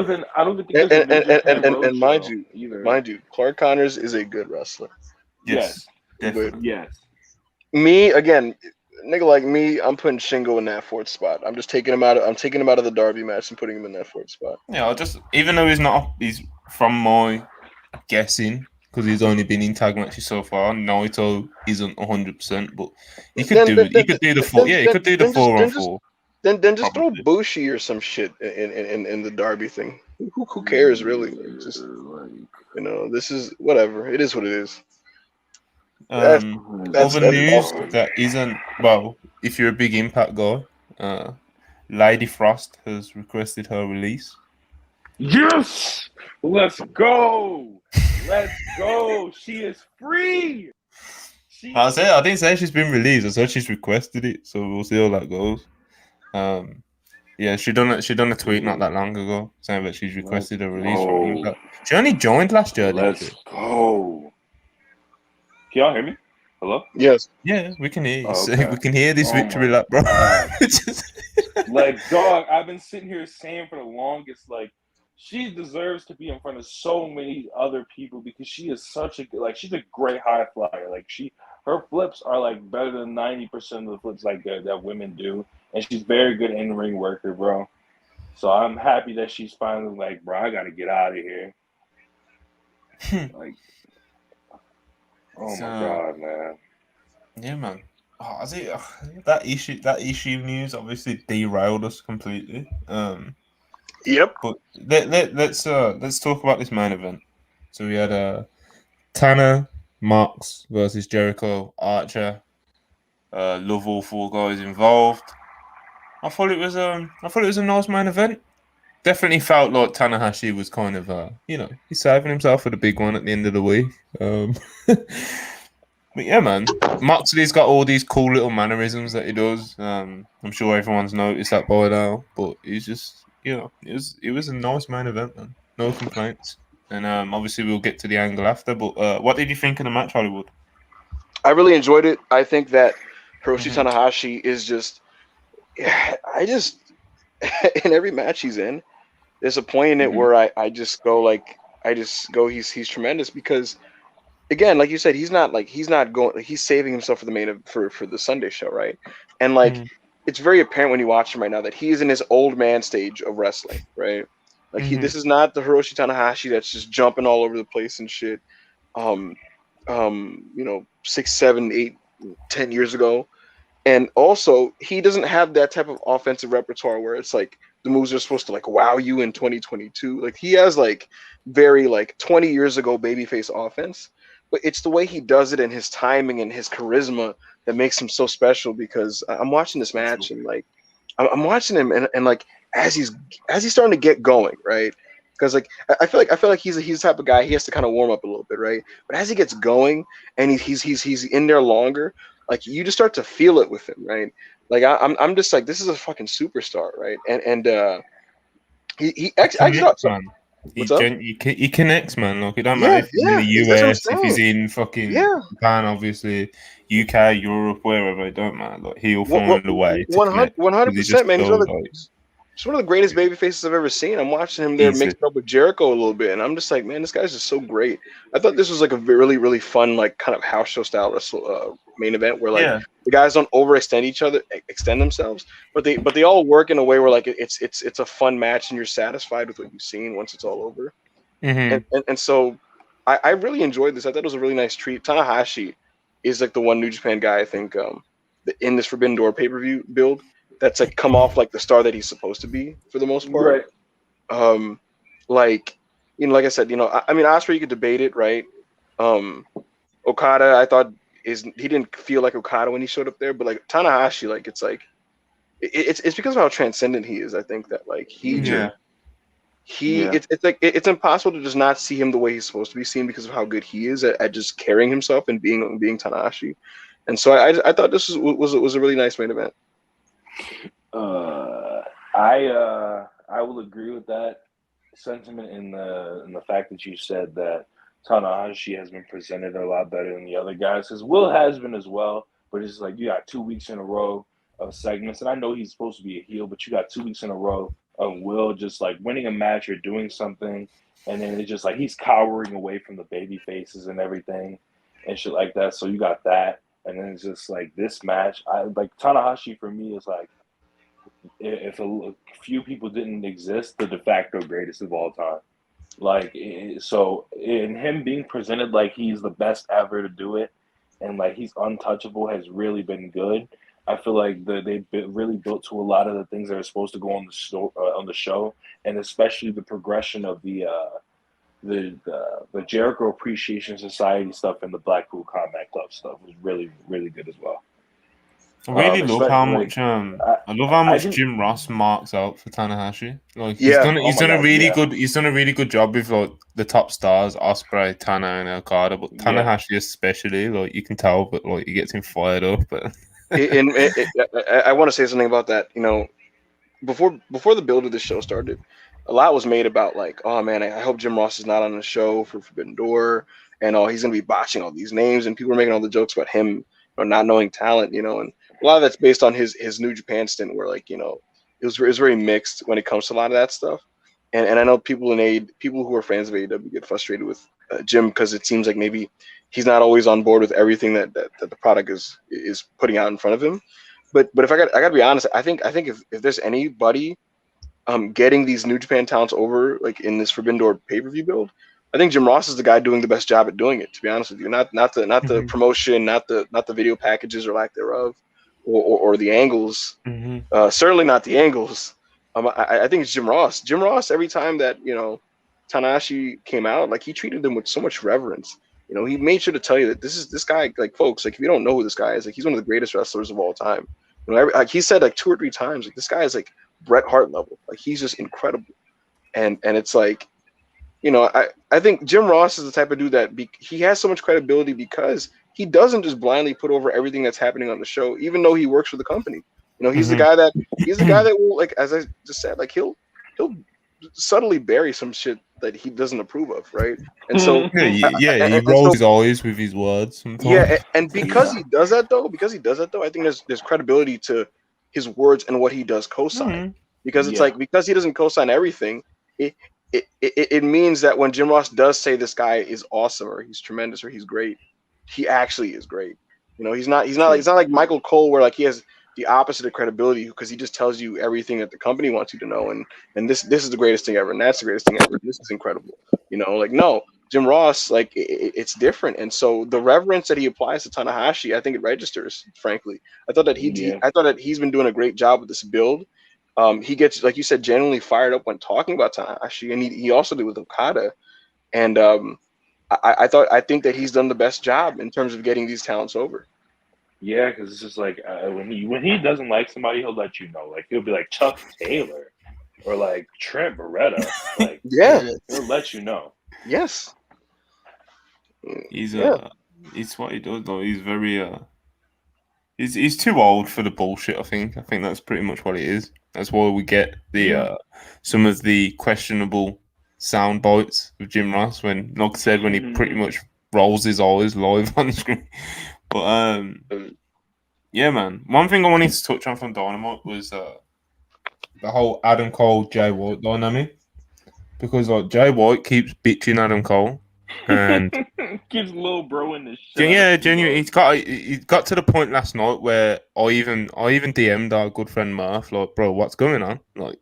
don't think and mind you, Clark Connors is a good wrestler. Yes. Definitely. Yes. Me again, nigga like me, I'm putting Shingo in that 4th spot. I'm just taking him out of the Darby match and putting him in that 4th spot. Yeah, even though he's from my guessing, because he's only been in tag matches so far. Naito isn't 100%, but he could do the 4. Yeah, he could do the 4-on-4. Then just throw Bushi or some shit in the Darby thing. Who cares really? Just, you know, this is whatever. It is what it is. Other news awesome. That isn't, well, if you're a big Impact guy, Lady Frost has requested her release. Yes! Let's go! She is free! I didn't say she's been released. I said she's requested it, so we'll see how that goes. Yeah, she done a tweet not that long ago saying that she's requested a release from Impact. She only joined last year. Let's go! Can y'all hear me? Hello? Yes. Yeah, we can hear you. Okay. We can hear this victory lap, bro. Like, dog, I've been sitting here saying for the longest, like, she deserves to be in front of so many other people because she is such a she's a great high flyer. Like, her flips are like better than 90% of the flips like that women do, and she's very good in ring worker, bro. So I'm happy that she's finally like, bro, I gotta get out of here. Like. Oh my god, man! Yeah, man. Oh, that issue news obviously derailed us completely. Yep. But let's talk about this main event. So we had Tanner, Mox versus Jericho, Archer. Love all 4 guys involved. I thought it was a nice main event. Definitely felt like Tanahashi was kind of, he's saving himself for the big one at the end of the week. But yeah, man, Moxley's got all these cool little mannerisms that he does. I'm sure everyone's noticed that by now. But he's just, it was a nice main event, man. No complaints. And obviously we'll get to the angle after. But what did you think of the match, Hollywood? I really enjoyed it. I think that Hiroshi Tanahashi is just yeah, I just in every match he's in, there's a point in it where I just go like he's tremendous because again, like you said, he's not going like, he's saving himself for the for the Sunday show, right? And like it's very apparent when you watch him right now that he's in his old man stage of wrestling, right? Like this is not the Hiroshi Tanahashi that's just jumping all over the place and shit. 6, 7, 8, 10 years ago. And also, he doesn't have that type of offensive repertoire where it's like the moves are supposed to like wow you in 2022. Like he has like very like 20 years ago babyface offense, but it's the way he does it and his timing and his charisma that makes him so special. Because I'm watching this match and like I'm watching him and like as he's starting to get going, right? Because like I feel like he's the type of guy he has to kind of warm up a little bit, right? But as he gets going and he's in there longer, like you just start to feel it with him, right? Like I'm just like this is a fucking superstar, right? And he actually man. He connects, man. Like it don't matter if he's in the US, if he's in fucking Japan, obviously UK, Europe, wherever. It don't matter. Like he'll find a way. 100%, man. He's one of the greatest baby faces I've ever seen. I'm watching him there mixed up with Jericho a little bit, and I'm just like, man, this guy's just so great. I thought this was like a really, really fun, like kind of house show style main event where like the guys don't extend themselves, but they all work in a way where like it's a fun match and you're satisfied with what you've seen once it's all over. And so I really enjoyed this. I thought it was a really nice treat. Tanahashi is like the one New Japan guy I think in this Forbidden Door pay-per-view build that's like come off like the star that he's supposed to be for the most part. Right. Like I said, I mean, Osprey, you could debate it, right? Okada, I thought he didn't feel like Okada when he showed up there, but like Tanahashi, like it's because of how transcendent he is. I think that like it's like it's impossible to just not see him the way he's supposed to be seen because of how good he is at just carrying himself and being Tanahashi. And so I thought this was a really nice main event. I will agree with that sentiment in the fact that you said that Tanahashi has been presented a lot better than the other guys, because Will has been as well, but it's like you got 2 weeks in a row of segments, and I know he's supposed to be a heel, but you got 2 weeks in a row of Will just like winning a match or doing something, and then it's just like he's cowering away from the baby faces and everything and shit like that. So you got that. And then it's just like this match. Like Tanahashi for me is like if a few people didn't exist, the de facto greatest of all time. Like so, in him being presented like he's the best ever to do it, and like he's untouchable has really been good. I feel like they really built to a lot of the things that are supposed to go on the show, and especially the progression of the Jericho Appreciation Society stuff and the Blackpool Combat Club stuff was really, really good as well. I really love how much I love how much Jim Ross marks out for Tanahashi. Like he's done a really good job with like the top stars, Ospreay, Tana, and Okada, but Tanahashi especially, like you can tell, but like he gets him fired up. But I want to say something about that. Before the build of this show started, a lot was made about like, oh man, I hope Jim Ross is not on the show for Forbidden Door, and he's gonna be botching all these names, and people were making all the jokes about him not knowing talent, and a lot of that's based on his New Japan stint, where like it was very mixed when it comes to a lot of that stuff, and I know people who are fans of AEW get frustrated with Jim because it seems like maybe he's not always on board with everything that the product is putting out in front of him, but if I got to be honest, I think if there's anybody getting these New Japan talents over like in this Forbidden Door pay-per-view build, I think Jim Ross is the guy doing the best job at doing it, to be honest with you. Not the promotion, not the video packages or lack thereof, or the angles. Certainly not the angles. I think it's Jim Ross. Jim Ross, every time that Tanahashi came out, like he treated them with so much reverence. He made sure to tell you that this guy, like folks, like if you don't know who this guy is, like he's one of the greatest wrestlers of all time. Like he said like 2 or 3 times, like this guy is like Bret Hart level. Like he's just incredible, and it's like, I think Jim Ross is the type of dude that he has so much credibility because he doesn't just blindly put over everything that's happening on the show, even though he works for the company. He's the guy that will, like, as I just said, like he'll subtly bury some shit that he doesn't approve of, right? And so he rolls his eyes with his words sometimes. Yeah, and because he does that though, I think there's credibility to his words and what he does co-sign, because it's like, because he doesn't co-sign everything, it means that when Jim Ross does say this guy is awesome or he's tremendous or he's great, he actually is great. You know, he's not like Michael Cole, where like he has the opposite of credibility because he just tells you everything that the company wants you to know, and this is the greatest thing ever, and that's the greatest thing ever. This is incredible. You know, like, no, Jim Ross, like it's different, and so the reverence that he applies to Tanahashi, I think it registers. Frankly, I thought that he's been doing a great job with this build. He gets, like you said, genuinely fired up when talking about Tanahashi, and he also did with Okada, and I think that he's done the best job in terms of getting these talents over. Yeah, because it's just like when he doesn't like somebody, he'll let you know. Like, he'll be like Chuck Taylor or like Trent Beretta. Like, he'll let you know. Yes. He's what he does though. He's very he's too old for the bullshit. I think that's pretty much what it is. That's why we get the some of the questionable sound bites of Jim Ross when, like I said, when he pretty much rolls his eyes live on the screen. But yeah, man. One thing I wanted to touch on from Dynamite was the whole Adam Cole Jay White dynamic, because like Jay White keeps bitching Adam Cole and keeps little bro in this shit. Yeah, genuinely, he got to the point last night where I even DM'd our good friend Murph, like, bro, what's going on? Like,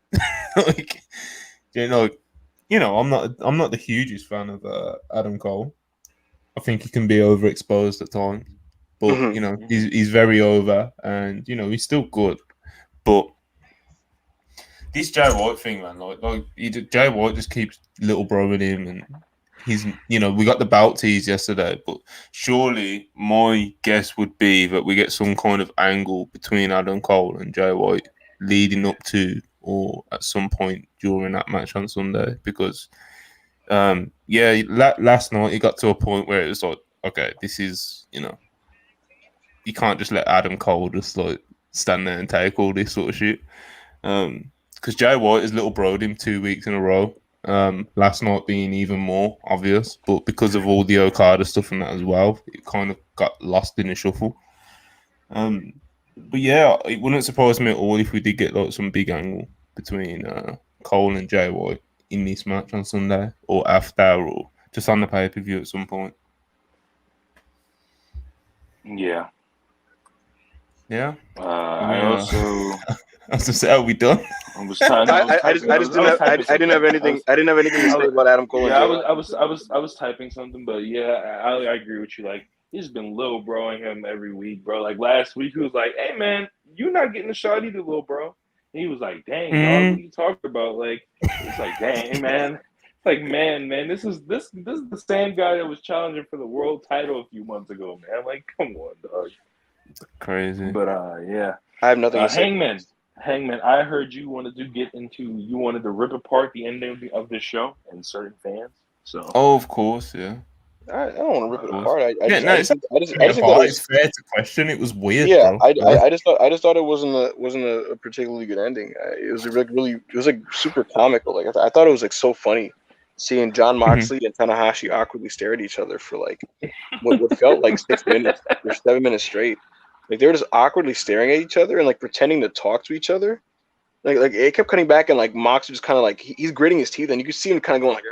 like, I'm not the hugest fan of Adam Cole. I think he can be overexposed at times, but he's very over, and he's still good. But this Jay White thing, man, Jay White just keeps little broing him, and he's, we got the bout tease yesterday, but surely my guess would be that we get some kind of angle between Adam Cole and Jay White leading up to or at some point during that match on Sunday, because last night it got to a point where it was like, okay, this is, you can't just let Adam Cole just like stand there and take all this sort of shit, because Jay White has little broed him 2 weeks in a row. Last night being even more obvious, but because of all the Okada stuff and that as well, it kind of got lost in the shuffle. But yeah, it wouldn't surprise me at all if we did get like some big angle between Cole and Jay White in this match on Sunday, or after, or just on the pay-per-view at some point. Yeah. Yeah. I also. I was just say, are we done? I didn't have anything to say about Adam Cole. Yeah, I was typing something, but yeah, I agree with you. Like, he's been little broing him every week, bro. Like last week, he was like, "Hey man, you're not getting a shot either, little bro." And he was like, "Dang, dog, what are you talking about?" Like, it's like, "Dang, man." It's like, man, this is the same guy that was challenging for the world title a few months ago, man. Like, come on, dog. Crazy. But yeah, I have nothing to say. Hangman, I heard you wanted to rip apart the ending of this show and certain fans. So, of course, yeah. I don't want to rip it apart. It's fair to question. It was weird. Yeah, bro. I just thought it wasn't a particularly good ending. It was like super comical. Like I thought it was like so funny seeing Jon Moxley and Tanahashi awkwardly stare at each other for like what felt like 6 minutes or 7 minutes straight. Like they were just awkwardly staring at each other and like pretending to talk to each other. Like it kept cutting back, and like Mox was just kind of like he's gritting his teeth, and you could see him kind of going like,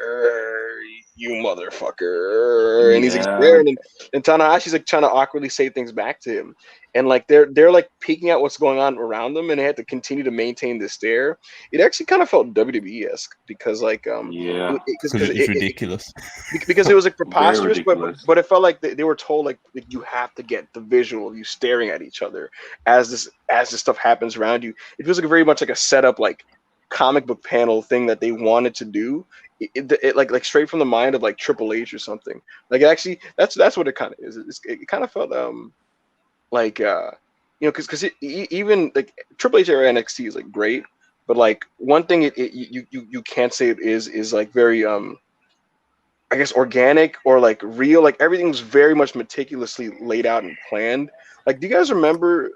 "You motherfucker," and he's like swearing, and Tanahashi's like trying to awkwardly say things back to him, and like they're like peeking out what's going on around them, and they had to continue to maintain the stare. It actually kind of felt WWE-esque because like because it's ridiculous, because it was like preposterous, but it felt like they were told like you have to get the visual of you staring at each other as this stuff happens around you. It feels like very much like a setup like comic book panel thing that they wanted to do. It like straight from the mind of like Triple H or something. Like actually, that's what it kind of is. It kind of felt like because even like Triple H era NXT is like great, but like one thing you can't say it is like very I guess organic or like real. Like everything's very much meticulously laid out and planned. Like, do you guys remember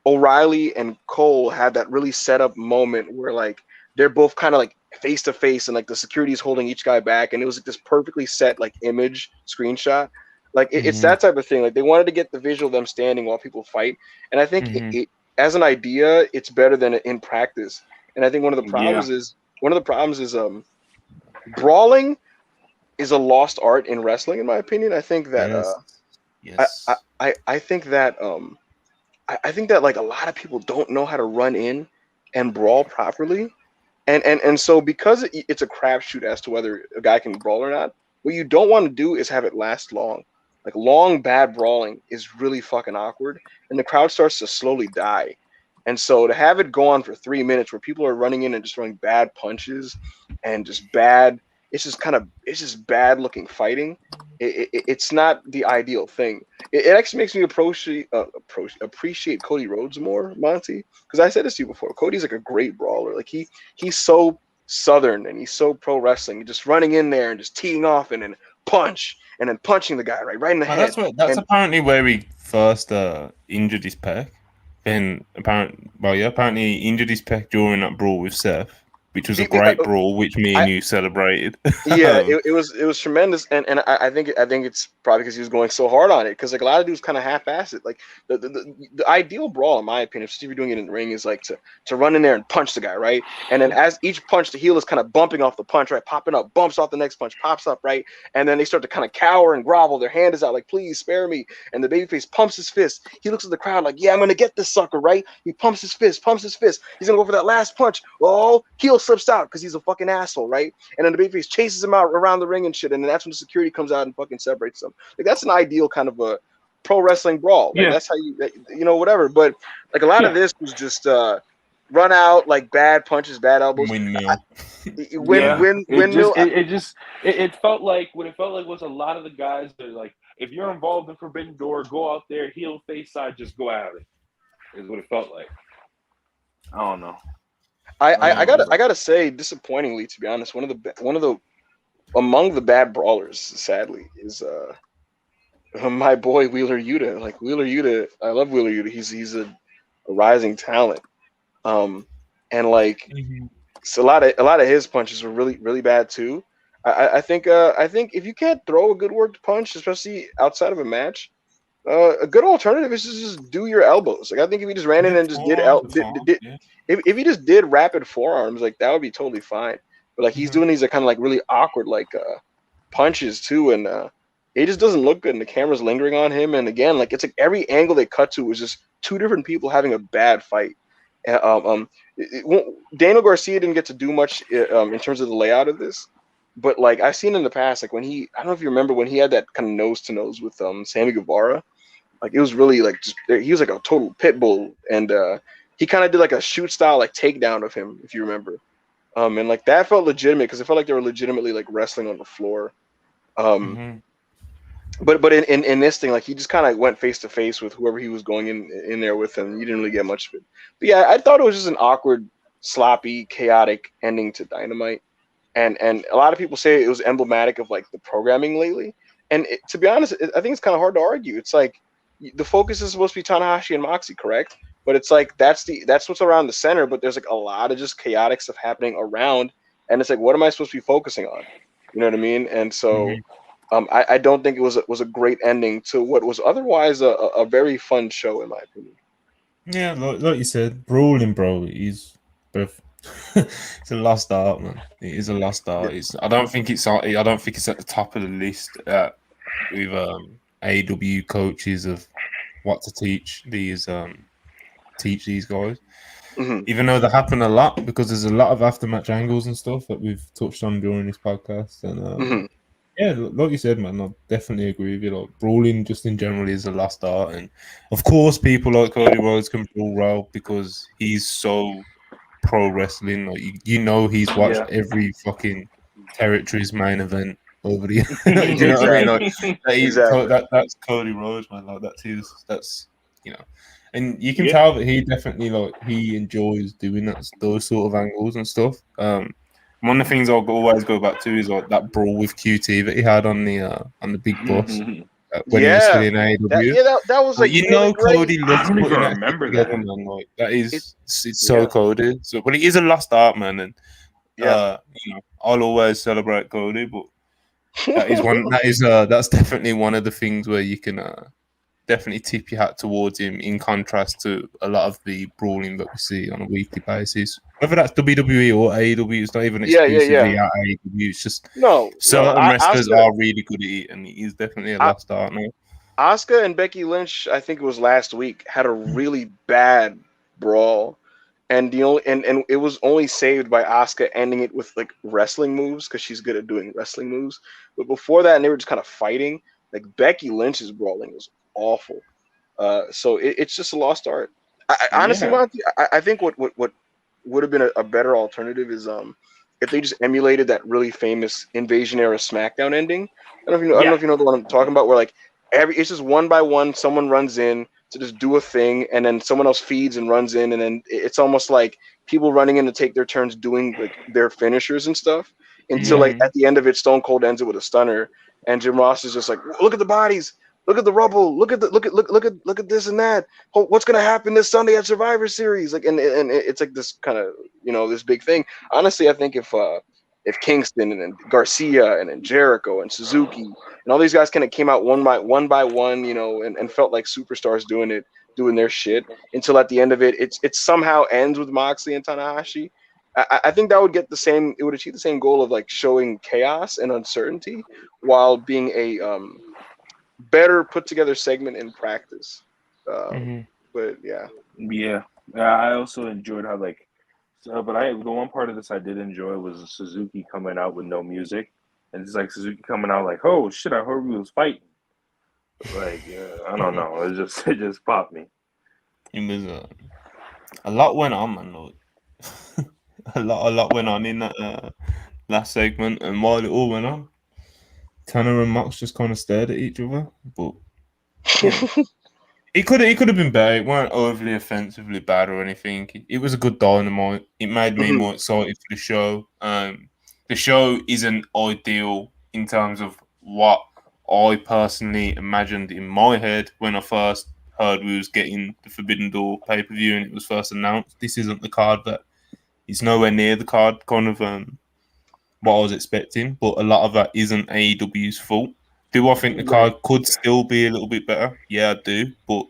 O'Reilly and Cole had that really set up moment where like they're both kind of like face to face and like the security is holding each guy back, and it was like this perfectly set like image screenshot. Like it's that type of thing. Like they wanted to get the visual of them standing while people fight, and I think as an idea, it's better than in practice. And I think one of the problems is brawling is a lost art in wrestling, in my opinion. I think that Yes. I think that I think that like a lot of people don't know how to run in and brawl properly. And so because it's a crapshoot as to whether a guy can brawl or not, what you don't want to do is have it last long. Like long bad brawling is really fucking awkward, and the crowd starts to slowly die. And so to have it go on for 3 minutes where people are running in and just throwing bad punches and just bad, it's just bad looking fighting. It's not the ideal thing. It actually makes me appreciate Cody Rhodes more, Monty, because I said this to you before. Cody's like a great brawler. Like he's so southern and he's so pro wrestling, just running in there and just teeing off and then punch and then punching the guy right in the head. That's apparently where he first injured his pec. Then apparently he injured his pec during that brawl with Seth, which was a great brawl, which me and you celebrated. Yeah, it was tremendous, and I think it's probably because he was going so hard on it. Because like a lot of dudes kind of half-ass it. Like the ideal brawl, in my opinion, if you're doing it in the ring, is like to run in there and punch the guy, right? And then as each punch, the heel is kind of bumping off the punch, right? Popping up, bumps off the next punch, pops up, right? And then they start to kind of cower and grovel. Their hand is out, like, please spare me. And the babyface pumps his fist. He looks at the crowd like, yeah, I'm gonna get this sucker, right? He pumps his fist. He's gonna go for that last punch. Oh, heel slips out because he's a fucking asshole, right? And then the babyface chases him out around the ring and shit, and then that's when the security comes out and fucking separates them. Like that's an ideal kind of a pro wrestling brawl. Like, that's how you know, whatever. But like a lot of this was just run out, like bad punches, bad elbows. Windmill. Windmill. It felt like what it felt like was a lot of the guys that like, if you're involved in Forbidden Door, go out there, heel, face side, just go at it. Is what it felt like. I don't know. I gotta say, disappointingly, to be honest, one of the among the bad brawlers, sadly, is my boy Wheeler Yuta. Like Wheeler Yuta, I love Wheeler Yuta. He's a rising talent. And like so a lot of his punches were really bad too. I think if you can't throw a good worked punch, especially outside of a match, a good alternative is to just do your elbows. Like I think if he just ran in and just if he just did rapid forearms, like that would be totally fine. But like he's doing these kind of like really awkward like punches too, and it just doesn't look good. And the camera's lingering on him. And again, like it's like every angle they cut to was just two different people having a bad fight. Daniel Garcia didn't get to do much in terms of the layout of this, but like I've seen in the past, like when I don't know if you remember when he had that kind of nose to nose with Sammy Guevara, like it was really like he was like a total pit bull, and he kind of did like a shoot style like takedown of him, if you remember, and like that felt legitimate because it felt like they were legitimately like wrestling on the floor. But in this thing, like he just kind of went face to face with whoever he was going in there with, and you didn't really get much of it. But yeah, I thought it was just an awkward, sloppy, chaotic ending to Dynamite, and a lot of people say it was emblematic of like the programming lately. And to be honest, I think it's kind of hard to argue. It's like the focus is supposed to be Tanahashi and Moxie, correct? But it's like that's what's around the center. But there's like a lot of just chaotic stuff happening around, and it's like, what am I supposed to be focusing on? You know what I mean? And so. I don't think it was a great ending to what was otherwise a very fun show, in my opinion. Yeah, like you said, brawling, bro, is both. It's a lost art, man. It is a lost art. I don't think it's at the top of the list with AEW coaches of what to teach these guys. Even though they happen a lot because there's a lot of aftermatch angles and stuff that we've touched on during this podcast, and yeah, like you said, man, I definitely agree with you. Like brawling, just in general, is a lost art, and of course, people like Cody Rhodes can brawl well because he's so pro wrestling. Like he's watched every fucking territory's main event over the. You know what I mean? Like that's Cody Rhodes, man. Like that's and you can tell that he definitely he enjoys doing those sort of angles and stuff. One of the things I'll always go back to is like that brawl with QT that he had on the big boss when he was still in AEW. That was like really Cody loves putting that remember together, man. Like that is it's so Cody. So, but it is a lost art, man, and I'll always celebrate Cody, but that is one. That's definitely one of the things where you can definitely tip your hat towards him in contrast to a lot of the brawling that we see on a weekly basis. Whether that's WWE or AEW, it's not even exclusively at AEW. It's just certain wrestlers are really good at it, and he's definitely a lost art now. Asuka and Becky Lynch, I think it was last week, had a really bad brawl, and it was only saved by Asuka ending it with like wrestling moves because she's good at doing wrestling moves. But before that, and they were just kind of fighting. Like Becky Lynch's brawling was awful. So it's just a lost art. Honestly, Monty, I think what would have been a better alternative is if they just emulated that really famous Invasion era SmackDown ending. I don't know if you know the one I'm talking about, where like it's just one by one, someone runs in to just do a thing, and then someone else feeds and runs in, and then it's almost like people running in to take their turns doing like their finishers and stuff until like at the end of it, Stone Cold ends it with a stunner, and Jim Ross is just like, look at the bodies, look at the rubble, look at this and that. What's gonna happen this Sunday at Survivor Series? Like, and it's like this kind of this big thing. Honestly, I think if Kingston and then Garcia and then Jericho and Suzuki and all these guys kind of came out one by one, and felt like superstars doing their shit until at the end of it, it somehow ends with Moxley and Tanahashi. I think that would get it would achieve the same goal of like showing chaos and uncertainty while being a better put together segment in practice. But I also enjoyed how the one part of this I did enjoy was Suzuki coming out with no music, and it's like Suzuki coming out like, oh shit, I heard we was fighting. Like, I don't know, it just popped me. It was a lot went on, man. Lord. a lot went on in that last segment, and while it all went on, Tanner and Mox just kind of stared at each other. But it could have been better. It weren't overly offensively bad or anything. It was a good Dynamite. It made me more excited for the show. The show isn't ideal in terms of what I personally imagined in my head when I first heard we was getting the Forbidden Door pay-per-view and it was first announced. This isn't the card that it's nowhere near the card kind of what I was expecting, but a lot of that isn't AEW's fault. Do I think the card could still be a little bit better? Yeah, I do, but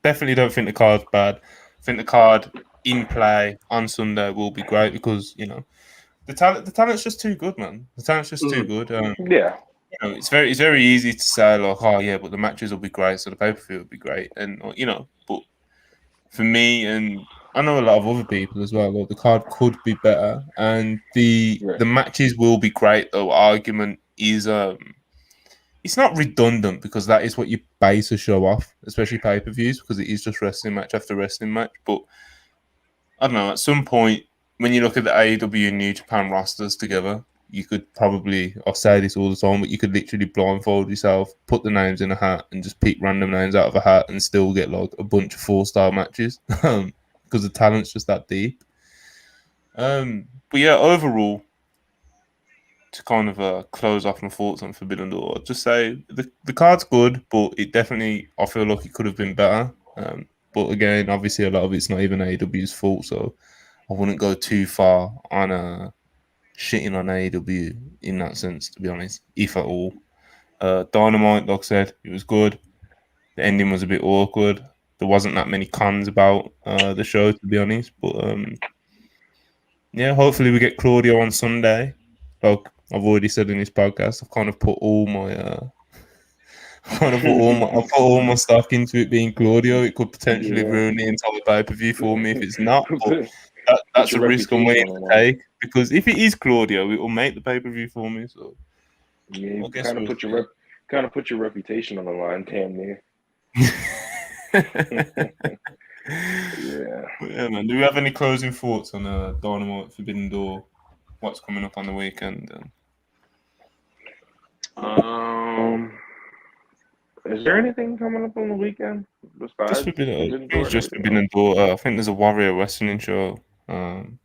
definitely don't think the card's bad. I think the card in play on Sunday will be great because the talent's just too good, man. The talent's just too good. It's very easy to say like, oh yeah, but the matches will be great, so the pay-per-view will be great, and but for me and I know a lot of other people as well, like, the card could be better, and the matches will be great. Though argument is it's not redundant because that is what you base a show off, especially pay-per-views, because it is just wrestling match after wrestling match. But I don't know, at some point when you look at the AEW and New Japan rosters together, you could probably, I say this all the time, but you could literally blindfold yourself, put the names in a hat, and just pick random names out of a hat and still get like a bunch of 4-star matches because the talent's just that deep. But yeah, overall, to kind of close off my thoughts on Forbidden Door, I'd just say the card's good, but it definitely, I feel like it could have been better. But again, obviously, a lot of it's not even AEW's fault, so I wouldn't go too far on shitting on AEW in that sense, to be honest, if at all. Dynamite, like I said, it was good. The ending was a bit awkward. There wasn't that many cons about the show, to be honest. But yeah, hopefully we get Claudio on Sunday. Like I've already said in this podcast, I've kind of put all my I put all my stock into it being Claudio. It could potentially ruin the entire pay-per-view for me if it's not. But that's a risk I'm willing to take, because if it is Claudio, it will make the pay-per-view for me. So yeah, you kind of put your reputation on the line, damn near. Yeah, man. Do we have any closing thoughts on Dynamite, Forbidden Door? What's coming up on the weekend? Is there anything coming up on the weekend besides Forbidden Door? I think there's a Warrior Wrestling show. I'm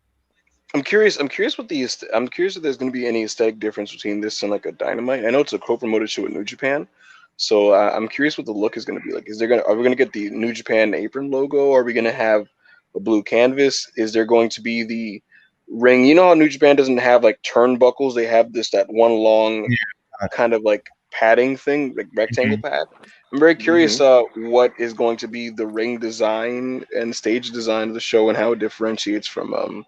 curious if there's going to be any aesthetic difference between this and like a Dynamite. I know it's a co-promoted show with New Japan, so I'm curious what the look is going to be like. Are we going to get the New Japan apron logo? Are we going to have a blue canvas? Is there going to be the ring? You know how New Japan doesn't have like turnbuckles? They have that one long kind of like padding thing, like rectangle pad. I'm very curious what is going to be the ring design and stage design of the show and how it differentiates from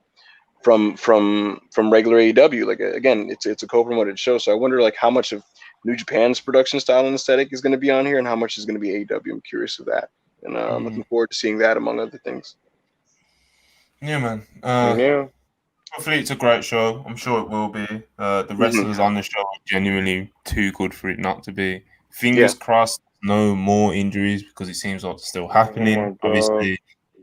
regular AEW. Like again, it's a co-promoted show, so I wonder like how much of New Japan's production style and aesthetic is going to be on here and how much is going to be AEW. I'm curious of that, and I'm looking forward to seeing that among other things. Yeah, man. Yeah. Hopefully it's a great show. I'm sure it will be. The wrestlers on the show are genuinely too good for it not to be. Fingers crossed, no more injuries because it seems like it's still happening. Obviously,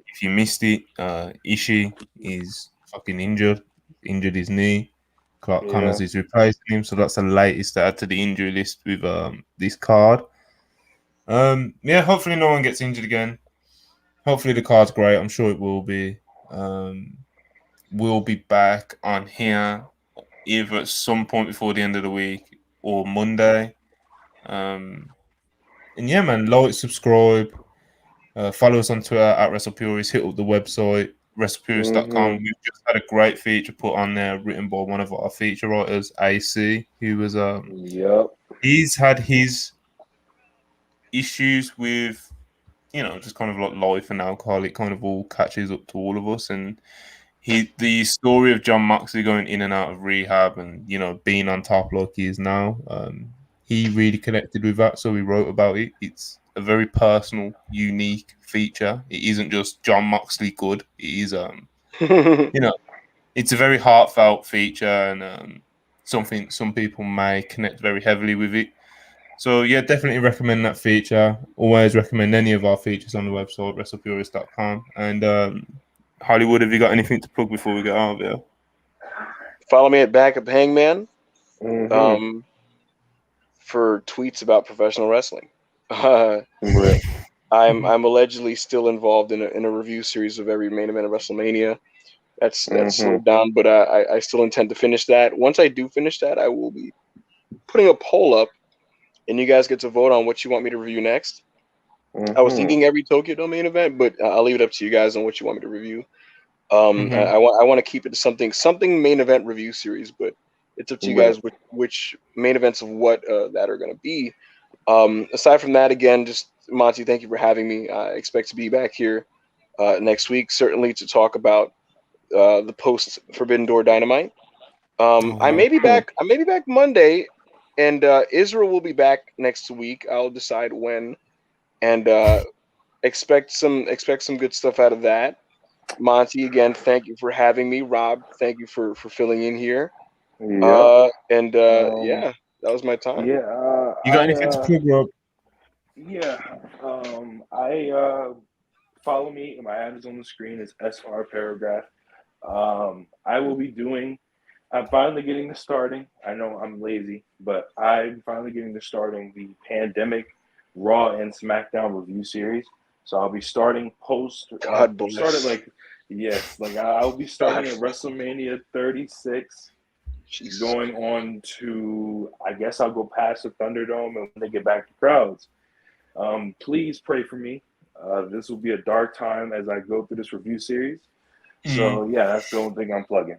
if you missed it, Ishii is fucking injured his knee. Clark Connors is replacing him, so that's the latest to add to the injury list with this card. Hopefully no one gets injured again. Hopefully the card's great. I'm sure it will be. We'll be back on here either at some point before the end of the week or Monday. And yeah, man, like, subscribe, follow us on Twitter at WrestlePurists, hit up the website, WrestlePurists.com. We've just had a great feature put on there written by one of our feature writers, AC, who was he's had his issues with, just kind of like life and alcohol. It kind of all catches up to all of us, and the story of John Moxley going in and out of rehab and being on top like he is now, he really connected with that, so he wrote about it. It's a very personal, unique feature. It isn't just John Moxley good. It is it's a very heartfelt feature, and something some people may connect very heavily with it. So yeah, definitely recommend that feature. Always recommend any of our features on the website, WrestlePurists.com. And Hollywood, have you got anything to plug before we get out of here? Follow me at Backup Hangman for tweets about professional wrestling. I'm allegedly still involved in a review series of every main event of WrestleMania. That's slowed down, but I still intend to finish that. Once I do finish that, I will be putting a poll up, and you guys get to vote on what you want me to review next. I was thinking every Tokyo Dome main event, but I'll leave it up to you guys on what you want me to review. I want to keep it to something main event review series, but it's up to you guys which main events of what that are going to be. Aside from that, again, just Monty, thank you for having me. I expect to be back here next week, certainly to talk about the post Forbidden Door Dynamite. I may be back Monday, and Israel will be back next week. I'll decide when, and expect some good stuff out of that. Monty, again, thank you for having me. Rob, thank you for filling in here. Yeah, that was my time. Yeah, you got anything to plug, Rob? Yeah, I follow me. My ad is on the screen. It's SR Paragraph. I will be doing. I'm finally getting to starting. I know I'm lazy, but I'm finally getting to starting the Pandemic Raw and SmackDown review series. So I'll be starting post. God bless. I'll be starting at WrestleMania 36. Jesus. Going on to, I guess I'll go past the Thunderdome and when they get back to crowds. Please pray for me. This will be a dark time as I go through this review series. So yeah, that's the only thing I'm plugging.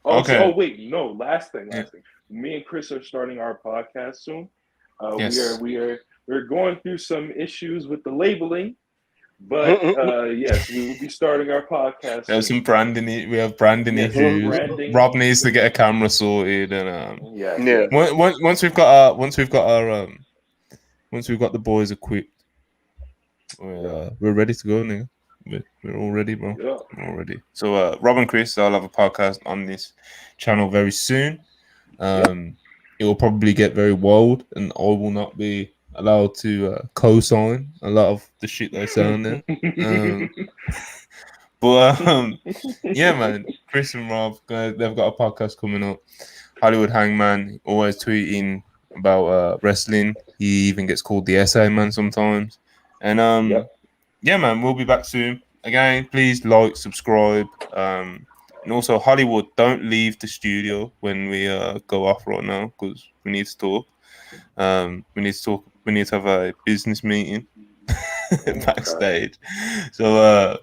Last thing. Me and Chris are starting our podcast soon. Yes. We're going through some issues with the labeling, but yes, we will be starting our podcast. There's some branding. We have branding issues. Rob needs to get a camera sorted, and once we've got the boys equipped, we're ready to go now. We're all ready, bro. Yeah. We're all ready. So, Rob and Chris, I'll have a podcast on this channel very soon. It will probably get very wild, and I will not be allowed to co-sign a lot of the shit they say on there. Yeah, man, Chris and Rob, they've got a podcast coming up. Hollywood Hangman, always tweeting about wrestling. He even gets called the Essay Man sometimes. And yeah, man, we'll be back soon. Again, please like, subscribe. And also, Hollywood, don't leave the studio when we go off right now because we need to talk. We need to have a business meeting backstage. So,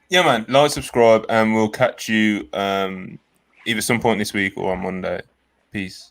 yeah, man, like, subscribe, and we'll catch you either some point this week or on Monday. Peace.